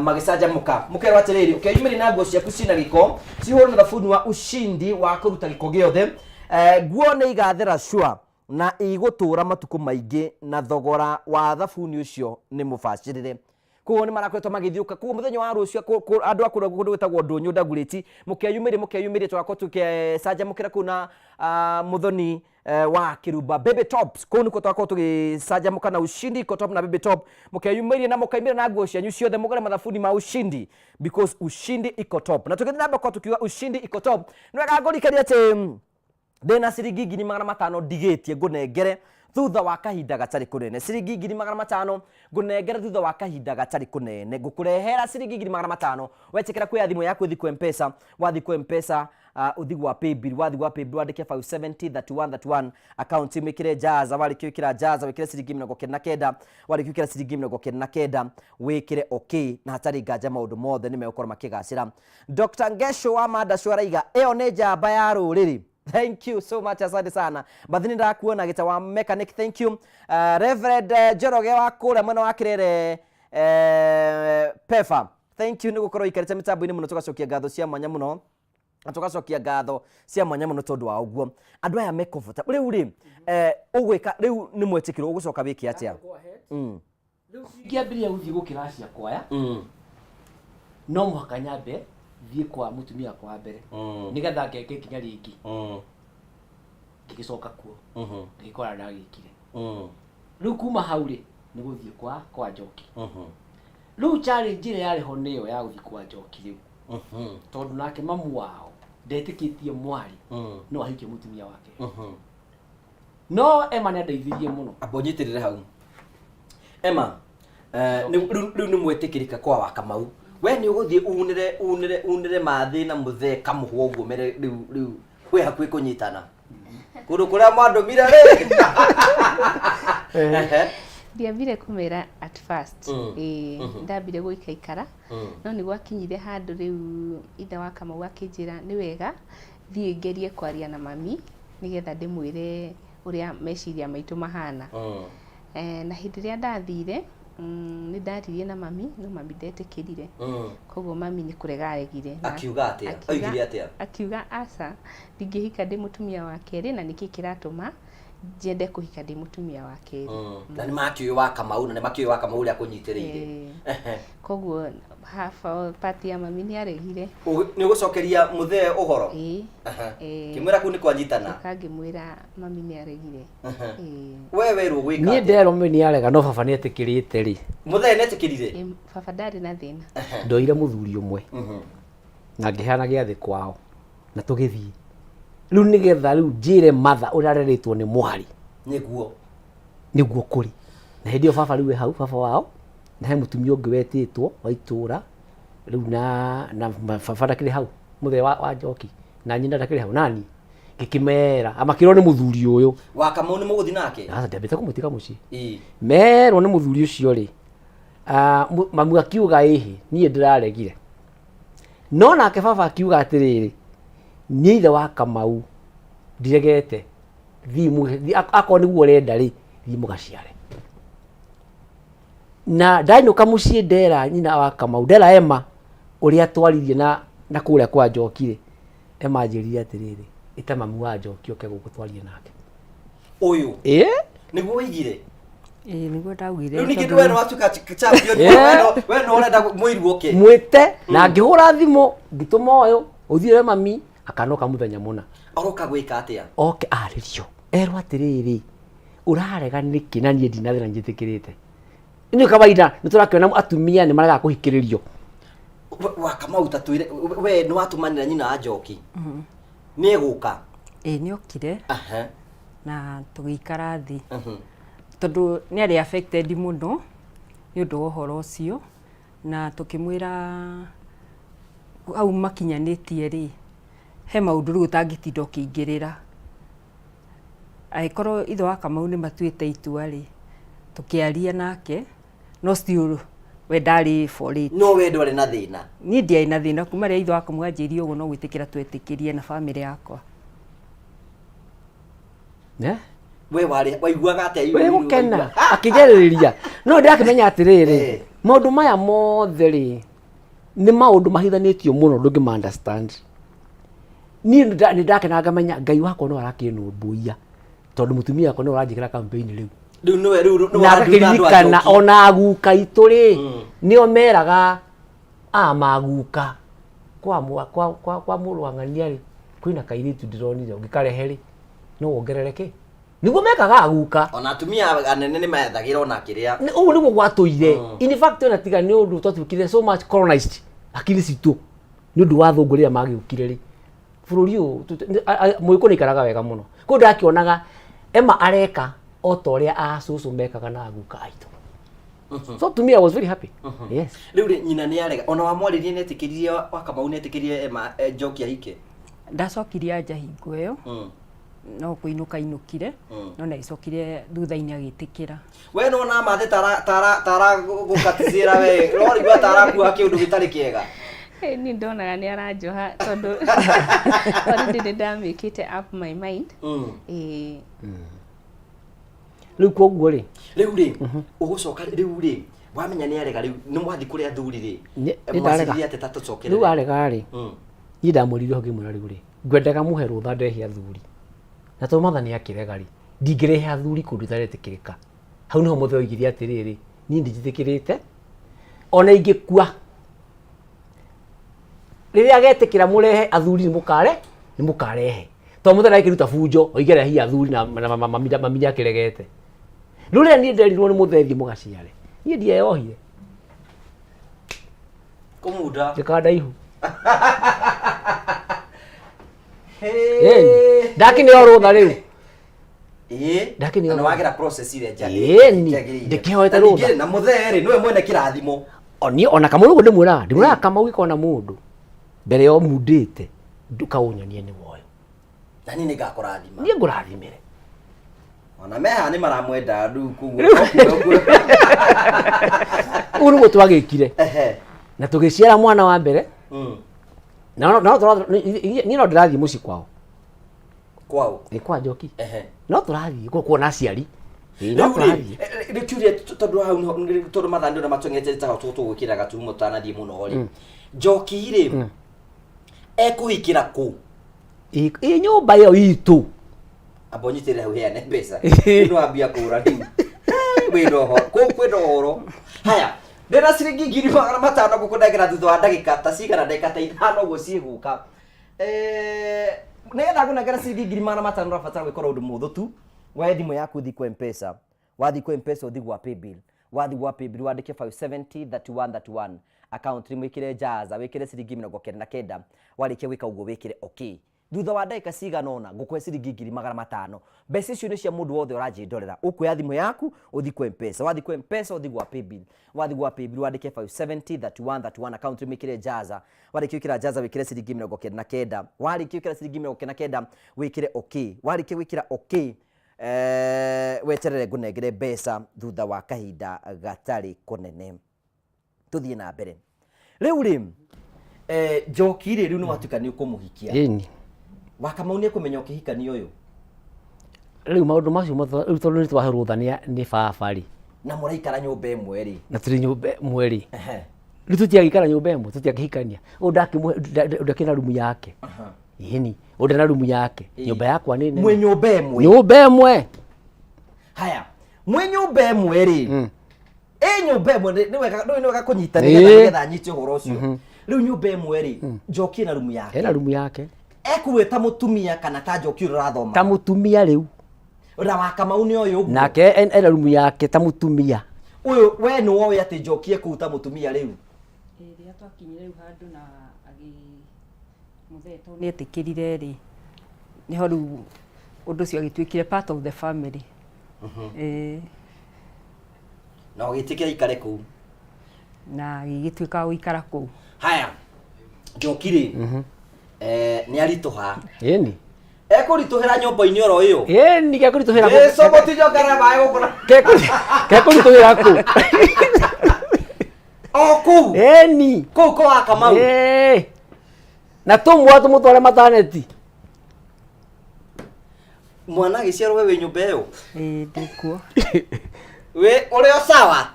magicanjamuka mukerwa atiriri ukeyumiri na nguo ciaku cina giko cihuru na thabuni wa Ushindi wa kuruta giko giothe nguo ni igathera shua na igutura matuku maingi na thogora wa thabuni ucio ni mubacirire. Kuo ni marakwetwo magithiuka kuo muthenya wa rucio andu akuru kundu gwitagwo Ndunyu Ndaguruti mukeyumiri twako tukicanjamukira kuna muthoni wa Kirumba Baby Tops kuo niko twako tugicanjamuka na Ushindi iko top na Baby Top mukeyumiri na mukaimira na nguo cianyu ciothe mugore mathabuni ma Ushindi because Ushindi iko top na tukithina mbako tukiuga Ushindi iko top nwega ngorikaria ati ndina ciringi 500 ndigitie ngunengere thutha wa kahinda gatari kunene. Ciringi 500 ngunengere thutha wa kahinda gatari kunene ngukurehera ciringi 500 wetekera kwi thimũ yaku thiku M-Pesa wathi ku M-Pesa uthi gwa paybill wathi gwa paybill wandike 5703131 account imikire jaza wali kwikira jaza wikire ciringi 99 wali kwikira ciringi 99 wikire okay na hatari ngaja maundu mothe ni megukora makigacira. Dr. Ngesho wa Mada Shwaraiga eo ne jamba ya ruriri. Thank you so much, asante sana. Bathini ndakuona gita wa mechanic, thank you. Reverend Joroge wa kura mwena wa Kirere Pefa, thank you nigukorwo ikarite mitambo-ini muno tugacokia ngatho cia mwanya muno. Tugacokia ngatho cia mwanya muno tondu wa uguo andu aya me comfortable riu ri ugwika riu ni mwetikiro ugucoka wiki atia riu ngiambiria guthii gukira ciakwa ya no muhaka nyambe thie kwa mutumia kwa mbere nigetha ngeke kinya ringi ngigicoka kuo ngikora ndagikire riu kuma hau ri ni guthie kwa Njoki riu challenge ile yari ho niyo ya guthie kwa Njoki riu tondu nake mamu wao ndetikitie mwari no ahike mutumia wake no Emma ni andeithirie muno abonyitirire hau Emma riu ni mwetikirika kwa wa Kamau we ni uguthie unire mathi na muthe kamuhwo uguo mere riu we hakwi kunyitana kundu kuria mwandomira ri ndiambire kumera at first ndambire guikaikara no ni gwakinyire handu riu ithe wa Kamau akinjira ni wega thie ngerie kwaria na mami nigetha ndimwire uria meciria maitu mahana na hindi ria ndathire ni ndaririe na mami no mami ndetikirire koguo mami ni kurega aregire akiuga atia oigire atia akiuga aca ndingihika ndi mutumia wa keri na niki kiratuma njende kuhika ndi mutumia wa keri na ni makiuyo wa Kamau na ni makiuyo wa Kamau uria kunyitiriire koguo hafa pati ya mami ni aregire ni gucokeria muthe uhoro kimwira ku ni kwanyitana kangimwira mami ni aregire wewe ru gwika ni ndero mwe ni arega no baba ni etikirite ri muthe ni etikirire baba ndari na thina ndoire muthuri umwe na ngihana giathi kwao na tugithii riu nigetha riu njire matha urareretwo ni mwari niguo kuri na hindi yo baba riu hau baba wao na he mutumia ungi wetitwo wa itura riu na baba ndakiri hau muthe wa Njoki na nyina ndakiri hau nani ngikimera amakirwo ni muthuri uyu wa Kamau ni muguthi nake ndambite kumutika muci merwo ni muthuri ucio ri mamu akiuga ihi nie ndiraregire no nake baba akiuga atiriri ni ithe wa Kamau ndiregete thimu akon niguo urenda ri thimu gaciare na ndainuka mucii ndera nyina wa Kamau ndera Emma uria twaririe na kuria kwa Njoki ri Emma njiririe atiriri ita mamu wa Njoki oke gukutwarie nake uyu niguo wigire niguo ndaugire riu ningi ndwena watuka champion we no urenda muiru oke mwite na ngihura thimu ngituma uyu uthiire mami akanoka muthenya muna aroka gwika atia oke aririo erwa atiriri urarega niki na nie ndinathira njitikirite ni kawaida niturakiona atumia ni maraga kuhikiririo wa Kamau tatwire we ni watumanira nyina wa Njoki ni eguka ni okire na tugikara thi tondu ni ari affected muno ni undu wa uhoro ucio na tukimwira au makinyanitie ri he maundu riu tangitinda ukingirira aikorwo ithe wa Kamau ni matuite itua ri tukiaria nake no still we ndari for it no we ndwari na thina ni ndiai na thina kuma ria itho akwa mwanjiri uguo no gwitikira twetikirie na family yakwa we wari waiguaga ate we gukena akigereriria no ndakimenya atiriri maundu maya mothe ri ni maundu mahithanitio muno ndungi understand ni ndakena ngamenya ngai wakwa no arakinumbuia tondu mutumia wakwa no aranjikira campaign riu no arakirikana ona aguka itu ri nio meraga maguka kwa Mũrũang'ania ri kwina kairitu ndironire ngikarehe ri no wongerereke niguo mekaga aguka ona atumia anene ni maethagira ona kiria uguo niguo gwatuire in fact ona tiga ni undu twatwikire so much colonized akiri citu ni undu wa thungu ria magiukire ri bururi u muiko ni karaga wega muno ko ndakionaga ema areka otoria asusu mekaga na aguka aitu so to me I was very happy yes riu nyina ni arega ona wa mwaririe netikiririe Wakamau netikiririe ema Njoki ahike ndacokirie anja hingo iyo no kuinuka inukire no na icokire thutha-ini agitikira we no na mathe tara gukatizira we rori gwa tara ku akiundu gitari kiega ni ndonaga ni aranjoha tondu already ndamikite up my mind riu koguo ri ugucoka riu ri wamenya ni arega riu ni mwathi kuria thuri ri ndarega ate tatucokere riu arega ri ni ndamurire hoge mwira riu ri ngwendaga muhe rutha ndehia thuri na to mathani akirega ri ndingirehe athuri kundu taretikirika hau niho muthe oigire atiriri ni ndijitikirite ona ingikua riria agetikira murehe athuri ni mukarehe to muthe naikiruta bunjo oigere hi athuri na maminya kiregete rure ni nderirwo ni muthethi mugaciare ni ndieyohire kumuda ndikanda ihu ndakini orutha riu ndakini na wagira process ile njagi ndikihoete rutha na mutheri niwe mwene kirathimo oni ona Kamau ndimwira Kamau ikona mundu mbere yo mundite ndukaunyanie ni woyo na nini ngakurathima ni ngurathimire ona meha ni maramwenda ndu kuguo uru twagikire na tugiciara mwana wa mbere no ni no ndirathi muci kwao ni kwa Njoki no turathi kuona aciari no turathi rikiuria tondu hau tondu mathandi na matongeje ta tugwikira gatumo tanathie muno ri Njoki ri ekuhikira ku nyumba iyo itu abonyitire hau heane mbeca no ambia kura riu windo ho kwendo horo haya ndena ciringi 500 gukundagira thutha wa ndagika ta cigana ndagika ta 5 uguo ciguka nĩgetha ngũnengera ciringi 500 ũrabatara gwĩkora ũndũ mũthũ tu woe thimũ yaku ũthi kwa M-Pesa wathi kwa M-Pesa ũthi gwa paybill wathi gwa paybill wandĩke 5703131 account mwĩkĩre jaza wĩkĩre ciringi 99 warĩkia gwĩka ũguo wĩkĩre okay thutha wa ndagika cigana ũna ngũkũhe ciringi 500 mbeca icio nĩ cia mũndũ wothe ũranjĩndorera ũkuoya thimũ yaku ũthi kwa M-Pesa wathi kwa M-Pesa ũthi gwa paybill wathi gwa paybill wandĩke 5703131 account mwĩkĩre jaza warĩkia gwĩkĩra jaza wĩkĩre ciringi 99 warĩkia gwĩkĩra ciringi 99 wĩkĩre okay warĩkia gwĩkĩra okay weterere ngũnengere mbeca thutha wa kahinda gatarĩ kũnene tuthie na mbere rĩu rĩ Njoki rĩ rĩu nĩ watuĩka nĩ ũkũmũhikia Wakamau nĩ kũmenya ũkĩhikania ũyũ rĩu maũndũ macio rĩu tondũ nĩ twahe rũtha nĩ baba rĩ na mũraikara nyũmba ĩmwe rĩ na tũrĩ nyũmba ĩmwe rĩ rĩu tũtiagĩikara nyũmba ĩmwe tũtiakĩhikania ndakĩna rumu yake yeni ndena rumu yake nyũmba yakwa nĩ mwe nyũmba ĩmwe haya mwe nyũmba ĩmwe rĩ nyũmba ĩmwe nĩ wega kũnyitanĩra nĩgetha nyite ũhoro ũcio rĩu nyũmba ĩmwe rĩ Njoki ena rumu yake ekuwe ta mutumia kana ta Njoki ũrathoma ta mutumia rĩu na Wakamau nĩ ũyũ ũguo nake ena rumu yake ta mutumia ũyũ we nĩ woĩ atĩ Njoki ekuwe ta mutumia rĩu rĩrĩa twakinyire rĩu handũ na mũthee tondũ nĩetĩkĩrire rĩ nĩho rĩu ũndũ ũcio agĩtuĩkire part of the family na ũgĩtĩkĩra ikare kũu na gĩgĩtuĩka gũikara kũu haya Njoki rĩ nĩ aritũha ĩni ekũritũhĩra nyũmba-inĩ oro ĩyo ĩni gekũritũhĩra gĩcogo ti njongera maĩ gũkũra gekũritũhĩra kũ kuu eni kuu kwa Kamau na tumwa tumutware mataneti mwana agiciarwo we nyumba iyo ndikuo we uri o sawa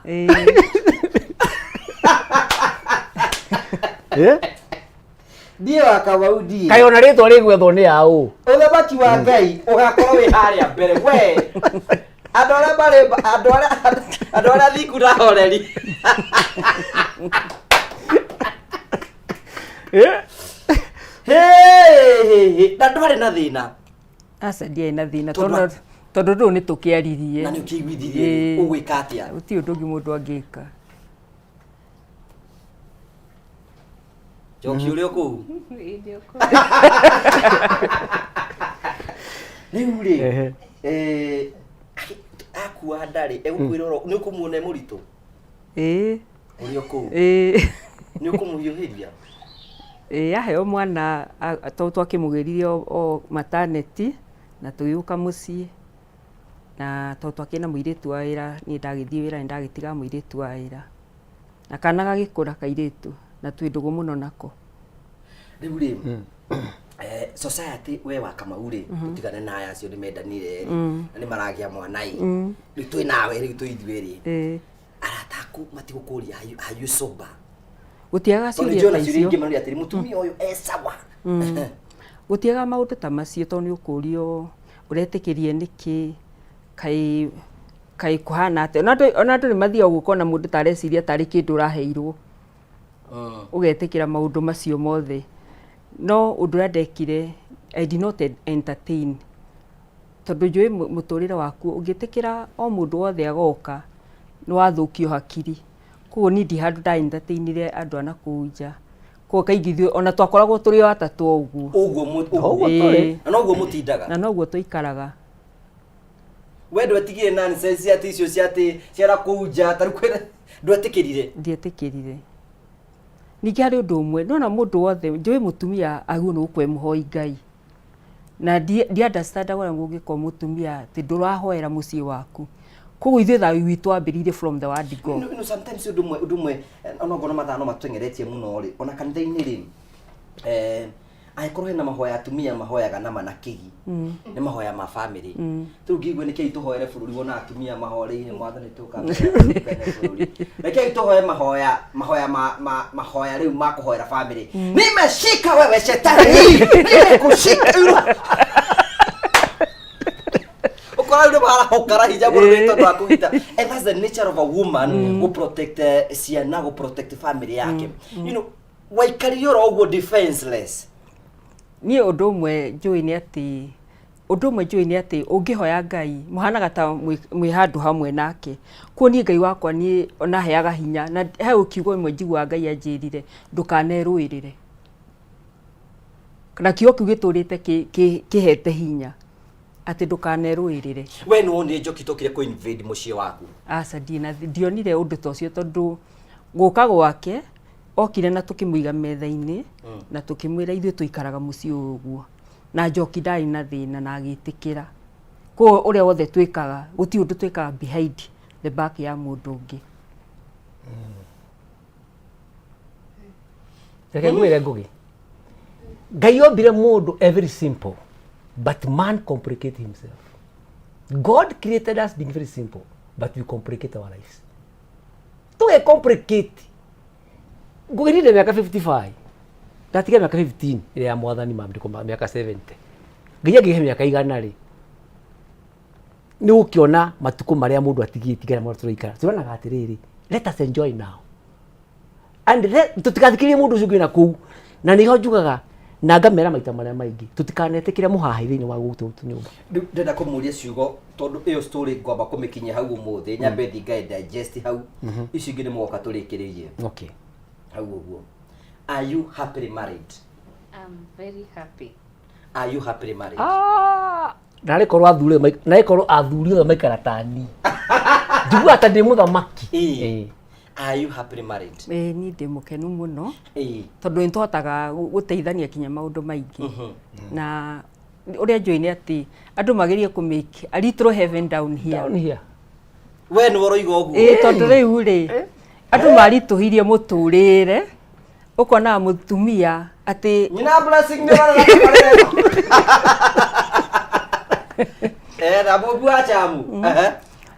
Dio Kamau die kayo na ritwa rigwethwo ni yao uthamaki wa Ngai ugakorwo wi haria mbere we andå arä a thingu na horeri na ndwarä na thä na aca ndiarä na thä na tondå ndå nä tå kä aririe na nä å kä iguithirie å gwä ka atä a å tiå ndå ngä må ndå angä ka Njoki å rä o kå u rä u rä akua ndarä egåkwä rora nä å kå muona må ritå å rä o kå u nä å kå må hiå hä ria aheo mwana twakä må geririe o mataneti na tå gä å ka må ciä na tondå twakä na må irä tu wa wä ra niä ndagä thiä wä ra nä ndagä tiga må irä tu wa wä ra na kana gagä kå ra kairä tu na twä ndå gå må no nako rä u rä society we wa Kamau rä tå tigane na aya acio nä mendanire na nä maragä a mwanai rä twä nawe rä tå ithuä rä arataku matigå kå ria hayu soba gå tiaga ciå ta icio må tumia å yå esawa gå tiaga maå ndå ta macio tondå nä å kå rio å retä kä rie nä kä kaä kå hana atä ona andå nä mathiaga gå kona må ndå tareciria tarä kä ndå raheirwo å getä kä ra maå ndå macio mothe no å ndå å rä a ndekire I did not entertain tondå njå ä må tå rä re waku å ngä tä kä ra o må ndå wothe agoka nä wathå kio hakiri koguo ni ndi handå nda entertainire andå ana kå u nja koguo kaingä ithuä ona twakoragwo tå rä o atatå o ũguo na noguo må tindaga na noguo tå ikaraga we ndwetigire nonsense ati icio ciara kå u nja tarä kwä ndwetä kä rire ndietä kä rire ningä harä å ndå å mwe nona må ndå wothe njå ä må tumia aguo nä gå kwe må hoi Ngai na ndi understandaga å rä a gå ngä korwo må tumia atä ndå rahoera må ciä waku koguo ithuä thayå witå wambä rä from the word go no sometimes å ndå mwe ona ngona mathano matwengeretie må no rä ona kanitha-inä rä angĩkorwo hena mahoya atumia mahoyaga na manakĩgi nĩ mahoya ma family rĩu ngĩigua nĩkĩĩ tũhoere bũrũri wona atumia mahoreire mwathani tũkambere bũrũri nĩkĩĩ tũhoe mahoya rĩu ma kũhoera family nimeshika wewe shetani nimekushika ukora yule mara hokara hijabu rito ndo akuita and that's the nature of a woman who protect ciana go protect family yake you know waikariora ogwo defenseless niä å ndå å mwe njå nä atä å ngä hoya Ngai må hanaga ta mwä handå hamwe nake kuo niä Ngai wakwa niä ona heaga hinya na he å kiugo ĩmwe njiguaga Ngai anjä rire ndå kanerå ä rä re na kiugo kä u gä tå rä te kä hete hinya atä ndå kanerå ä rä re we nä wonire Njoki tåkire kå invade må ciä waku aca ndionire å ndå ta å cio tondå gå ka gwake okire na tukimwiga metha-inĩ na tukimwira ithuĩ tuikaraga muciĩ ũguo na Njoki ndarĩ na thĩna na agĩtĩkĩra koguo ũrĩa wothe twĩkaga gũtirĩ ũndũ twĩkaga behind the back ya mũndũ ũngĩ reke ngwĩre Ngũgĩ Ngai ombire mũndũ very simple but man complicate himself. God created us being very simple but we complicate our lives. Tuge complicate ngugirire miaka 55 ndatiga miaka 15 ile ya mwathani maandiko ma miaka 70 nginya ngihe miaka igana ri ni ukiona matuko maria mundu atigiti gara mundu turaikara tuonaga atiriri let us enjoy now and tutikathikirie mundu ucio ngina kuu na niho njugaga na ngamera maita maria maingi tutikanetikire muhahi thiini wa gutu nyumba ndenda kumuria ciugo tondu iyo story ngwamba kumikinyia hau umuthi nyambe thinga digest hau ici ngine mwoka turikiririe okay. How are you happily married? I'm very happy. Are you happily married? Nare korwo athuri othe maikara tani. Ndigua ata ndi muthamaki. Are you happily married? Ni ndi mukenu muno. Tondu nitũhotaga guteithania kinya maundu maingi. Na uria njui ni ati andu magerie ku make a little heaven down here. We ni woroiga uguo. Tondu riu ri Andu marituhirie muturire ukona mutumia ati nyina blessing ni wala na bobu achamu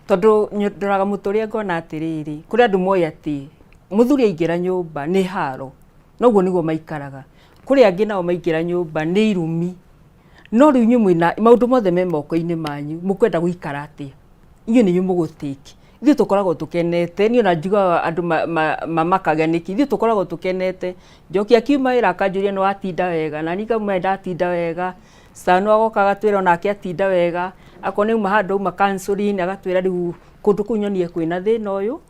tondu ndoraga muturia ngona atiriri kuri andu moya ati muthuri aingira nyumba ni haro noguo niguo maikaraga kuri angi nao maingira nyumba ni irumi no riu nyu mwina maundu mothe me moko-ini manyu mukwenda guikara atia inyu ni nyu mugutiki ithu tukoragwo tukenete ni ona njuga andu mamakaga niki ithu tukoragwo tukenete Njoki akiuma ira akanjuria no atinda wega na nika mwe ndatinda wega Sano agoka agatwira onake atinda wega akone uma handu uma counseling agatwira riu kundu kunyonie kwina thina uyu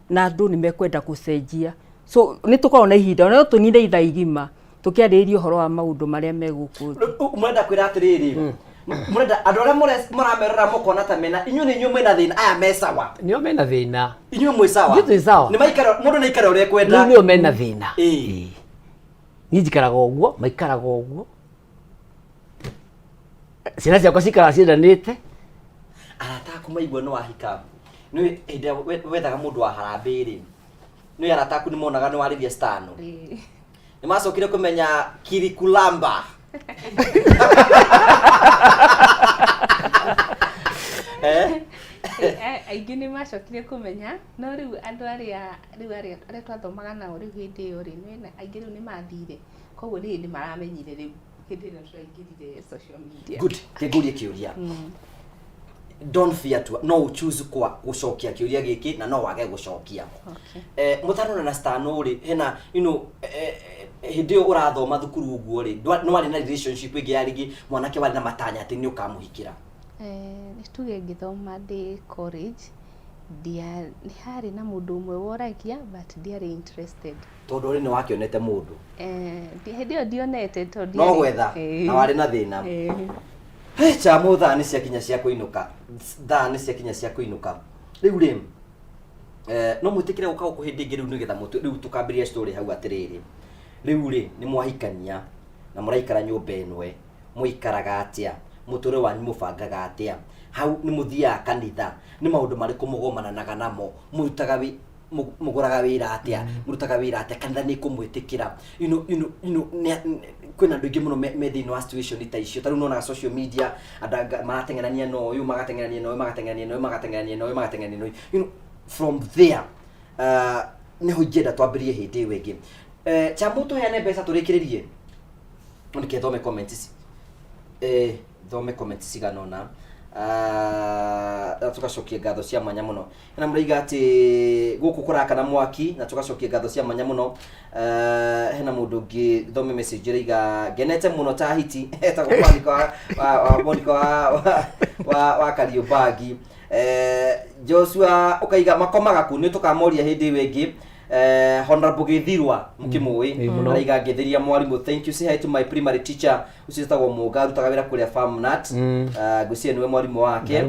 na andu ni mekwenda gucenjia so ni tukorwo na ihinda no tuninde itha igima tukiarĩrĩria ũhoro wa maũndũ marĩa megũkũ murenda kwĩra atĩrĩrĩ murenda andũ arĩa maramerora mukona ta mena inyuĩ nĩ inyuĩ mwĩna thĩna aya me sawa nĩo mena thĩna inyuĩ mwĩ sawa ithuĩ sawa nĩ maikara mũndũ nĩ aikara ũrĩa kwenda nĩo mena thĩna niĩ njikaraga ũguo maikaraga ũguo ciana ciakwa cikaraga ciendanĩte arata aku maigua no wahika nĩ hĩndĩ wethaga mũndũ wa harambĩ-rĩ nĩ arata aku nĩ monaga nĩ warĩria stano nĩ macokire kũmenya Kirikulamba aingĩ nĩ macokire kũmenya no rĩu andũ arĩa twathomaga nao rĩu hĩndĩ ĩyo rĩ aingĩ rĩu nĩ mathire koguo nĩ hĩndĩ maramenyire rĩu hĩndĩ ĩrĩa tũraingĩrire social media good kĩngũrie kĩũria don't fear to no choose kwa gucokia kiuria giki na no wage gucokia mutarona na stano ri hena hindi urathoma thukuru uguo ri no wari na relationship igi yarigi mwanake wari na matanya ati ni ukamuhikira nituge ngithoma ndi college dia ni hari na mundu umwe woragia but ndiari interested tondu ri ni wakionete mundu hindi yo ndionete tondu no gwetha na wari na thina cha mutha ni cia kinya cia kuinuka tha ni cia kinya cia kuinuka riu ri no mutikire uka ukuhindi ingi riu nigetha mutu riu tukambiria story hau atiriri riu ri ni mwahikania na muraikara nyumba enwe muikaraga atia mutore wanyu mubangaga atia hau ni muthia kanitha ni maundu mariku mugomananaga namo murutaga muguraga wira atia murutaga wira atia kanitha ni kumwitikira kwina ndu ingi muno me thini wa situation ta icio taru nona social media adaga maratengenania no uyu magatengenania no magatengenania no magatengenania no magatengenania no from there ni hujeda twambirie hindi wegi chamuto ya nebesa turikiririe ndike thome comments thome comments ciganona tugacokia ngatho cia mwanya muno na muriga ati guku kuraka na mwaki na tugacokia ngatho cia mwanya muno hena mundu ngi thome message riga genete muno ta hiti eta kwandika wa Kariobagi Joshua ukaiga makomaga ku ni tukamoria hindi wengi Honorable Githirwa mukimui araiga ngetheria mwarimu thank you say hi to my primary teacher ucitagwo Mugaru tagawira kuria farm nut gucie niwe mwarimu wake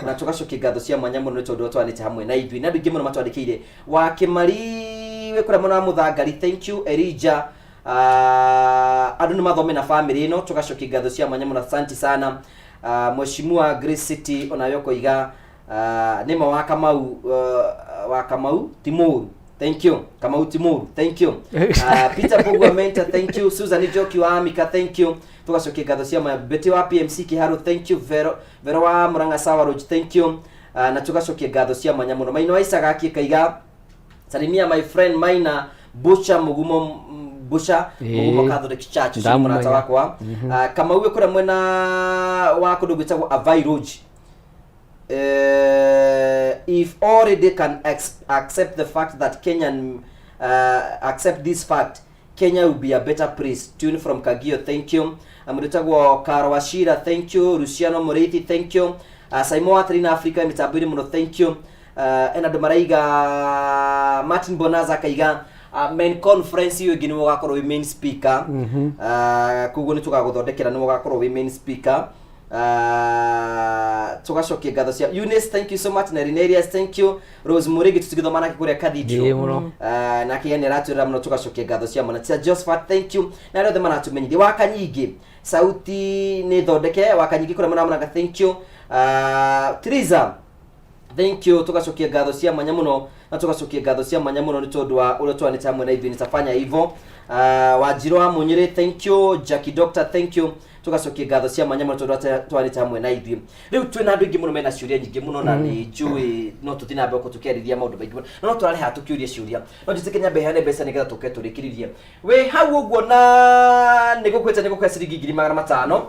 na tugacokia ngatho cia mwanya muno tondu twanite hamwe na ithui na ndu ingi muno matwandikiire wake mari we kuria muno muthangari thank you Erija andu ni mathome na family ino tugacokia ngatho cia mwanya muno asante sana Mheshimiwa Grace City onayo koiga nima wa Kamau Timuru thank you Kamau Timuru thank you Peter Pogwa Menta thank you Susan Njoki wa Amika thank you tugacokia ngatho cia Beti wa PMC Kiharu thank you Vero wa Muranga Sawa Road thank you na tugacokia ngatho cia mwanya muno Maina Isaac akikaiga salimia my friend Maina Busha Mugumo Busha Mugumo Catholic Church murata wakwa Kamau we kura mwena wa kundu gwitagwo Avai Road if already can accept the fact that Kenyan accept this fact Kenya will be a better place. Tune from Kagio thank you amritagwo Karwashira thank you Luciano Moretti thank you Saimo Atrina Africa mitabiri muno thank you ena Maraiga Martin Bonaza kaiga main conference yo gini mugakorwo main speaker kugo ni tugaguthondekera ni mugakorwo main speaker tugacokia ngatho cia Eunice thank you so much na Renerius thank you Rose Murigi tutigithomana kuria Cathedral na kiyani ratwira muno tugacokia ngatho cia mwana cia Josephat thank you na rothe maratumenyithia wakanyingi sauti ni thondeke wakanyingi kuria mwana thank you Triza thank you tugacokia ngatho cia mwanya muno na tugacokia ngatho cia mwanya muno ni tondu wa uria twanite hamwe na ithuĩ nitafanya hivyo. Wanjiru wa Munyiri, thank you. Jackie Doctor, thank you. Tugacokia ngatho cia mwanya muno tondu twanite hamwe na ithuĩ. Riu twina andu ingi muno mena ciuria nyingi muno na ni njui no tutina mbe ko tukiarithia maundu maingi muno no twarareha tukiuria ciuria no njitikenya behane mbeca nigetha tuke turikiririe we hau uguo na nigukwita nigukwea ciringi 500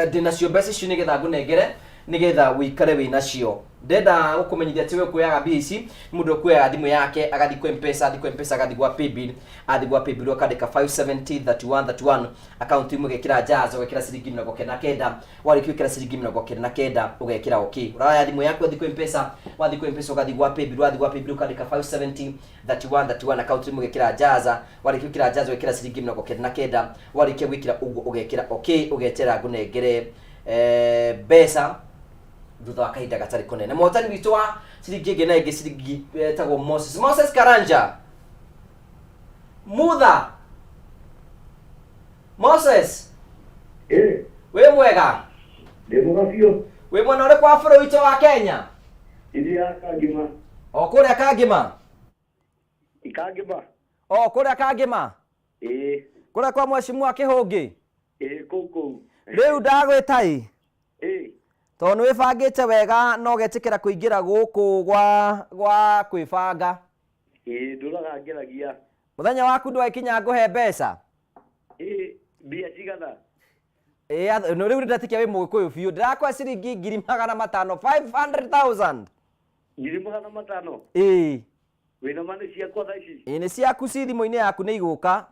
ndina cio mbeca icio nigetha ngunengere nigetha wikare wina cio ndenda gukumenyithia ati we kuyaga mbia ici mundu kuyaga thimu yake agathi kwa M-Pesa agathi gwa paybill akandika 5703131 account imwe gekira jaza ugekira ciringi 99 wariki ukira ciringi 99 ugekira okay uraya thimu yako athi kwa M-Pesa wathi kwa M-Pesa ugathi gwa paybill ukandika 5703131 account imwe gekira jaza wariki ukira jaza ugekira ciringi 99 wariki gwikira ugo ugekira okay ugetera ngunengere besa thutha wa kahinda gatari kunene motani witu wa ciringi ingi na ingi ciringi etagwo Moses Karanja mutha Moses we mwega ndimugafio we mwana uri kwa bũrũri witu wa Kenya iria Kangima o kuria Kangima ikangima o kuria Kangima kuria kwa mheshimiwa Kihungi kuku riu ndagwita tondu wibangite wega no getikira kuingira guku gwa kwibanga nduraga ngeragia muthenya waku ndwaikinya nguhe mbeca mbia cigana no riu ndatikia wi mugikuyu biu ndirakwa ciringi 500,000 500,000 500,000 wina mani ciakwa thaici ni ciaku ci thimu-ini yaku ni iguka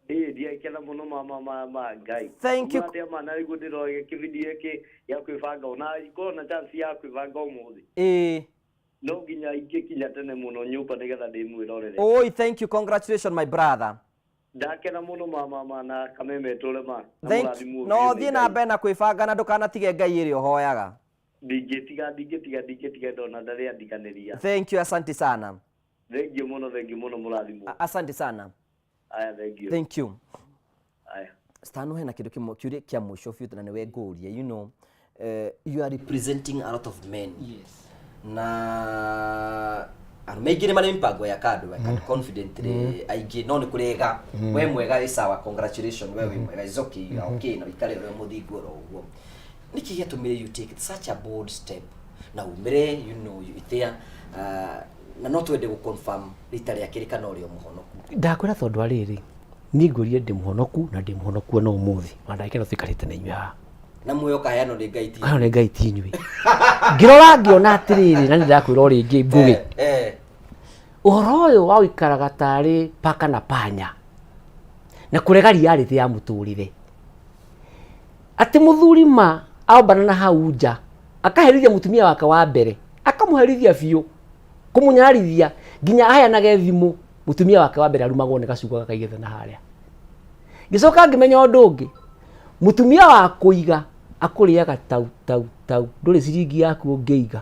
ndiakena muno mama ngai thank you ate mana rigu ndiroge kivideo yake ya kwibanga ona ikona chance ya kwibanga umuthi no nginya ikikinya tene muno nyumba nigetha ndimwirorere oi thank you congratulations my brother ndakena muno mama na kameme tolema no thie na mbere na kwibanga na ndukanatige ngai iri hoyaga ndingetiga ndona ndari andikaniria thank you asante sana thank you muno murathimu asante sana aya thank you aya stano hena kidu kiuria kia mwisho fiu na niwe nguria you know you are representing a lot of men na maigire mane mpango ya kadu confidently aigi no ni kurega we mwega isawa congratulations we mwega is okay okay na ikare we muthingu ro niki giatumire you take such a bold step na umire you know you there na no twende gu confirm rita ria kirika no rio muhonoku ndakwira tondu ariri ni ngurie ndi muhonoku na ndi muhonoku no umuthi mandakira thikarite na inywa na muyo kahano ni ngai ti kahano ni ngai ti inywe ngirora ngiona atiriri na ndakwira uri ngi ngugi uhoro uyu wa ikaraga tari paka na panya na kurega reality ya muturire ati muthuri ma aombana na hau nja akaherithia mutumia wake wa mbere akamuherithia biu kumunyarithia nginya haya na gethimu mutumia wake wa mbere arumagwo ne gacugo gakaigetha na haria gicoka ngimenya undu ungi mutumia wa kuiga akuriaga tau nduri ciringi yaku ungiiga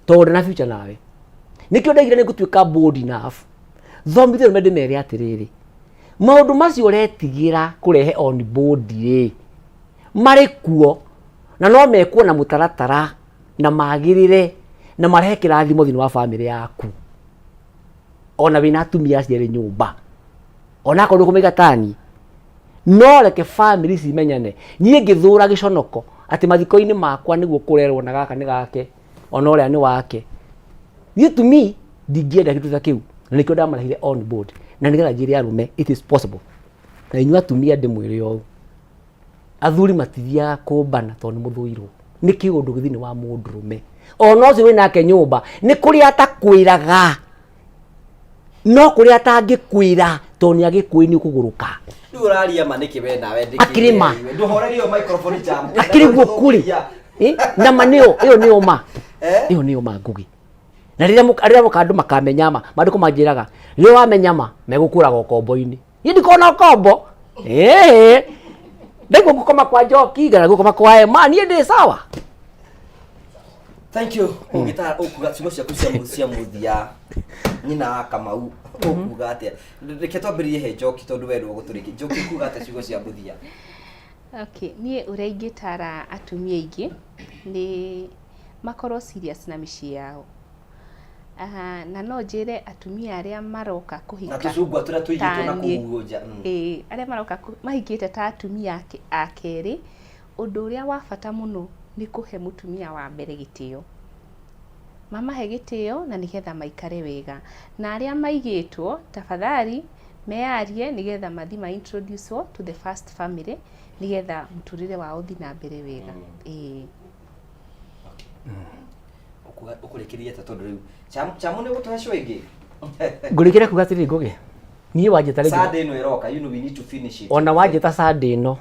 tondu na future nawe nikio ndaigire ni gutuika bold enough thomithio mende mere atiriri maundu macio retigira kurehe on board ri mari kuo na no mekuo na mutaratara na magirire na marehe kirathimo thini wa family yaku ona wina atumia ciere nyumba ona ko ndukumiga tani no reke family cimenyane nie ngithura giconoko ati mathiko-ini makwa niguo kurerwo na gaka ni gake ona uria ni wake you to me ndingienda kitu ta kiu na nikio ndamarehire on board na nigetha njire arume it is possible na inyua atumia ndimwire o athuri matithia kumbana tondu muthuirwo ni kiundu githini wa mundurume ona ucio winake nyumba ni kuri atakwiraga no kuri atangikwira toni agikwini ukuguruka ni uraria maniki we nawe ndikirima nduhorerio microphone jam akirigwo kuri na manio iyo ni uma iyo ni uma ngugi na riria mukandu makamenyama manduko manjiraga rio wamenyama megukuraga kombo-ini ndikona kombo ndiko gukoma kwa Njoki gara gukoma kwa Ema nie ndi sawa thank you ugita ukuga ciugo ciaku cia muthia nyina Kamau ukuga atia reke twambirie he Njoki tondu werwo guturiki Njoki kuga atia ciugo cia muthia okay nie uria ingitara atumia ingi ni makorwo serious na mĩciĩ yao na no njire atumia aria maroka kuhika na tucungwa turia tuigitwo na kuguja aria maroka mahikite ta atumia akeri undu uria wa bata muno ni kuhe mutumia wa mbere gitio mamahe gitio na nigetha maikare wega na aria maigitwo tafadhali mearie nigetha mathi ma introduce to the first family nigetha muturire wao thi na mbere wega ukurekeria ta tondu riu chamu ni gutuhecwo ingi ngurikire kuga atiri ngugi nie wajeta rigi Sunday no iroka you know we need to finish it ona wajeta Sunday no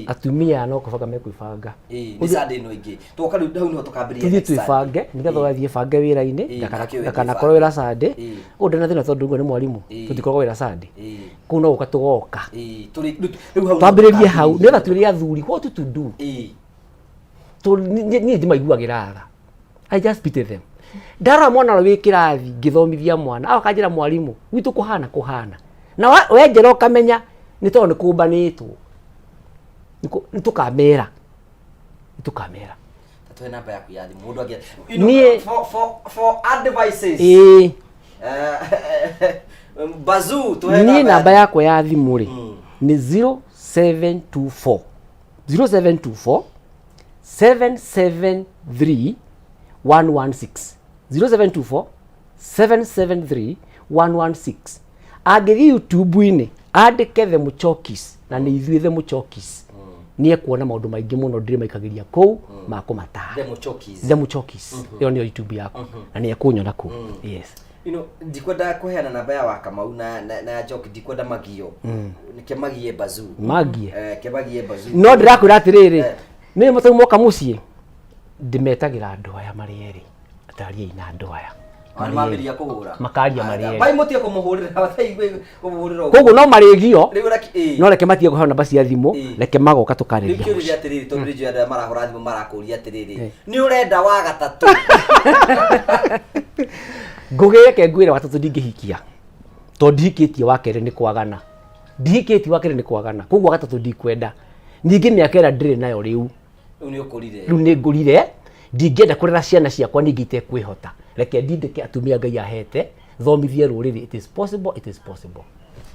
atumia no kubaga mekwibanga ni Sunday no ingi toka riu ndau no tukambiria next time tuibange nigetha wathie bange wira-ini kana korwo wira Sunday undu na thina tondu ngo ni mwarimu tutikorwo wira Sunday ku no ukatugoka twambiririe hau nigetha tuirie athuri what to do to ni ndimaiguagira tha I just pity them. Ndara mwana wi kirathi ngithomithia mwana akanjira mwarimu witu kuhana na we njera ukamenya ni tondu ni kumbanitwo ni tukamera tatwe namba yaku ya thimu mundu agia for advices Bazoo tuhe ni namba yako ya thimu ri ni 0724 773 116 0724 773 116 agithi YouTube-ini andike The Muchokis na ni ithuĩ The Muchokis nie kuona maundu maingi muno ndire maikagiria kou ma kumataha The Muchokis yo ni YouTube yako na nie kunyona ku yes ndikwenda kuheana namba ya Wakamau na Joki ndikwenda magio nike magie Bazoo magie Bazoo no ndirakwira atiriri ni mutu moka mucie ndimetagira andu aya marieri atarie ina andu aya mabiria kuhura makaria marieri bai mutie kumuhurira wathai kumuhurira koguo no marigio no reke matie kuhana namba cia thimu reke magoka tukariria nikiriria atiriri tondu riju andu marahura thimu marakuria atiriri ni urenda wa gatatu ngugeke ngwire watatu ndingihikia to ndihikitie wa kere ni kwagana ndihikitie wa kere ni kwagana koguo gatatu ndikwenda ningi miaka ira ndire nayo riu riu ni ngurire ndingenda kurera ciana ciakwa ningite kwihota reke ndindike atumia Ngai ahete thomithie ruriri it is possible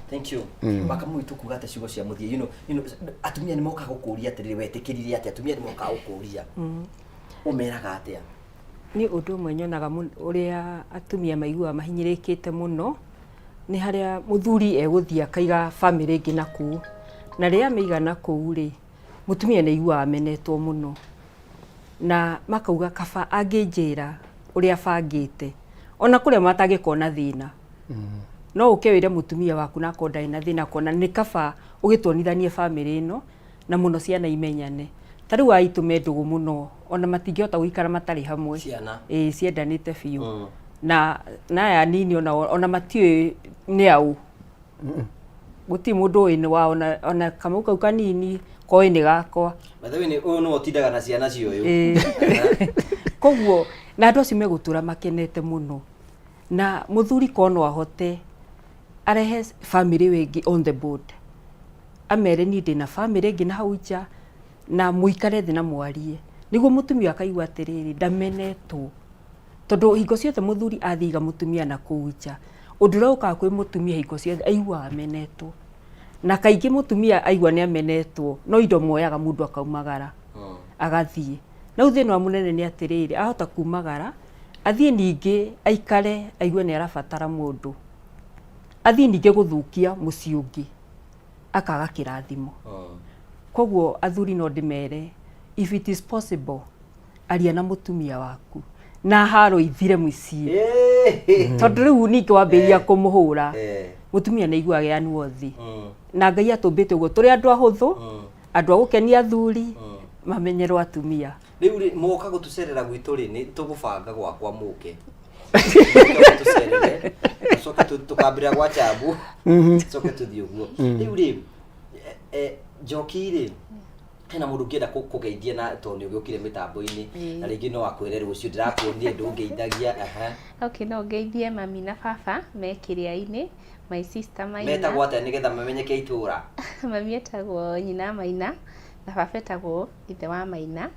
thank you Wakamau itukuga ata ciugo cia muthie you know atumia ni moka gukuria atiriri wetikirire ati atumia ni moka gukuria umeraga atia ni undu umwe nyonaga uria atumia maigua mahinyirikite muno ni haria muthuri eguthia kaiga family ingi naku na ria meiga naku ri mutumia ni igua amenetwo muno na makauga kaba anginjira uria bangite ona kuria matangikona thina no ukewire mutumia waku na konda ina thina kona ni kaba ugitwanithanie family ino na muno ciana imenyane tariu aitume ndugu muno ona matingihota guikara matari hamwe ciana ciendanite biu na aya nini ona matiwe ni au guti mundu ine wa ona Kamau kau kanini koi ni gakwa bathawe ni uyu no otindaga na ciana cioyo koguo na andu acio megutura makenete muno na muthuri kono ahote arehe family wengi on the board amere ni ndina family ingi na hau nja na muikare thi na mwarie niguo mutumia akaigua atiriri ndamenetwo tondu hingo ciothe muthuri athiga mutumia na kuu nja undu rauka kwi mutumia hingo ciothe aigua amenetwo na kaingi mutumia aigua ni amenetwo no indo moyaga mundu akaumagara agathie na uthini wa munene ni atiriri ahota kumagara athie ningi aikare aigua ni arabatara mundu athie ningi guthukia mucii ungi akaga kirathimo koguo athuri no ndimere if it is possible aria na mutumia waku na haro ithire mucii tondu riu ningi wambiria kumuhura mutumia ni igua geanwo thi na Ngai atumbite uguo turi andu ahuthu andu agukenia athuri mamenyerwo atumia riu moka gutucerera gwitu ri ni tugubanga gwakwa muke tucerere soka tukambira gwa Chambu soka tuthie uguo riu ri Joki ri hena mundu ngienda kugeithia na tondu ugiukire mitambo-ini na ringi no akwire rucio ndirakuonie ndungeithagia okay no ngeithie mami na baba me kiria-ini my sister Maina metagwo ate nigetha mamenyeke itura mami etagwo nyina Maina na baba etagwo ithe wa Maina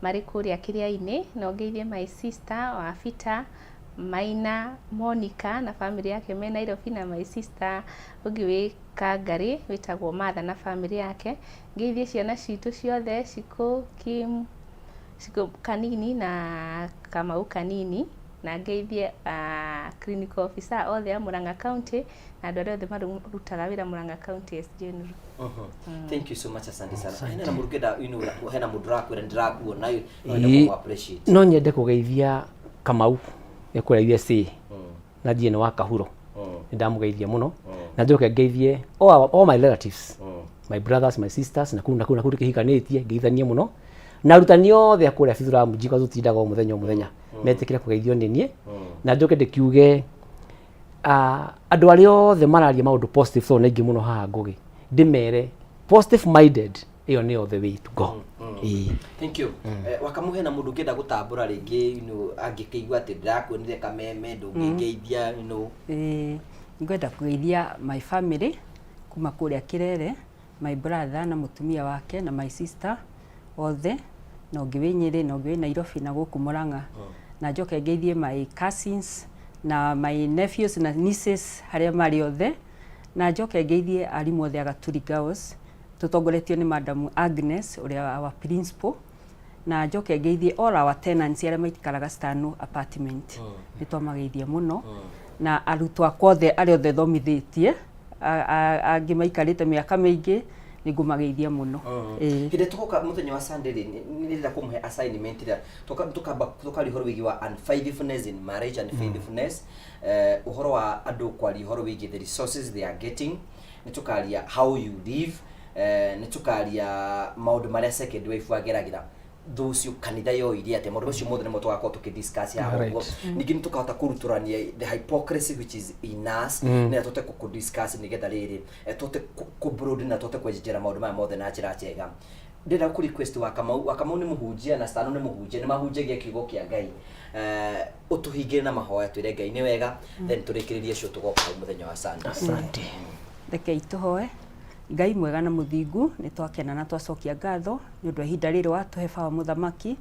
mari kuria kiria-ini no ngeithie my sister Wafita Maina Monica na family yake me Nairobi, na my sister ungi wi Kangari witagwo Martha na family yake. Ngeithie ciana citu ciothe Ciku Kim Ciku kanini na Kamau kanini, na ngeithie clinical officer othe a Murang'a County na andu othe marutaga wira Murang'a County as general. Thank you so much, asante sana. Hena murugeda hena mudraku ndirakuona yo appreciate. No nyende kugeithia Kamau ekura USA na Diene wa Kahuro. Ndamugeithia muno na njoke ngeithie all my relatives, my brothers, my sisters, na kuna kihikanitie ngeithanie muno na arutani othe akura Fithura Mujiko tutindaga o muthenya metikire kugeithio ninie na njoke ndikiuge andu ari othe mararia maundu positive so nengi muno haha ngugi ndimere positive minded iyo ni the way to go. Thank you. Wakamuhe na mundu ngenda gutambura ringi angikigwa ati ndirakuonire kameme ndungeithia ngwenda kugeithia my family kuma kuria Kirere, my brother na mutumia wake na my sister othe na ngiwe Nyeri na ngiwe Nairobi na guku Murang'a, na njoke ngeithie my cousins na my nephews na nieces haria mari othe, na njoke ngeithie arimu othe Agaturi Girls tutongoretio ni Madam Agnes uria our principal, na njoke ngeithie all our tenants aria maitikaraga Stano apartment nitwamageithia muno, na arutwo akothe ari othe thomithitie angi maikarite miaka mingi nigumageithia muno. Hinde tukoka muthenya wa Sunday ni rira kumuhe assignment ira tukari horo wigi wa unfaithfulness in marriage and faithfulness, uhoro wa andu kwari horo wigi the resources they are getting, nitukaria how you live, nitukaria maundu maria second wife ageragira those you kanitha yo iria te maundu cio mothe nimo tugakora tukidiscuss ya hugo ningi nitukahota kuruturania the hypocrisy which is in us na tote ku discuss nigetha riri tote ku broaden na tote kwenjera maundu maya mothe na njira njega. Ndira ku request wa Kamau ni muhunjia na Stano ni muhunjia ni mahunjagia kiugo kia Ngai, utuhingire na mahoya twire Ngai ni wega then turikiririe cio tugoka muthenya wa Sunday. Asante. Reke ituhoe. Ngai mwega na muthingu nitwakena na twacokia ngatho ni undu ihinda riri watuhe baba muthamaki,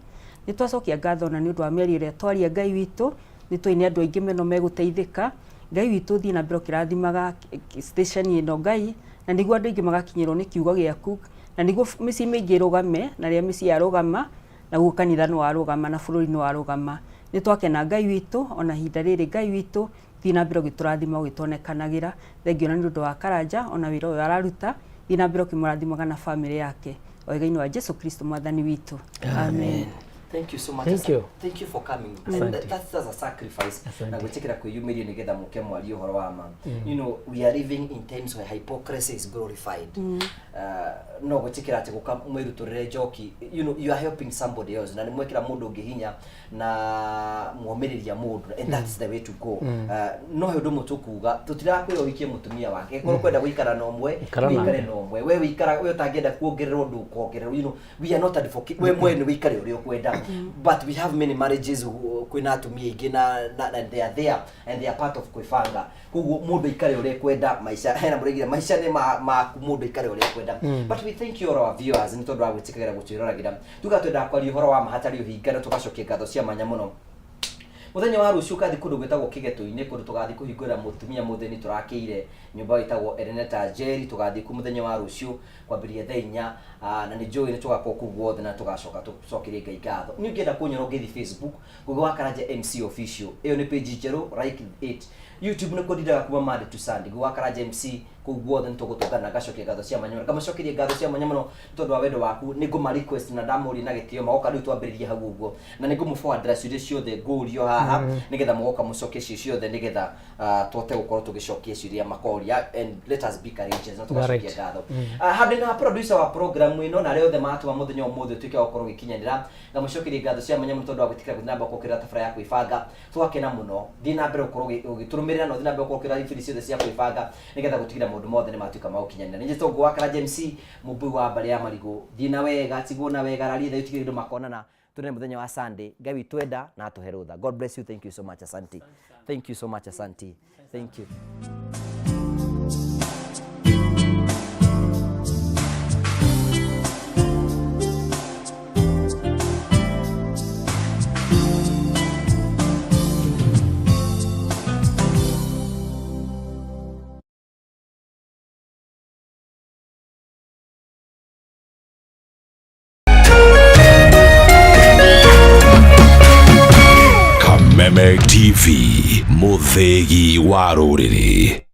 nitwacokia ngatho na ni undu wa mieri ria twaria Ngai witu, nitwine andu aingi meno meguteithika. Ngai witu thii na mbere kirathimaga station ino Ngai, na niguo andu aingi magakinyirwo ni kiugo giaku, na niguo micii mingi rugame na ria micii arugama na guo kanitha no arugama na bururi no arugama. Nitwakena Ngai witu ona ihinda riri Ngai witu thina mbere giturathima gitonekanagira. Thengio na nundu wa Karanja ona wira uyu araruta thina mbere kimurathima na family yake oigaini wa Jesu Kristo mwathani witu. Amen. Thank you so much. Thank you for coming. And that's a sacrifice. Na gutikira kwiyumiria nigetha muke mwari uhoro wa ma. You know, we are living in times where hypocrisy is glorified. No gutikira ati guka mwiruturire njoki. You know, you are helping somebody else. Na ni mwekira mundu ungihinya na muomiriria mundu, and that's the way to go. No he undu mutukuga tutirakwira wikie mutumia wake koro kwenda guikara no mwe wikare no mwe we wikara we utangenda kuongererwo ndu kuongererwo. You know, we are not advocate we mwe ni wikare uri ukwenda. But we have many marriages kwina atumia ingi na they are there and they are part of kwifanga. Kuguo mundu ikare uri kwenda maisha hena muregira maisha ni ma mundu ikare uri kwenda. But we thank you all our viewers ni tondu wa gwitikira guchiragira tugatwenda kwari uhoro wa mahatari uhingana tugacokia ngatho cia manya muno. Muthenya wa rucio kathi kundu gwitagwo Kigetu-ini kundu tugathi kuhingura mutumia mutheni turakiire nyumba itagwo Ereneta Jerry tugathi ku muthenya wa rucio kwambiria thenya na ni joy ni tugakora kuguo thena tugacoka tucokirie Ngai ngatho. Ni ngienda kunyora ngithi Facebook gugu wa Karanja MC official iyo ni page njeru like it. YouTube ni kodida kuma Monday to Sunday gugu wa Karanja MC kuguo thena tugutugana gacokia ngatho cia manyamano kama cokirie ngatho cia manyamano tondu wa wendo waku ni nguma request na ndamuri na gitio magoka riu twambiririe hau uguo na ni ngumu forward address iria ciothe ngurio haha nigetha mugoka mucokie ciothe nigetha twote gukorwo tugicokia ciria makoria and let us be courageous na tugacokia ngatho. Handi na producer wa program ino na reo the matu wa muthenya umuthi twike gukorwo gikinyanira na mucokirie ngatho cia manyamano tondu wa gutikira namba kokira tabara ya kwibanga twakena muno thina mbere gukorwo giturumirira no thina mbere kokira ifiri ciothe cia kwibanga nigetha gutikira mundu mothe ni matuika maukinyanira. Ninje tongo wa Karanja MC mubui wa bari ya marigo thina wega tigona wega rari tha utikire ndu makona na tune muthenya wa Sunday Ngai witwenda na tuherutha. God bless you. Thank you so much. Asante. Thank you so much. Asante. Thank you. Kameme TV, muthegi wa rũrĩrĩ.